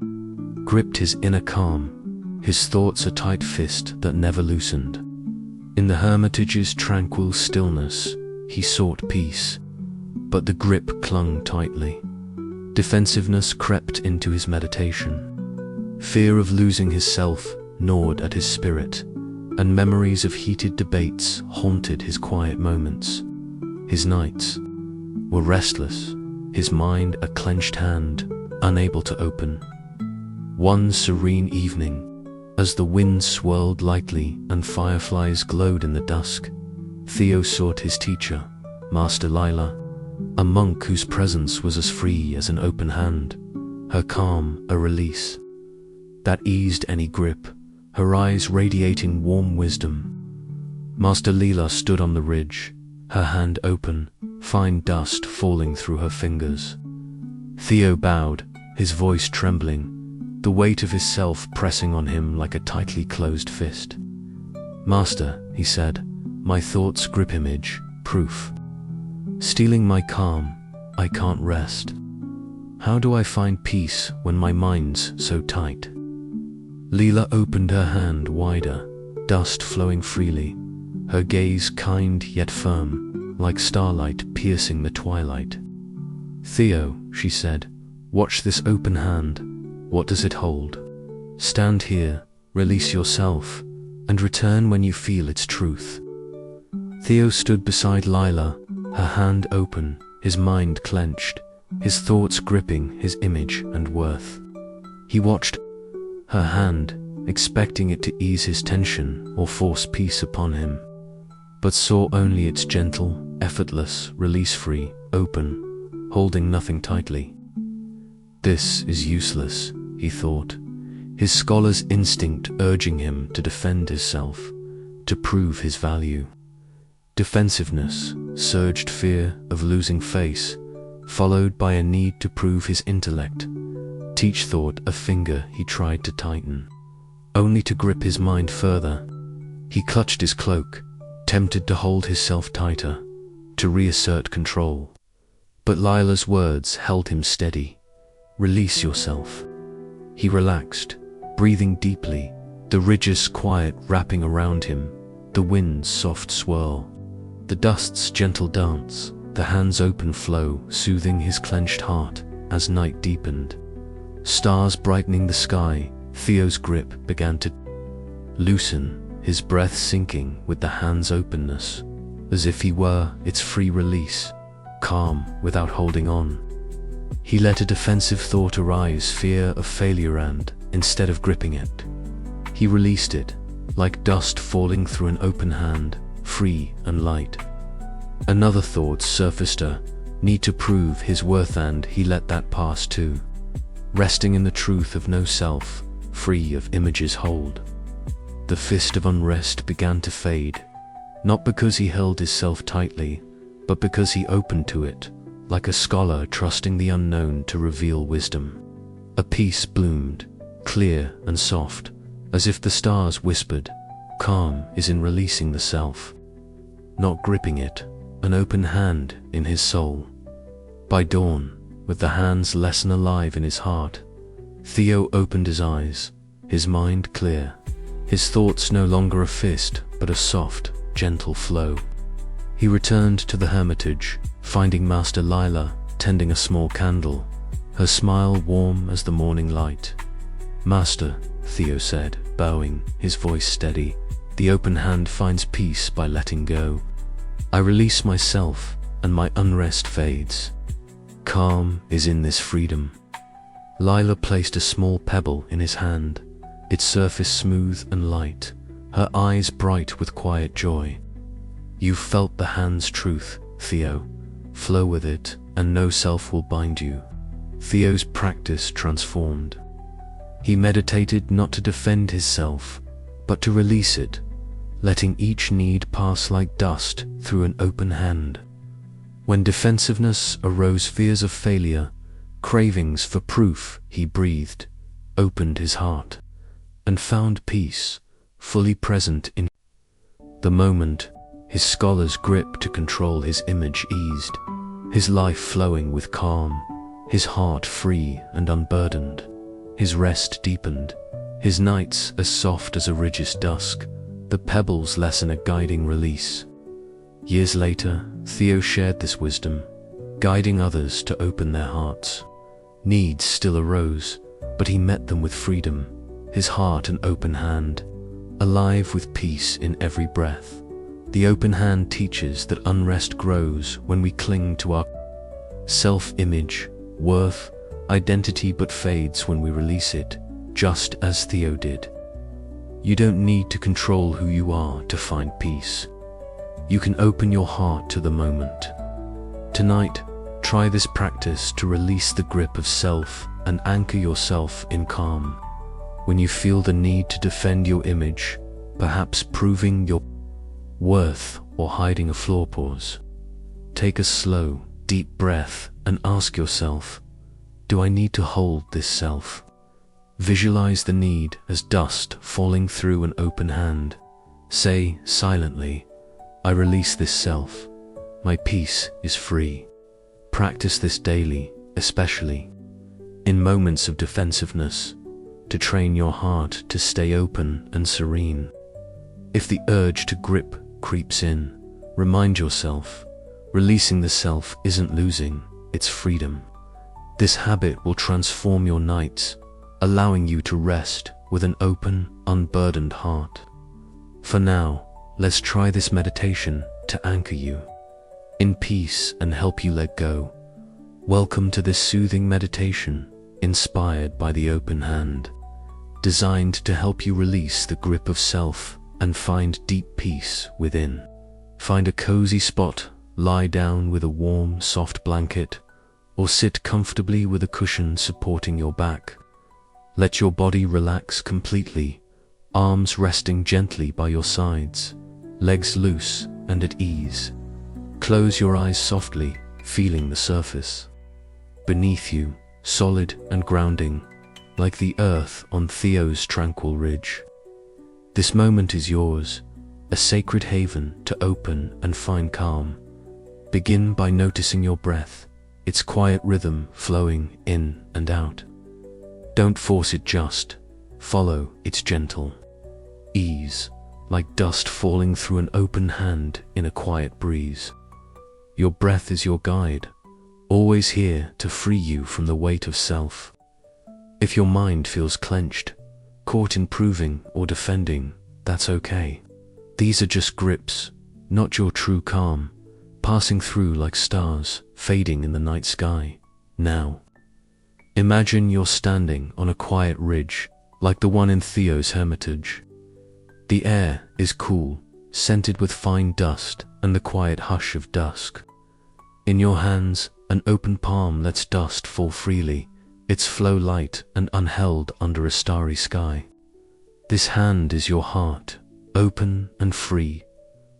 gripped his inner calm, his thoughts a tight fist that never loosened. In the hermitage's tranquil stillness, he sought peace, but the grip clung tightly. Defensiveness crept into his meditation. Fear of losing his self gnawed at his spirit, and memories of heated debates haunted his quiet moments. His nights were restless, his mind a clenched hand, unable to open. One serene evening, as the wind swirled lightly and fireflies glowed in the dusk, Theo sought his teacher, Master Lila, a monk whose presence was as free as an open hand, her calm a release that eased any grip, her eyes radiating warm wisdom. Master Lila stood on the ridge, her hand open, fine dust falling through her fingers. Theo bowed, his voice trembling, the weight of his self pressing on him like a tightly closed fist. "Master," he said, "my thoughts grip image, proof. Stealing my calm, I can't rest. How do I find peace when my mind's so tight?" Leela opened her hand wider, dust flowing freely, her gaze kind yet firm, like starlight piercing the twilight. "Theo," she said, "watch this open hand. What does it hold? Stand here, release yourself, and return when you feel its truth." Theo stood beside Lila, her hand open, his mind clenched, his thoughts gripping his image and worth. He watched her hand, expecting it to ease his tension or force peace upon him, but saw only its gentle, effortless, release-free, open, holding nothing tightly. "This is useless," he thought, his scholar's instinct urging him to defend himself, to prove his value. Defensiveness, surged fear of losing face, followed by a need to prove his intellect. Teach thought a finger he tried to tighten, only to grip his mind further. He clutched his cloak, tempted to hold himself tighter, to reassert control. But Lila's words held him steady. "Release yourself." He relaxed, breathing deeply, the ridge's quiet wrapping around him, the wind's soft swirl, the dust's gentle dance, the hand's open flow soothing his clenched heart as night deepened. Stars brightening the sky, Theo's grip began to loosen, his breath sinking with the hand's openness, as if he were its free release, calm without holding on. He let a defensive thought arise, fear of failure, and, instead of gripping it, he released it, like dust falling through an open hand, free and light. Another thought surfaced, a need to prove his worth, and he let that pass too, resting in the truth of no self, free of image's hold. The fist of unrest began to fade, not because he held his self tightly, but because he opened to it, like a scholar trusting the unknown to reveal wisdom. A peace bloomed, clear and soft, as if the stars whispered, "Calm is in releasing the self, not gripping it," an open hand in his soul. By dawn, with the hand's lesson alive in his heart, Theo opened his eyes, his mind clear, his thoughts no longer a fist, but a soft, gentle flow. He returned to the hermitage, finding Master Lila tending a small candle, her smile warm as the morning light. "Master," Theo said, bowing, his voice steady, "the open hand finds peace by letting go. I release myself, and my unrest fades. Calm is in this freedom." Lila placed a small pebble in his hand, its surface smooth and light, her eyes bright with quiet joy. "You've felt the hand's truth, Theo. Flow with it, and no self will bind you." Theo's practice transformed. He meditated not to defend his self, but to release it, letting each need pass like dust through an open hand. When defensiveness arose, fears of failure, cravings for proof, he breathed, opened his heart, and found peace, fully present in the moment. His scholar's grip to control his image eased, his life flowing with calm, his heart free and unburdened. His rest deepened, his nights as soft as a ridge's dusk, The pebbles lessen a guiding release. Years later, Theo shared this wisdom, guiding others to open their hearts. Needs still arose, but he met them with freedom, his heart an open hand, alive with peace in every breath. The open hand teaches that unrest grows when we cling to our self-image, worth, identity, but fades when we release it, just as Theo did. You don't need to control who you are to find peace. You can open your heart to the moment. Tonight, try this practice to release the grip of self and anchor yourself in calm. When you feel the need to defend your image, perhaps proving your worth or hiding a flaw, pause. Take a slow, deep breath and ask yourself, do I need to hold this self? Visualize the need as dust falling through an open hand. Say silently, I release this self. My peace is free. Practice this daily, especially in moments of defensiveness, to train your heart to stay open and serene. If the urge to grip creeps in, remind yourself, releasing the self isn't losing, it's freedom. This habit will transform your nights, allowing you to rest with an open, unburdened heart. For now, let's try this meditation to anchor you in peace and help you let go. Welcome to this soothing meditation, inspired by the open hand, designed to help you release the grip of self and find deep peace within. Find a cozy spot, lie down with a warm, soft blanket, or sit comfortably with a cushion supporting your back. Let your body relax completely, arms resting gently by your sides, legs loose and at ease. Close your eyes softly, feeling the surface beneath you, solid and grounding, like the earth on Theo's tranquil ridge. This moment is yours, a sacred haven to open and find calm. Begin by noticing your breath, its quiet rhythm flowing in and out. Don't force it, just follow its gentle ease, like dust falling through an open hand in a quiet breeze. Your breath is your guide, always here to free you from the weight of self. If your mind feels clenched, caught in proving or defending, that's okay. These are just grips, not your true calm, passing through like stars, fading in the night sky. Now, imagine you're standing on a quiet ridge, like the one in Theo's hermitage. The air is cool, scented with fine dust and the quiet hush of dusk. In your hands, an open palm lets dust fall freely, its flow light and unheld under a starry sky. This hand is your heart, open and free,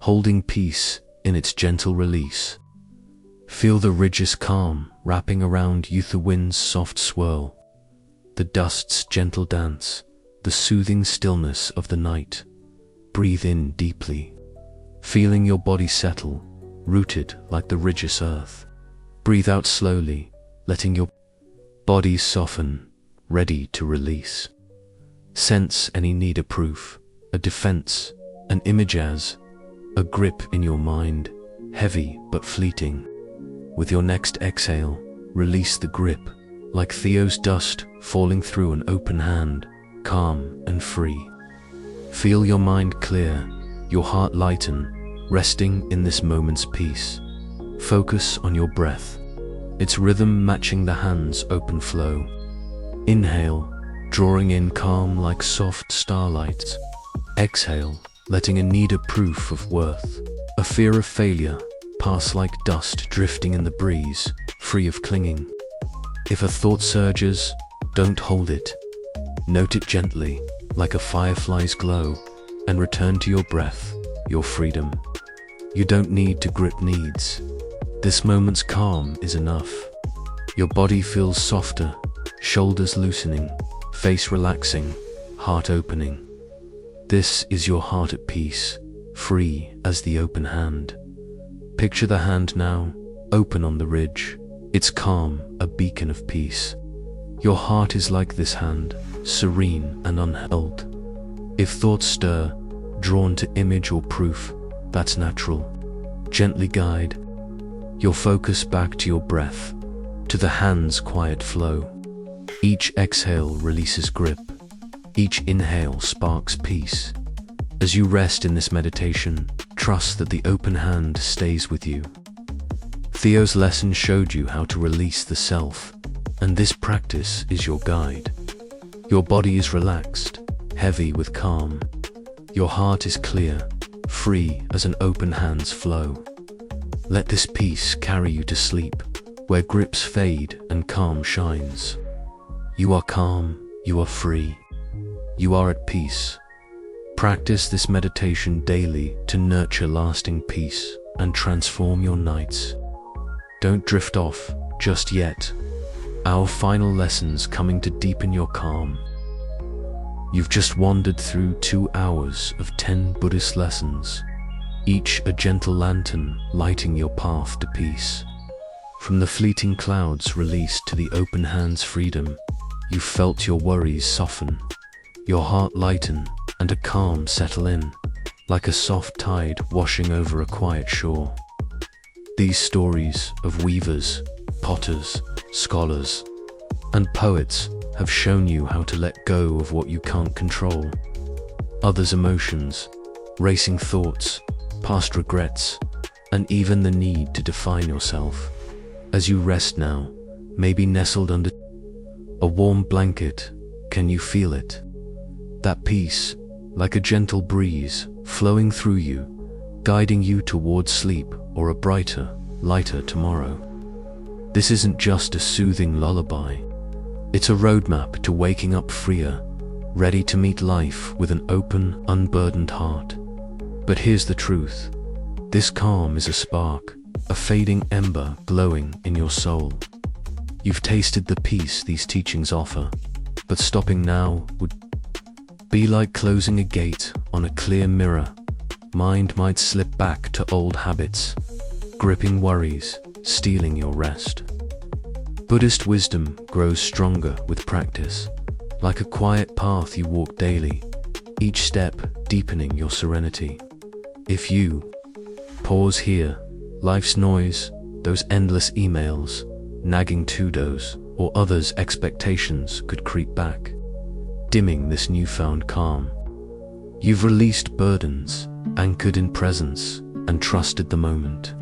holding peace in its gentle release. Feel the ridge's calm wrapping around you, the wind's soft swirl, the dust's gentle dance, the soothing stillness of the night. Breathe in deeply, feeling your body settle, rooted like the ridge's earth. Breathe out slowly, letting your body soften, ready to release. Sense any need, a proof, a defense, an image as a grip in your mind, heavy but fleeting. With your next exhale, release the grip, like Theo's dust falling through an open hand, calm and free. Feel your mind clear, your heart lighten, resting in this moment's peace. Focus on your breath, its rhythm matching the hand's open flow. Inhale, drawing in calm like soft starlight. Exhale, letting a need, a proof of worth, a fear of failure, pass like dust drifting in the breeze, free of clinging. If a thought surges, don't hold it. Note it gently, like a firefly's glow, and return to your breath, your freedom. You don't need to grip needs. This moment's calm is enough. Your body feels softer, shoulders loosening, face relaxing, heart opening. This is your heart at peace, free as the open hand. Picture the hand now, open on the ridge, its calm, a beacon of peace. Your heart is like this hand, serene and unheld. If thoughts stir, drawn to image or proof, that's natural. Gently guide your focus back to your breath, to the hand's quiet flow. Each exhale releases grip. Each inhale sparks peace. As you rest in this meditation, trust that the open hand stays with you. Theo's lesson showed you how to release the self, and this practice is your guide. Your body is relaxed, heavy with calm. Your heart is clear, free as an open hand's flow. Let this peace carry you to sleep, where grips fade and calm shines. You are calm, you are free, you are at peace. Practice this meditation daily to nurture lasting peace and transform your nights. Don't drift off just yet. Our final lessons coming to deepen your calm. You've just wandered through 2 hours of 10 Buddhist lessons, each a gentle lantern lighting your path to peace. From the fleeting clouds released to the open hand's freedom, you felt your worries soften, your heart lighten, and a calm settle in, like a soft tide washing over a quiet shore. These stories of weavers, potters, scholars, and poets have shown you how to let go of what you can't control. Others' emotions, racing thoughts, past regrets, and even the need to define yourself. As you rest now, maybe nestled under a warm blanket, can you feel it? That peace, like a gentle breeze, flowing through you, guiding you towards sleep or a brighter, lighter tomorrow. This isn't just a soothing lullaby. It's a roadmap to waking up freer, ready to meet life with an open, unburdened heart. But here's the truth. This calm is a spark, a fading ember glowing in your soul. You've tasted the peace these teachings offer, but stopping now would be like closing a gate on a clear mirror. Mind might slip back to old habits, gripping worries, stealing your rest. Buddhist wisdom grows stronger with practice, like a quiet path you walk daily, each step deepening your serenity. If you pause here, life's noise, those endless emails, nagging to-dos, or others' expectations could creep back, dimming this newfound calm. You've released burdens, anchored in presence, and trusted the moment.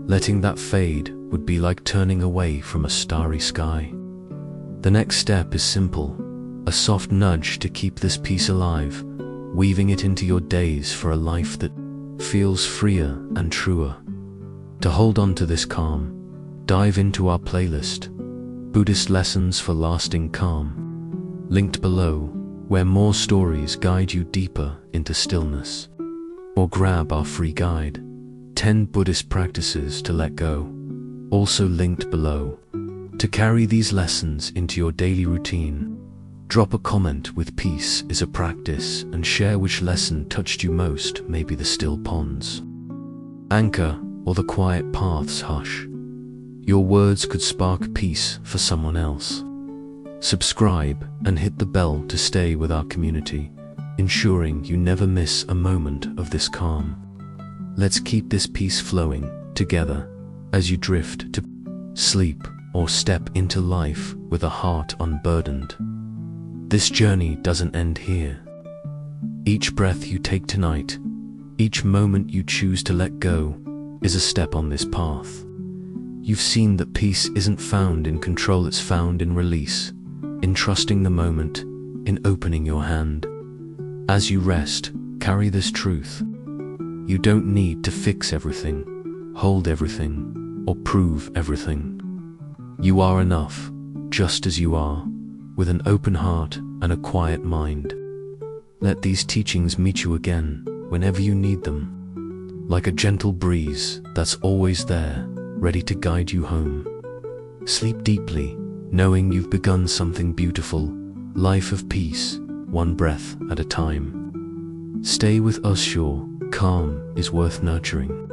Letting that fade would be like turning away from a starry sky. The next step is simple, a soft nudge to keep this peace alive, weaving it into your days for a life that feels freer and truer. To hold on to this calm, dive into our playlist, Buddhist Lessons for Lasting Calm, linked below, where more stories guide you deeper into stillness. Or grab our free guide, 10 Buddhist Practices to Let Go, also linked below. To carry these lessons into your daily routine, drop a comment with "Peace is a practice" and share which lesson touched you most, maybe the still ponds, anchor, or the quiet path's hush. Your words could spark peace for someone else. Subscribe and hit the bell to stay with our community, ensuring you never miss a moment of this calm. Let's keep this peace flowing together as you drift to sleep or step into life with a heart unburdened. This journey doesn't end here. Each breath you take tonight, each moment you choose to let go, is a step on this path. You've seen that peace isn't found in control, it's found in release, in trusting the moment, in opening your hand. As you rest, carry this truth. You don't need to fix everything, hold everything, or prove everything. You are enough, just as you are, with an open heart and a quiet mind. Let these teachings meet you again whenever you need them, like a gentle breeze that's always there, ready to guide you home. Sleep deeply, knowing you've begun something beautiful, life of peace, one breath at a time. Stay with us, sure, calm is worth nurturing.